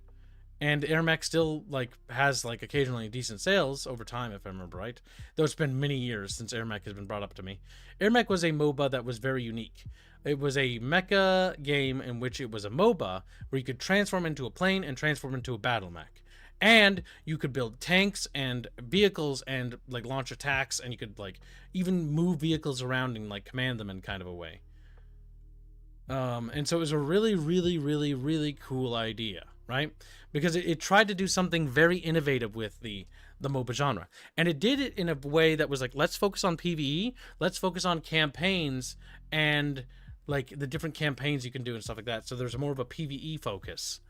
and Air Mech still like has like occasionally decent sales over time, if I remember right, though it's been many years since Air Mech has been brought up to me. Air Mech was a MOBA that was very unique. It was a mecha game in which it was a MOBA where you could transform into a plane and transform into a battle mech. And you could build tanks and vehicles and like launch attacks, and you could like even move vehicles around and like command them in kind of a way. And so it was a really, really, really, really cool idea, right? Because it tried to do something very innovative with the MOBA genre. And it did it in a way that was like, let's focus on PvE, let's focus on campaigns and like the different campaigns you can do and stuff like that. So there's more of a PvE focus.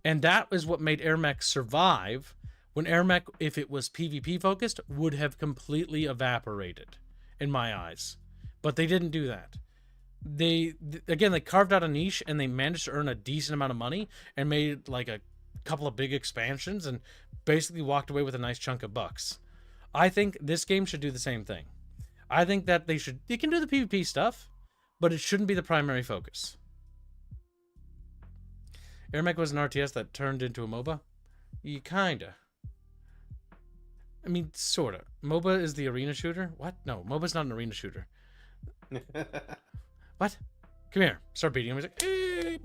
And that is what made Air Mech survive, when Air Mech, if it was PvP focused, would have completely evaporated, in my eyes. But they didn't do that. They carved out a niche, and they managed to earn a decent amount of money, and made like a couple of big expansions, and basically walked away with a nice chunk of bucks. I think this game should do the same thing. I think that they can do the PvP stuff, but it shouldn't be the primary focus. Air Mech was an RTS that turned into a MOBA? Kinda. I mean, sorta. MOBA is the arena shooter? What? No, MOBA's not an arena shooter. What? Come here. Start beating him.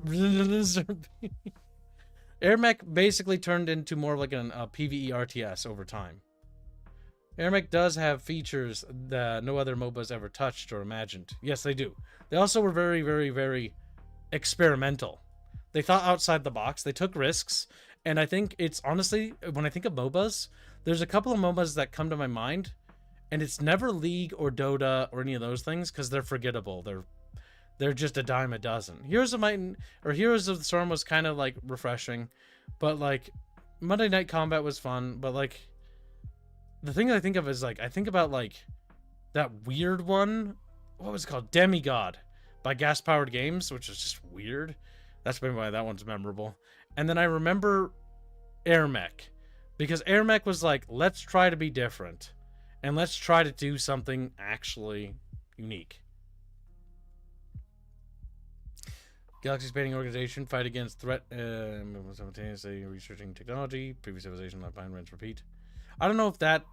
He's like, Air Mech basically turned into more of like a PvE RTS over time. Air Mech does have features that no other MOBA's ever touched or imagined. Yes, they do. They also were very, very, very experimental. They thought outside the box. They took risks. And I think it's honestly, when I think of MOBAs, there's a couple of MOBAs that come to my mind. And it's never League or Dota or any of those things, because they're forgettable. They're just a dime a dozen. Heroes of the Storm was kind of like refreshing. But like Monday Night Combat was fun. But like the thing that I think of is like, I think about like that weird one. What was it called? Demigod by Gas Powered Games, which is just weird. That's maybe why that one's memorable. And then I remember Air Mech, because Air Mech was like, let's try to be different, and let's try to do something actually unique. Galaxy Spanning Organization fight against threat, simultaneously researching technology. Previous civilization left behind, rinse, repeat. I don't know if that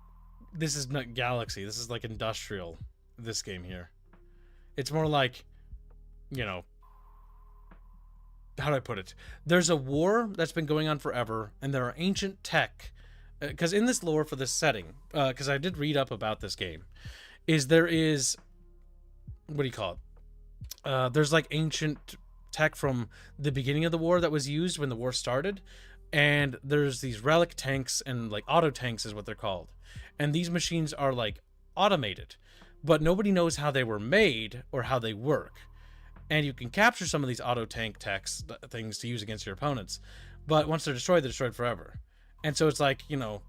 this is not Galaxy. This is like industrial. This game here, it's more like, you know, how do I put it? There's a war that's been going on forever, and there are ancient tech. Because in this lore for this setting, because I did read up about this game, there is, what do you call it? There's like ancient tech from the beginning of the war that was used when the war started, and there's these relic tanks and like auto tanks is what they're called, and these machines are like automated, but nobody knows how they were made or how they work. And you can capture some of these auto tank things to use against your opponents, but once they're destroyed forever. And so it's like, you know,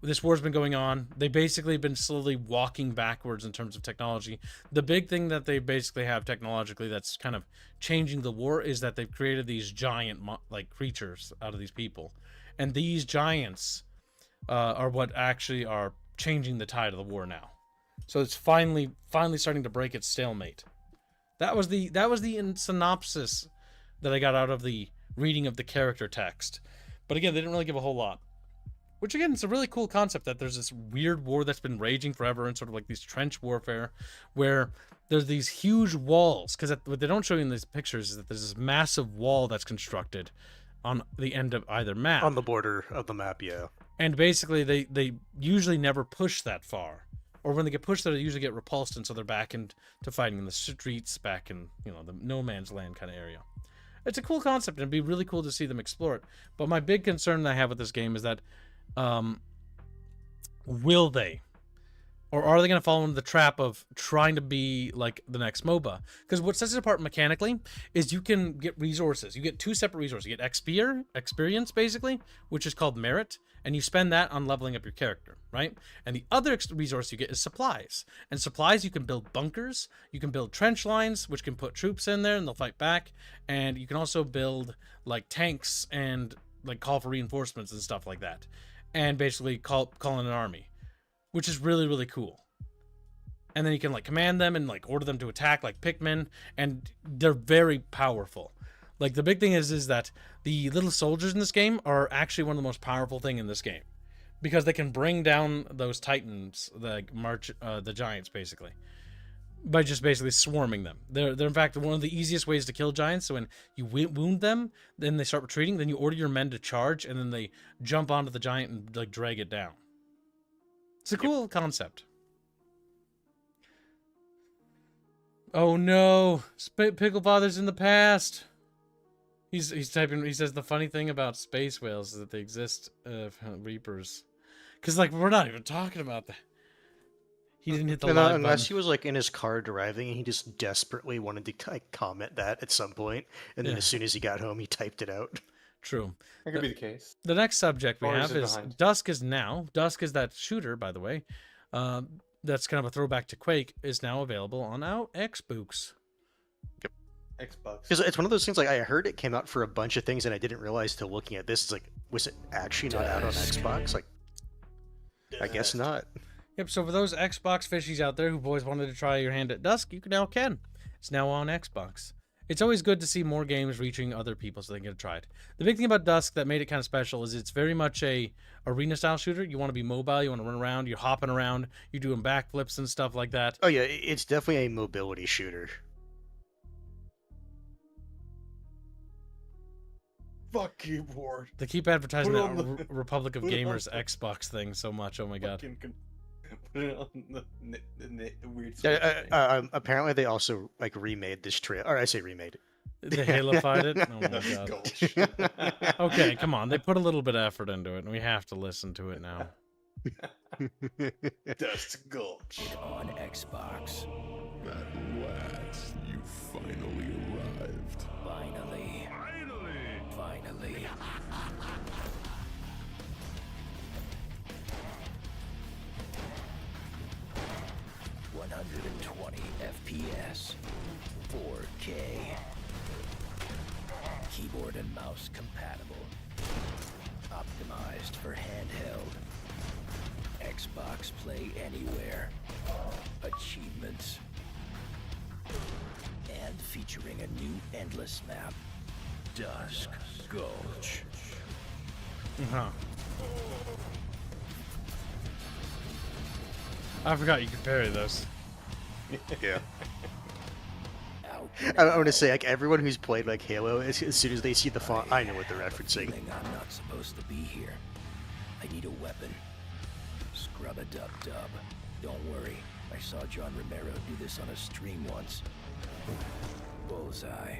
this war's been going on. They basically been slowly walking backwards in terms of technology. The big thing that they basically have technologically that's kind of changing the war is that they've created these giant like creatures out of these people, and these giants are what actually are changing the tide of the war now. So it's finally starting to break its stalemate. That was the synopsis that I got out of the reading of the character text. But again, they didn't really give a whole lot. Which again, it's a really cool concept that there's this weird war that's been raging forever, and sort of like these trench warfare, where there's these huge walls. Because what they don't show you in these pictures is that there's this massive wall that's constructed on the end of either map. On the border of the map, yeah. And basically, they usually never push that far. Or when they get pushed there, they usually get repulsed, and so they're back into fighting in the streets, back in, you know, the no man's land kind of area. It's a cool concept, and it'd be really cool to see them explore it. But my big concern that I have with this game is that, will they? Or are they going to fall into the trap of trying to be like the next MOBA? Because what sets it apart mechanically is you can get resources. You get two separate resources. You get experience, basically, which is called merit, and you spend that on leveling up your character, right? And the other resource you get is supplies. And supplies, you can build bunkers, you can build trench lines, which can put troops in there and they'll fight back. And you can also build like tanks and like call for reinforcements and stuff like that. And basically call in an army, which is really, really cool. And then you can like command them and like order them to attack like Pikmin, and they're very powerful. Like the big thing is that the little soldiers in this game are actually one of the most powerful thing in this game, because they can bring down those titans, the giants basically, by just basically swarming them. They're in fact one of the easiest ways to kill giants. So when you wound them, then they start retreating, then you order your men to charge, and then they jump onto the giant and like drag it down. It's a cool concept. Oh no, Pickle Father's in the past. He's typing. He says the funny thing about space whales is that they exist, Reapers, because like we're not even talking about that. He didn't hit the live unless button. he was like in his car driving and he just desperately wanted to like comment that at some point, and then as soon as he got home, he typed it out. True. That could be the case. The next subject we Or is have it is behind? Dusk is now. Dusk is that shooter, by the way. That's kind of a throwback to Quake. Is now available on our Xbox. Xbox. Because it's one of those things, like, I heard it came out for a bunch of things, and I didn't realize till looking at this, it's like, was it actually not out on Xbox? Like, I guess not. Yep. So for those Xbox fishies out there who've always wanted to try your hand at Dusk, you now can. It's now on Xbox. It's always good to see more games reaching other people so they can get it tried. The big thing about Dusk that made it kind of special is it's very much a arena style shooter. You want to be mobile, you want to run around, you're hopping around, you're doing backflips and stuff like that. Oh yeah, it's definitely a mobility shooter. Fuck keyboard. They keep advertising Put it that on the- Republic of put it on Gamers the- Xbox thing so much. Oh my god. Put it on the weird. Apparently they also like remade this trail, or I say remade it. They halofied it. Oh my god. Okay, come on. They put a little bit of effort into it, and we have to listen to it now. Dust Gulch. On Xbox. At last, you finally arrived. Finally. Finally. 120 FPS. 4K. Keyboard and mouse compatible. Optimized for handheld. Xbox Play Anywhere. Achievements. And featuring a new endless map. Dusk Gulch. Uh-huh. I forgot you could parry those. Yeah. Out. I want to say, like, everyone who's played like Halo, as soon as they see the font, I know what they're referencing. Feeling I'm not supposed to be here. I need a weapon. Scrub-a-dub-dub. Don't worry. I saw John Romero do this on a stream once. Bullseye.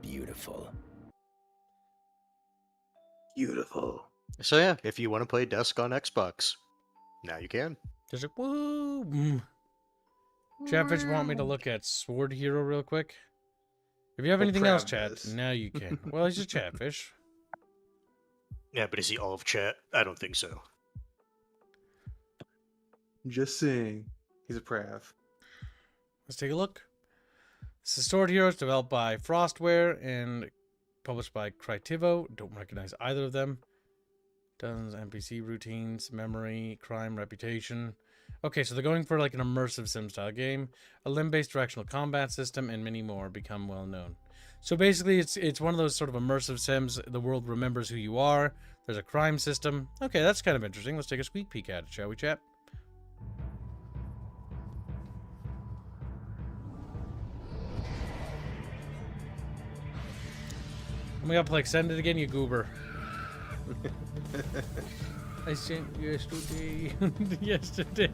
Beautiful. Beautiful. So yeah, if you want to play Dusk on Xbox, now you can. Just like, woo! Chatfish want me to look at Sword Hero real quick? If you have Well, anything else, Prav chat, does. now you can. Well, he's a Chatfish. Yeah, but is he all of chat? I don't think so. Just saying. He's a Prav. Let's take a look. This is Sword Heroes, developed by Frostware and published by Critivo. Don't recognize either of them. Dozens NPC routines, memory, crime, reputation. Okay, so they're going for like an immersive sim style game. A limb-based directional combat system and many more become well known. So basically it's one of those sort of immersive sims. The world remembers who you are. There's a crime system. Okay, that's kind of interesting. Let's take a sneak peek at it, shall we, chat? Oh my god, play send it again, you goober. I sent yesterday. Yesterday.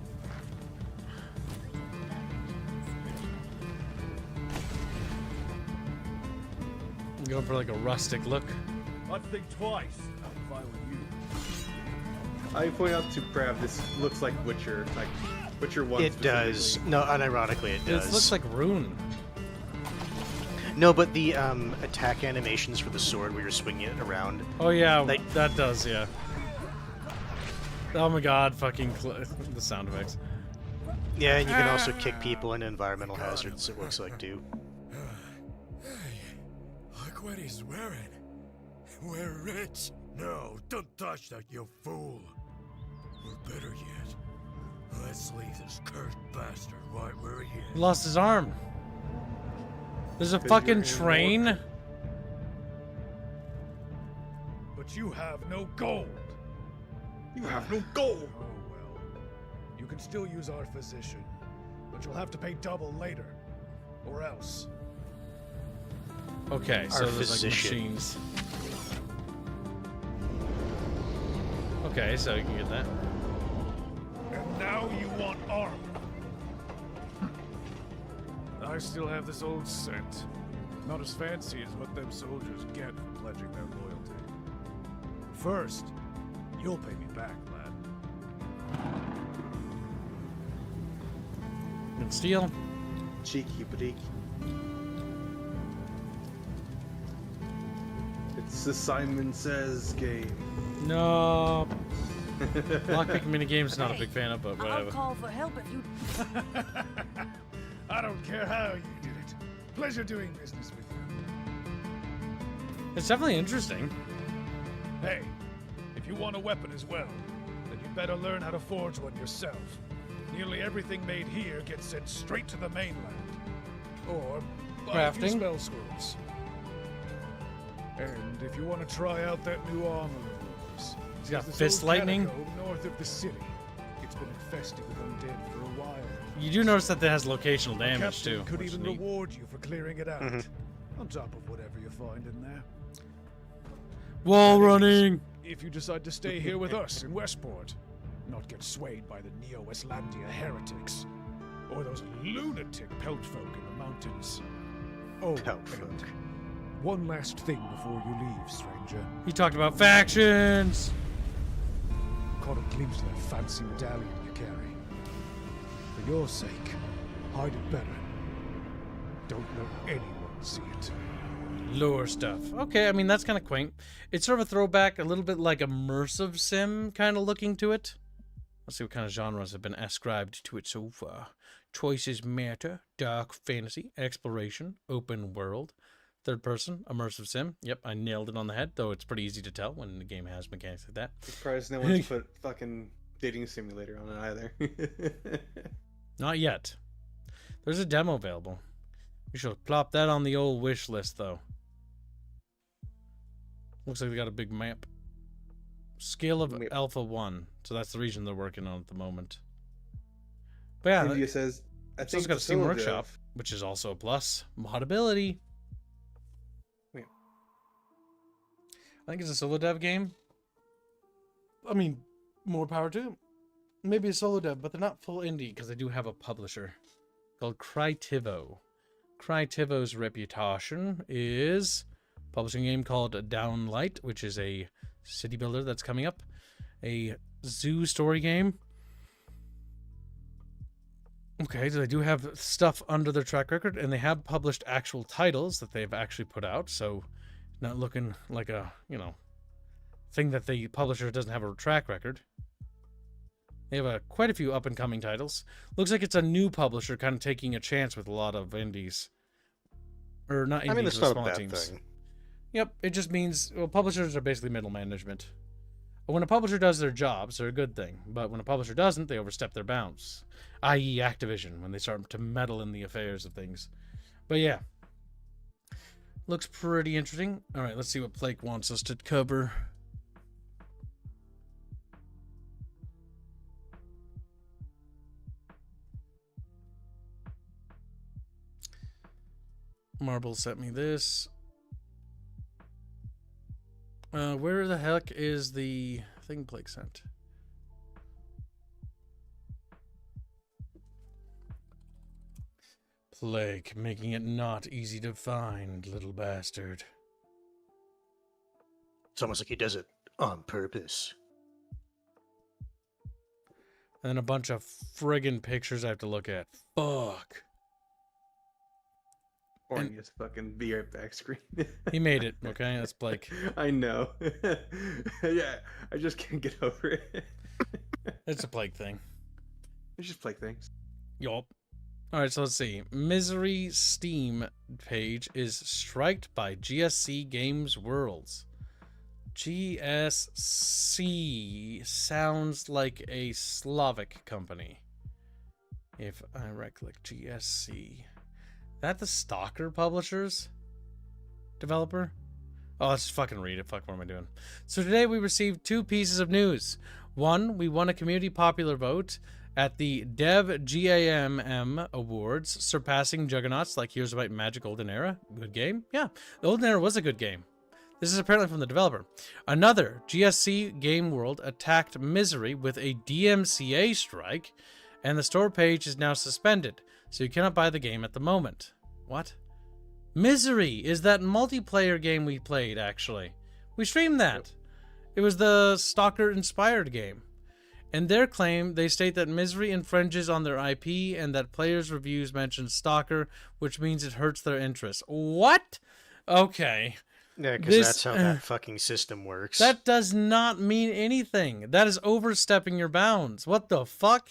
I'm going for like a rustic look. I'd think twice if I were you. I point out to Prav, this looks like Witcher. Like Witcher 1 It does. specifically. No, unironically, it does. This looks like Rune. No, but the attack animations for the sword where you're swinging it around. Oh yeah, Like- that does, yeah. Oh my god, fucking the sound effects. Yeah, and you can also kick people into environmental hazards, it looks like, too. Look what he's wearing. We're rich. No, don't touch that, you fool. Or better yet, let's leave this cursed bastard right where he He is. lost his arm. There's a 'Cause fucking you're in train. But you have no gold. You have no gold. Oh well. You can still use our physician, but you'll have to pay double later. Or else. Okay, so Our there's like physician. machines. Okay, so you can get that. And now you want armor. I still have this old scent. Not as fancy as what them soldiers get for pledging their loyalty. First, you'll pay me back, lad. And steel. Cheeky breaky. It's the Simon Says game. No. Lockpick minigame's not a big fan of, but I'll whatever. call for help if you. I don't care how you did it. Pleasure doing business with you. It's definitely interesting. Hey, if you want a weapon as well, then you'd better learn how to forge one yourself. Nearly everything made here gets sent straight to the mainland. Or buy a few Crafting. spell scrolls. And if you want to try out that new armor of yours, He's got there's this fist old lightning. catacomb north of the city. It's been infested with undead for a while. You do notice that it has locational The damage captain too. could which is even neat. reward you for clearing it out, Mhm. on top of whatever you find in there. Wall That is, running. If you decide to stay here with us in Westport, not get swayed by the Neo-Westlandia heretics, or those lunatic pelt folk in the mountains. Oh, Pelt and folk. one last thing before you leave, stranger. He talked about factions. Caught a glimpse of that fancy medallion you carry. For your sake, hide it better. Don't let anyone see it. Lore stuff. Okay, I mean that's kind of quaint. It's sort of a throwback, a little bit like immersive sim kind of looking to it. Let's see what kind of genres have been ascribed to it so far. Choices matter, dark fantasy, exploration, open world, third person, immersive sim. Yep, I nailed it on the head, though it's pretty easy to tell when the game has mechanics like that. Surprised no one's put fucking dating simulator on it either. Not yet. There's a demo available. We should plop that on the old wish list, though. Looks like we got a big map. Scale of Wait. Alpha 1. So that's the region they're working on at the moment. But yeah, India says, I it's think also got a it's Steam solo Workshop, dev. which is also a plus. Modability. Yeah. I think it's a solo dev game. I mean, more power to them. Maybe a solo dev, but they're not full indie because they do have a publisher called Crytivo. Crytivo's reputation is publishing a game called Downlight, which is a city builder that's coming up. A zoo story game. Okay, so they do have stuff under their track record, and they have published actual titles that they've actually put out, so not looking like a, thing that the publisher doesn't have a track record. They have quite a few up-and-coming titles. Looks like it's a new publisher kind of taking a chance with a lot of indies. Or not indies, it's but not a small bad teams. thing. Yep, it just means, publishers are basically middle management. When a publisher does their jobs, they're a good thing. But when a publisher doesn't, they overstep their bounds. I.e. Activision, when they start to meddle in the affairs of things. But yeah. Looks pretty interesting. Alright, let's see what Blake wants us to cover. Marble sent me this. Where the heck is the thing Blake sent? Blake, making it not easy to find, little bastard. It's almost like he does it on purpose. And then a bunch of friggin' pictures I have to look at. Fuck. Or And- his fucking be right back screen. He made it, okay? That's Blake. I know. Yeah, I just can't get over it. It's a Blake thing. It's just play things. Yup. Alright, so let's see. Misery Steam page is striked by GSC Games Worlds. GSC sounds like a Slavic company. If I right click GSC. That the Stalker Publishers developer? Oh, let's just fucking read it. Fuck, what am I doing? So today we received 2 pieces of news. One, we won a community popular vote at the Dev GAMM Awards, surpassing juggernauts like Heroes of Might and Magic Golden Era. Good game? Yeah, the Golden Era was a good game. This is apparently from the developer. Another, GSC Game World attacked Misery with a DMCA strike, and the store page is now suspended, so you cannot buy the game at the moment. What? Misery is that multiplayer game we played, actually. We streamed that. Yep. It was the Stalker-inspired game. In their claim, they state that Misery infringes on their IP and that players' reviews mention Stalker, which means it hurts their interest. What? Okay. Yeah, because that's how that fucking system works. That does not mean anything. That is overstepping your bounds. What the fuck?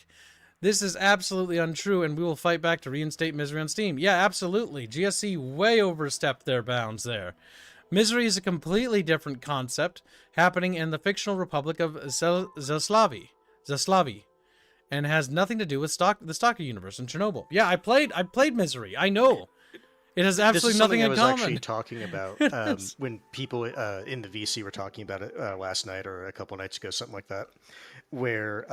This is absolutely untrue, and we will fight back to reinstate Misery on Steam. Yeah, absolutely. GSC way overstepped their bounds there. Misery is a completely different concept happening in the fictional republic of Zaslavy, and has nothing to do with the Stalker universe in Chernobyl. Yeah, I played Misery. I know. It has absolutely nothing in common. This is something I was actually talking about when people in the VC were talking about it last night or a couple nights ago, something like that, where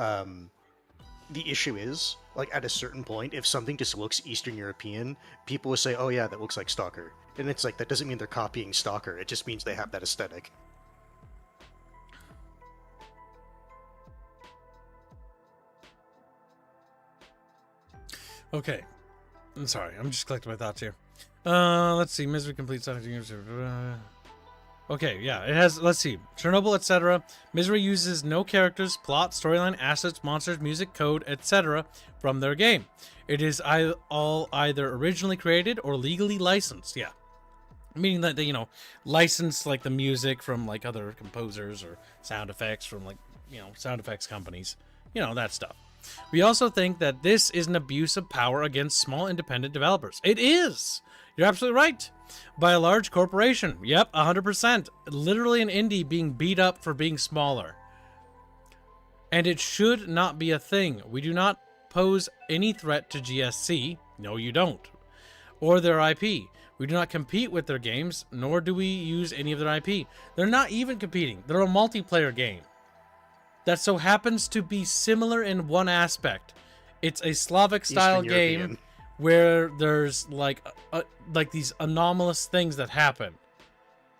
the issue is, like, at a certain point, if something just looks Eastern European, people will say, oh yeah, that looks like Stalker. And it's like, that doesn't mean they're copying Stalker, it just means they have that aesthetic. Okay. I'm sorry, I'm just collecting my thoughts here. Let's see, Misery completes okay, yeah, it has, let's see, Chernobyl, etc. Misery uses no characters, plot, storyline, assets, monsters, music, code, etc. from their game. It is all either originally created or legally licensed, yeah. Meaning that they, license, like, the music from, like, other composers or sound effects from, like, sound effects companies. That stuff. We also think that this is an abuse of power against small independent developers. It is! You're absolutely right. By a large corporation. Yep, 100%. Literally an indie being beat up for being smaller. And it should not be a thing. We do not pose any threat to GSC. No, you don't. Or their IP. We do not compete with their games, nor do we use any of their IP. They're not even competing. They're a multiplayer game. that so happens to be similar in one aspect. It's a Slavic style Eastern game European. where there's like these anomalous things that happen,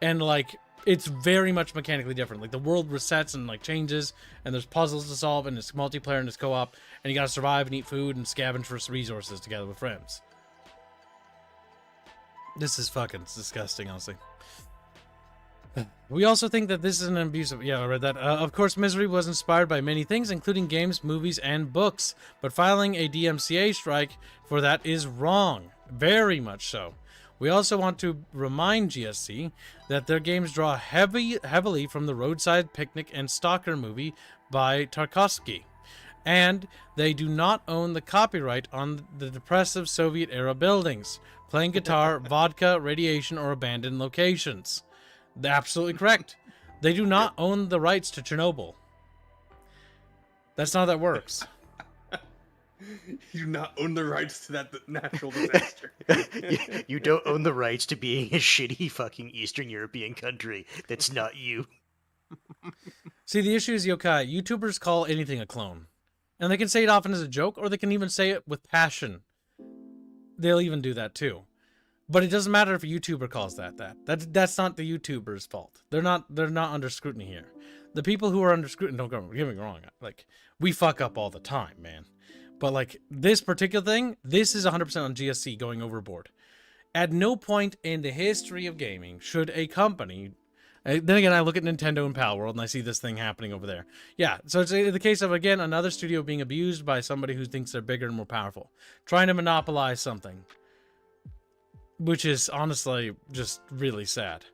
and like it's very much mechanically different. Like the world resets and like changes, and there's puzzles to solve, and it's multiplayer and it's co-op, and you gotta survive and eat food and scavenge for resources together with friends. This is fucking disgusting, honestly. We also think that this is an abusive... Yeah, I read that. Of course, Misery was inspired by many things, including games, movies, and books. But filing a DMCA strike for that is wrong. Very much so. We also want to remind GSC that their games draw heavily from the Roadside Picnic and Stalker movie by Tarkovsky. And they do not own the copyright on the depressive Soviet-era buildings, playing guitar, vodka, radiation, or abandoned locations. They're absolutely correct. They do not own the rights to Chernobyl. That's not how that works. You do not own the rights to that natural disaster. You don't own the rights to being a shitty fucking Eastern European country that's not you. See, the issue is, Yokai, YouTubers call anything a clone. And they can say it often as a joke, or they can even say it with passion. They'll even do that too. But it doesn't matter if a YouTuber calls that. That's not the YouTuber's fault. They're not under scrutiny here. The people who are under scrutiny, don't get me wrong, like, we fuck up all the time, man. But like this particular thing, this is 100% on GSC going overboard. At no point in the history of gaming should a company... Then again, I look at Nintendo and Pal World and I see this thing happening over there. Yeah, so it's the case of, again, another studio being abused by somebody who thinks they're bigger and more powerful. Trying to monopolize something. Which is honestly just really sad.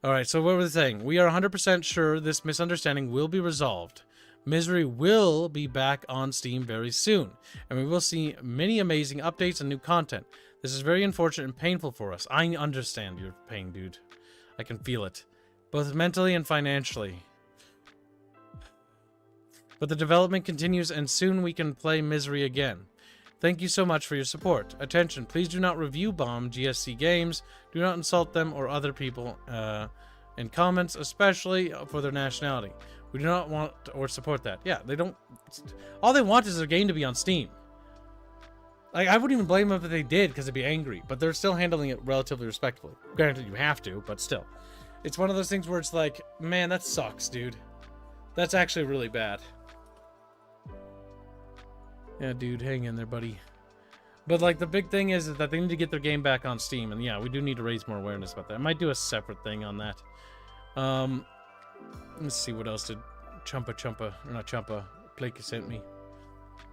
Alright, so what were they saying? We are 100% sure this misunderstanding will be resolved. Misery will be back on Steam very soon, and we will see many amazing updates and new content. This is very unfortunate and painful for us. I understand your pain, dude. I can feel it. Both mentally and financially. But the development continues, and soon we can play Misery again. Thank you so much for your support. Attention, please do not review bomb GSC games. Do not insult them or other people in comments, especially for their nationality. We do not want or support that. Yeah, they don't... All they want is their game to be on Steam. Like, I wouldn't even blame them if they did, because they'd be angry. But they're still handling it relatively respectfully. Granted, you have to, but still. It's one of those things where it's like, man, that sucks, dude. That's actually really bad. Yeah, dude, hang in there, buddy. But, like, the big thing is that they need to get their game back on Steam. And, yeah, we do need to raise more awareness about that. I might do a separate thing on that. Let's see what else did Plakey sent me.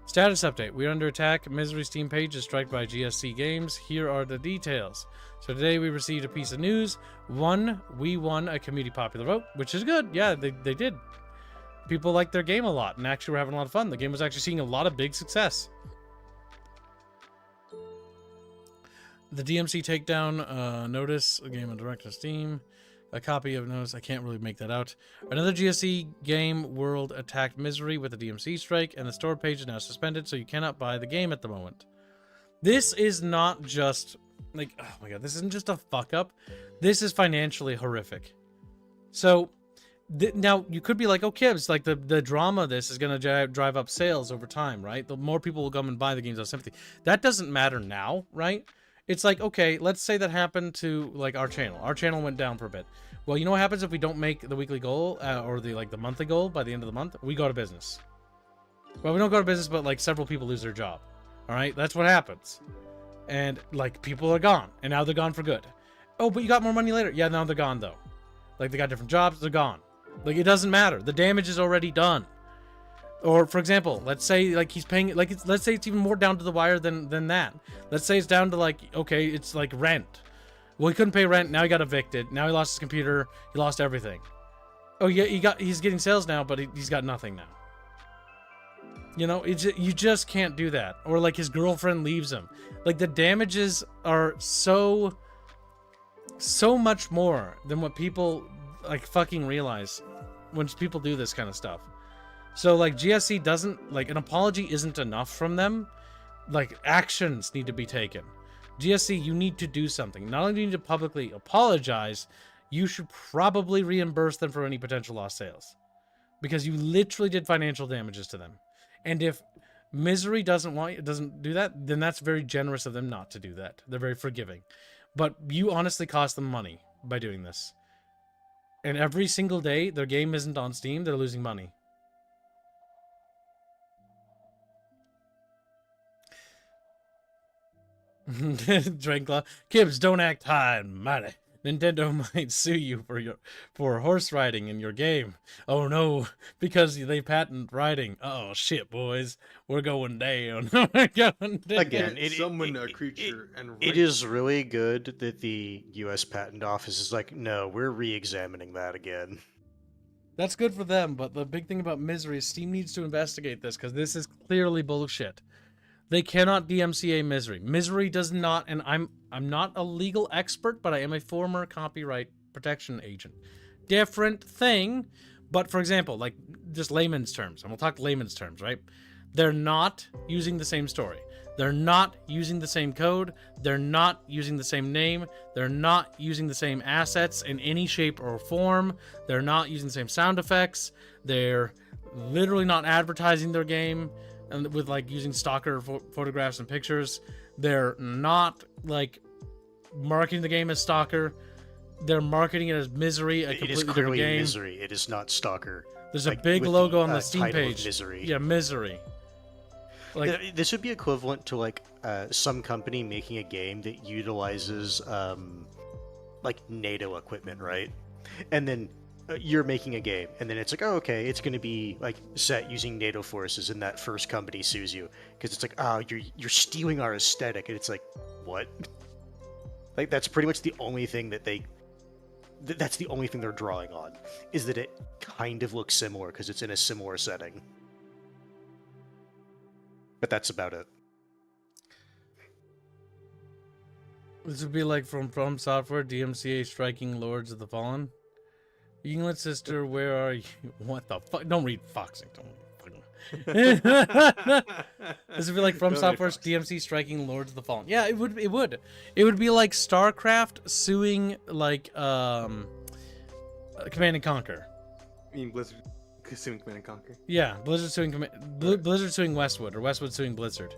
Status update. We are under attack. Misery Steam page is striked by GSC Games. Here are the details. So today we received a piece of news. We won a community popular vote, which is good. Yeah, they did. People liked their game a lot, and actually were having a lot of fun. The game was actually seeing a lot of big success. The DMC takedown notice, a game on direct to Steam. A copy of notice, I can't really make that out. Another GSC game world attacked Misery with a DMC strike, and the store page is now suspended, so you cannot buy the game at the moment. This is not just, like, oh my god, this isn't just a fuck up. This is financially horrific. So, now, you could be like, oh, Kibbs, like, the drama of this is going to drive up sales over time, right? The more people will come and buy the games of sympathy. That doesn't matter now, right? It's like, okay, let's say that happened to, like, our channel. Our channel went down for a bit. Well, you know what happens if we don't make the weekly goal or the monthly goal by the end of the month? We go out of business. Well, we don't go out of business, but, like, several people lose their job. All right? That's what happens. And, like, people are gone. And now they're gone for good. Oh, but you got more money later. Yeah, now they're gone, though. Like, they got different jobs. They're gone. Like, it doesn't matter. The damage is already done. Or, for example, let's say, like, he's paying, like, let's say it's even more down to the wire than that. Let's say it's down to, like, okay, it's like rent. Well, he couldn't pay rent. Now he got evicted. Now he lost his computer. He lost everything. Oh, yeah, he's getting sales now, but he's got nothing now. You know, you just can't do that. Or, like, his girlfriend leaves him. Like, the damages are so much more than what people, like, fucking realize when people do this kind of stuff. So, like, GSC doesn't, like, an apology isn't enough from them. Like, actions need to be taken. GSC, you need to do something. Not only do you need to publicly apologize, you should probably reimburse them for any potential lost sales. because you literally did financial damages to them. And if Misery doesn't do that, then that's very generous of them not to do that. They're very forgiving. But you honestly cost them money by doing this. And every single day their game isn't on Steam, they're losing money. Dranclaw. Kibbs, don't act high and mighty. Nintendo might sue you for horse riding in your game. Oh no, because they patent riding. Oh shit, boys, we're going down. We're going down. Again, Summon a creature and it is really good that the U.S. Patent Office is like, no, we're re-examining that again. That's good for them, but the big thing about Misery is Steam needs to investigate this because this is clearly bullshit. They cannot DMCA Misery. Misery does not, and I'm not a legal expert, but I am a former copyright protection agent. Different thing, but for example, like just layman's terms, and we'll talk layman's terms, right? They're not using the same story. They're not using the same code. They're not using the same name. They're not using the same assets in any shape or form. They're not using the same sound effects. They're literally not advertising their game and with like using stalker photographs and pictures. They're not like marketing the game as Stalker. They're marketing it as Misery, a completely different clearly game. Misery. It is not Stalker. There's like, a big with logo on the Steam title of page. Misery. Yeah, Misery. Like This would be equivalent to like some company making a game that utilizes like NATO equipment, right? And then you're making a game, and then it's like, oh, okay, it's going to be like set using NATO forces, and that first company sues you because it's like, oh, you're stealing our aesthetic, and it's like, what? Like that's pretty much the only thing that that's the only thing they're drawing on, is that it kind of looks similar because it's in a similar setting. But that's about it. this would be like from Software DMCA striking Lords of the Fallen. England sister, where are you? What the fuck? Don't read Foxing. This would be like From Software's DMC striking Lords of the Fallen. Yeah, it would. It would be like StarCraft suing like Command and Conquer. I mean Blizzard suing Command and Conquer. Yeah, Blizzard suing Blizzard suing Westwood, or Westwood suing Blizzard,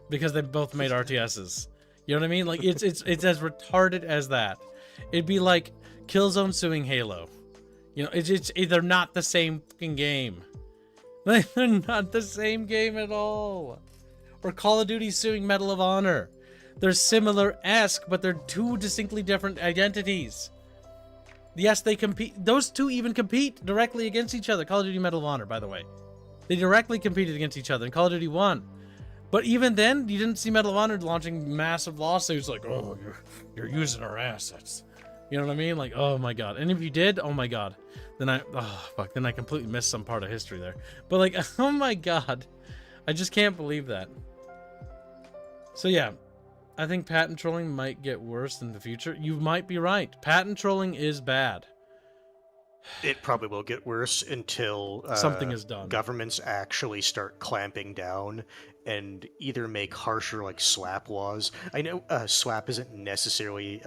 because they both made RTSs. You know what I mean? Like it's as retarded as that. It'd be like Killzone suing Halo. You know, it's they're not the same fucking game. They're not the same game at all. Or Call of Duty suing Medal of Honor. They're similar-esque, but they're two distinctly different identities. Yes, they compete. Those two even compete directly against each other. Call of Duty Medal of Honor, by the way. They directly competed against each other, and Call of Duty won. But even then, you didn't see Medal of Honor launching massive lawsuits like, oh, you're using our assets. You know what I mean? Like, oh my god. And if you did, oh my god. Then I completely missed some part of history there. But like, oh my god. I just can't believe that. So yeah, I think patent trolling might get worse in the future. You might be right. Patent trolling is bad. It probably will get worse until something is done. Governments actually start clamping down and either make harsher like SLAPP laws. I know SLAPP isn't necessarily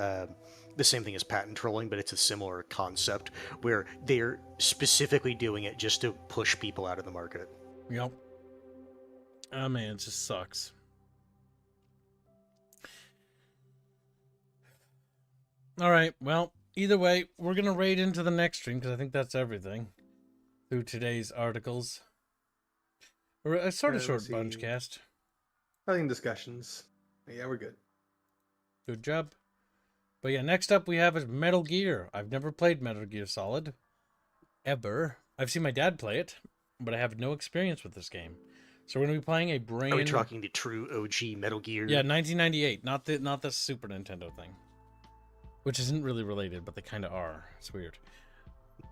the same thing as patent trolling, but it's a similar concept where they're specifically doing it just to push people out of the market. Yep. Oh man, it just sucks. All right, well, either way, we're going to raid into the next stream because I think that's everything through today's articles. We're a sort of short bunch cast. Having discussions. Yeah, we're good. Good job. But yeah, next up we have is Metal Gear. I've never played Metal Gear Solid. Ever. I've seen my dad play it, but I have no experience with this game. So we're going to be playing a brand... Are we talking the true OG Metal Gear? Yeah, 1998. Not the Super Nintendo thing. Which isn't really related, but they kind of are. It's weird. Well,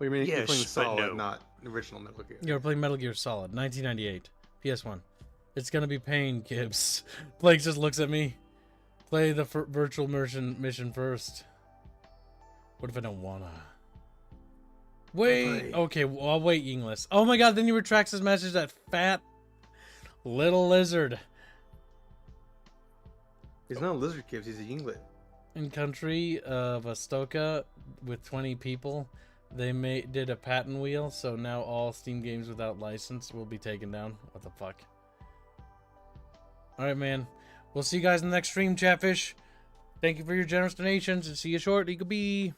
you mean you're Yes, playing but Solid, no. not original Metal Gear. Yeah, we're playing Metal Gear Solid, 1998. PS1. It's going to be pain, Gibbs. Blake just looks at me. Play the virtual mission first. What if I don't wanna? Wait. Okay, well, I'll wait, Inglis. Oh my god, then he retracts his message, that fat little lizard. He's not a lizard, Gibbs. He's a yinglet. In country of Astoka with 20 people, did a patent wheel, so now all Steam games without license will be taken down. What the fuck? All right, man. We'll see you guys in the next stream, Chatfish. Thank you for your generous donations, and see you shortly. Goodbye.